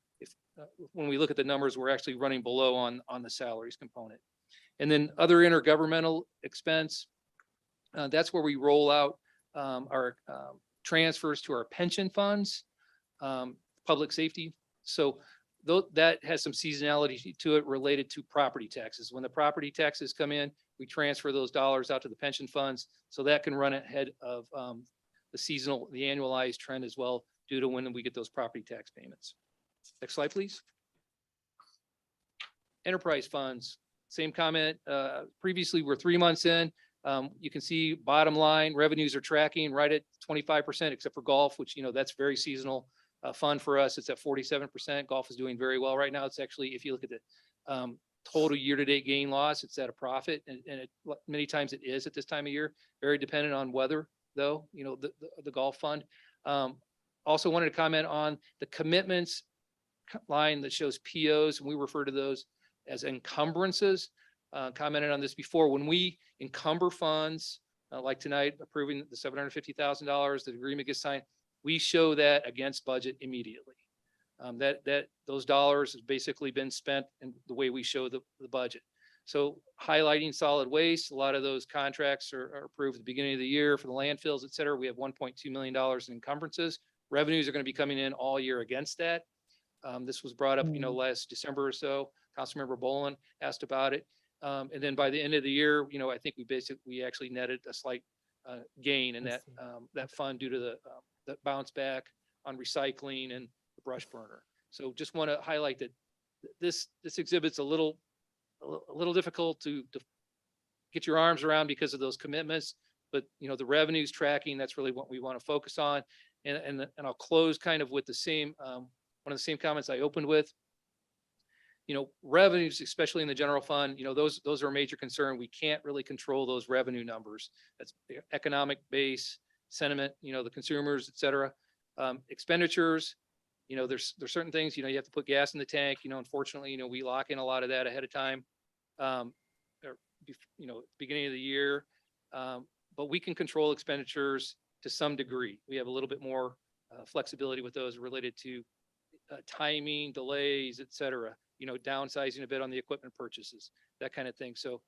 When we look at the numbers, we're actually running below on the salaries component. And then other intergovernmental expense, that's where we roll out our transfers to our pension funds, public safety. So that has some seasonality to it related to property taxes. When the property taxes come in, we transfer those dollars out to the pension funds. So that can run ahead of the annualized trend as well, due to when we get those property tax payments. Next slide, please. Enterprise funds, same comment. Previously, we're 3 months in. You can see bottom line revenues are tracking right at 25%, except for golf, which, that's very seasonal fund for us. It's at 47%. Golf is doing very well right now. It's actually, if you look at the total year-to-date gain loss, it's at a profit. And many times it is at this time of year, very dependent on weather, though, the golf fund. Also wanted to comment on the commitments line that shows POs, and we refer to those as encumbrances. Commented on this before. When we encumber funds, like tonight, approving the $750,000, the agreement gets signed, we show that against budget immediately. Those dollars has basically been spent in the way we show the budget. So highlighting solid waste, a lot of those contracts are approved at the beginning of the year for the landfills, et cetera. We have $1.2 million in encumbrances. Revenues are going to be coming in all year against that. This was brought up, last December or so. Councilmember Bolin asked about it. And then by the end of the year, I think we actually netted a slight gain in that fund due to the bounce back on recycling and the brush burner. So just want to highlight that this exhibit's a little difficult to get your arms around because of those commitments, but the revenues tracking, that's really what we want to focus on. And I'll close kind of with the same one of the same comments I opened with. Revenues, especially in the general fund, those are a major concern. We can't really control those revenue numbers. That's the economic base, sentiment, the consumers, et cetera. Expenditures, there's certain things, you have to put gas in the tank. Unfortunately, we lock in a lot of that ahead of time, beginning of the year. But we can control expenditures to some degree. We have a little bit more flexibility with those related to timing, delays, et cetera. Downsizing a bit on the equipment purchases, that kind of thing. So,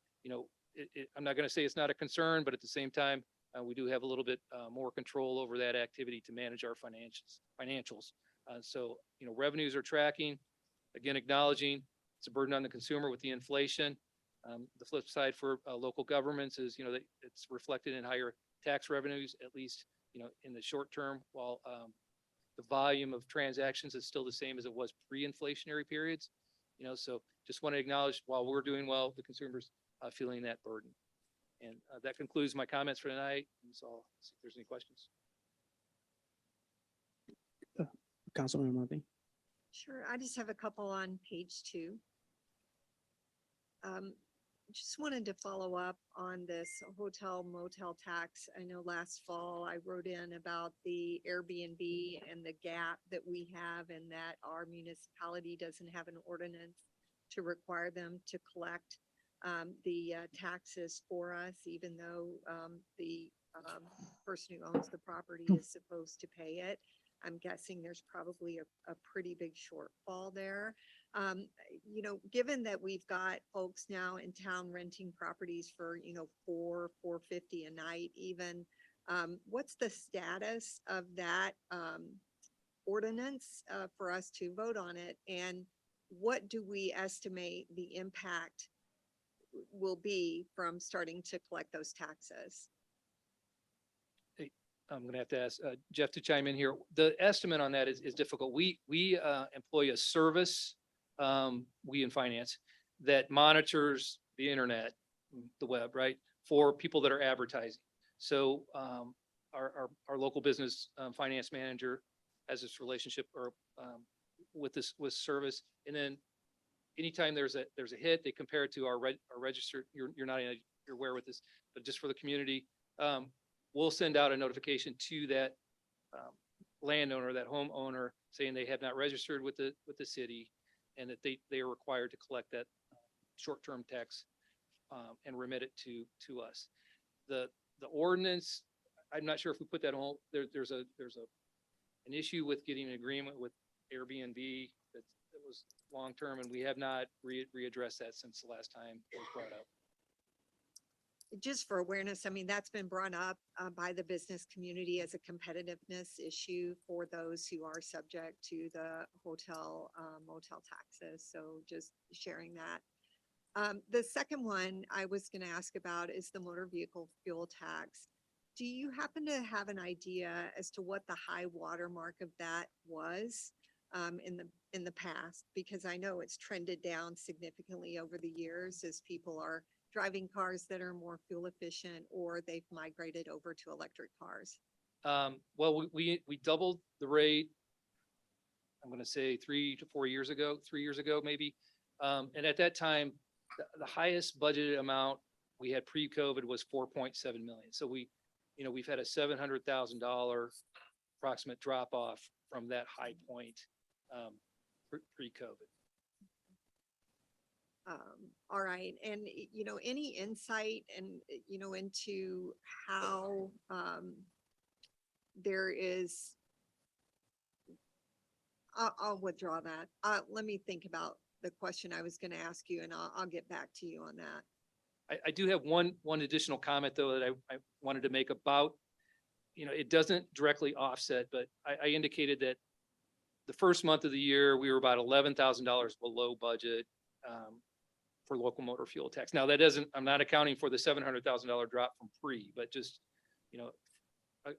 I'm not going to say it's not a concern, but at the same time, we do have a little bit more control over that activity to manage our financials. So, revenues are tracking. Again, acknowledging it's a burden on the consumer with the inflation. The flip side for local governments is, that it's reflected in higher tax revenues, at least, in the short term, while the volume of transactions is still the same as it was pre-inflationary periods. So just want to acknowledge while we're doing well, the consumers feeling that burden. And that concludes my comments for tonight. And so I'll see if there's any questions. Councilmember Murphy. Sure. I just have a couple on page 2. Just wanted to follow up on this hotel motel tax. I know last fall I wrote in about the Airbnb and the gap that we have, and that our municipality doesn't have an ordinance to require them to collect the taxes for us, even though the person who owns the property is supposed to pay it. I'm guessing there's probably a pretty big shortfall there. Given that we've got folks now in town renting properties for, $450 a night, even, what's the status of that ordinance for us to vote on it? And what do we estimate the impact will be from starting to collect those taxes? I'm gonna have to ask Jeff to chime in here. The estimate on that is difficult. We employ a service, we in finance, that monitors the internet, the web, right? For people that are advertising. So our local business finance manager has this relationship or with service. And then anytime there's a hit, they compare it to our registered, you're aware with this, but just for the community, we'll send out a notification to that landowner, that homeowner, saying they have not registered with the city and that they are required to collect that short-term tax and remit it to us. The ordinance, I'm not sure if we put that on, there's an issue with getting an agreement with Airbnb that was long-term, and we have not readdressed that since the last time it was brought up. Just for awareness, I mean, that's been brought up by the business community as a competitiveness issue for those who are subject to the hotel motel taxes. So just sharing that. The second one I was going to ask about is the motor vehicle fuel tax. Do you happen to have an idea as to what the high water mark of that was in the past? Because I know it's trended down significantly over the years as people are driving cars that are more fuel efficient or they've migrated over to electric cars. Well, we doubled the rate, I'm going to say 3 to 4 years ago, 3 years ago, maybe. And at that time, the highest budgeted amount we had pre-COVID was 4.7 million. So we've had a $700,000 approximate drop off from that high point pre-COVID. All right. And, any insight and, into how there is, I'll withdraw that. Let me think about the question I was going to ask you and I'll get back to you on that. I do have one additional comment though that I wanted to make about, it doesn't directly offset, but I indicated that the first month of the year, we were about $11,000 below budget for local motor fuel tax. Now I'm not accounting for the $700,000 drop from pre, but just,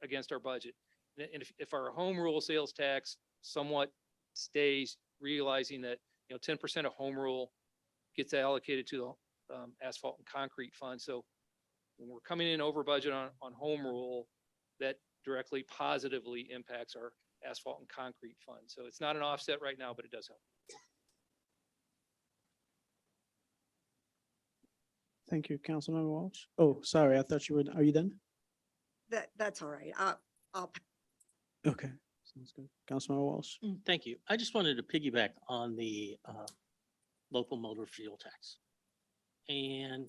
against our budget. And if our home rule sales tax somewhat stays, realizing that, 10% of home rule gets allocated to the asphalt and concrete fund. So when we're coming in over budget on home rule, that directly positively impacts our asphalt and concrete fund. So it's not an offset right now, but it does help. Thank you, Councilmember Walsh. Oh, sorry, I thought are you done? That's all right. I'll Okay, sounds good. Councilmember Walsh. Thank you. I just wanted to piggyback on the local motor fuel tax. And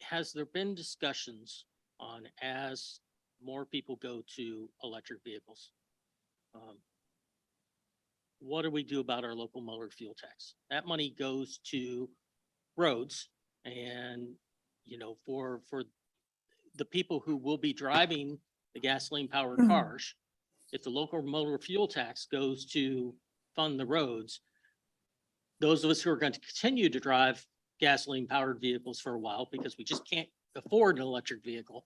has there been discussions on as more people go to electric vehicles? What do we do about our local motor fuel tax? That money goes to roads and, for the people who will be driving the gasoline powered cars, if the local motor fuel tax goes to fund the roads, those of us who are going to continue to drive gasoline powered vehicles for a while because we just can't afford an electric vehicle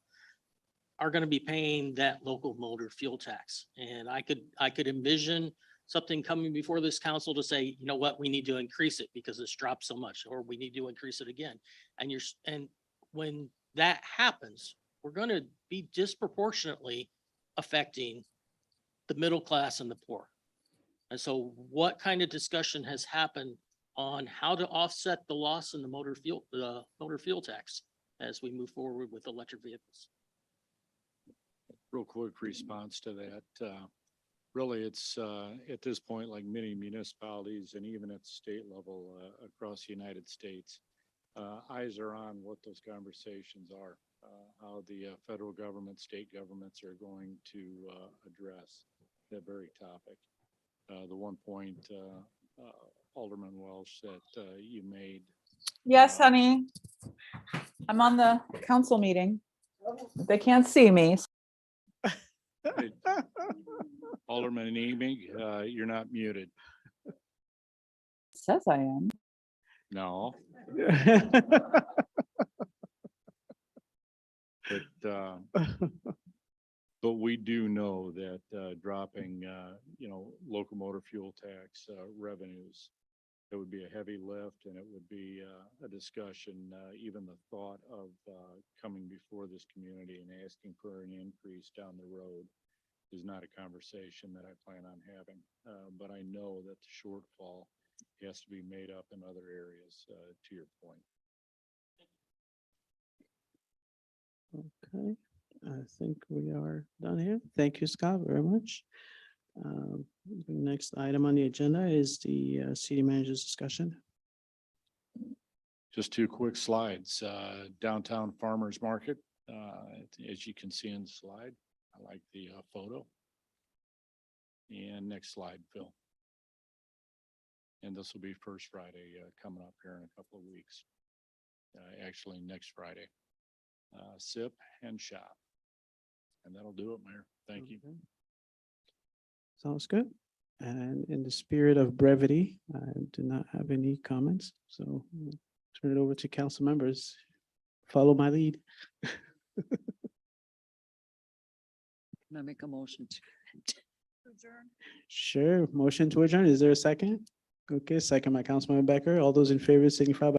are going to be paying that local motor fuel tax. And I could envision something coming before this council to say, you know what, we need to increase it because it's dropped so much, or we need to increase it again. And when that happens, we're going to be disproportionately affecting the middle class and the poor. And so what kind of discussion has happened on how to offset the loss in the motor fuel tax as we move forward with electric vehicles? Real quick response to that. Really, it's at this point, like many municipalities and even at the state level across the United States, eyes are on what those conversations are, how the federal government, state governments are going to address that very topic. The one point Alderman Welsh that you made. Yes, honey. I'm on the council meeting. They can't see me. Alderman Amy, you're not muted. Says I am. No, but, but we do know that, dropping, locomotive fuel tax, revenues, it would be a heavy lift and it would be, a discussion, even the thought of, coming before this community and asking for an increase down the road is not a conversation that I plan on having. But I know that the shortfall has to be made up in other areas, to your point. Okay, I think we are done here. Thank you, Scott, very much. The next item on the agenda is the city manager's discussion. Just two quick slides. Downtown Farmers Market, as you can see in the slide. I like the photo. And next slide, Phil. And this will be First Friday coming up here in a couple of weeks. Actually, next Friday. Sip and shop. And that'll do it, Mayor. Thank you. Okay. Sounds good. And in the spirit of brevity, I do not have any comments, so we'll turn it over to council members. Follow my lead. Can I make a motion to adjourn? Sure, motion to adjourn. Is there a second? Okay, second by Councilmember Becker. All those in favor signify by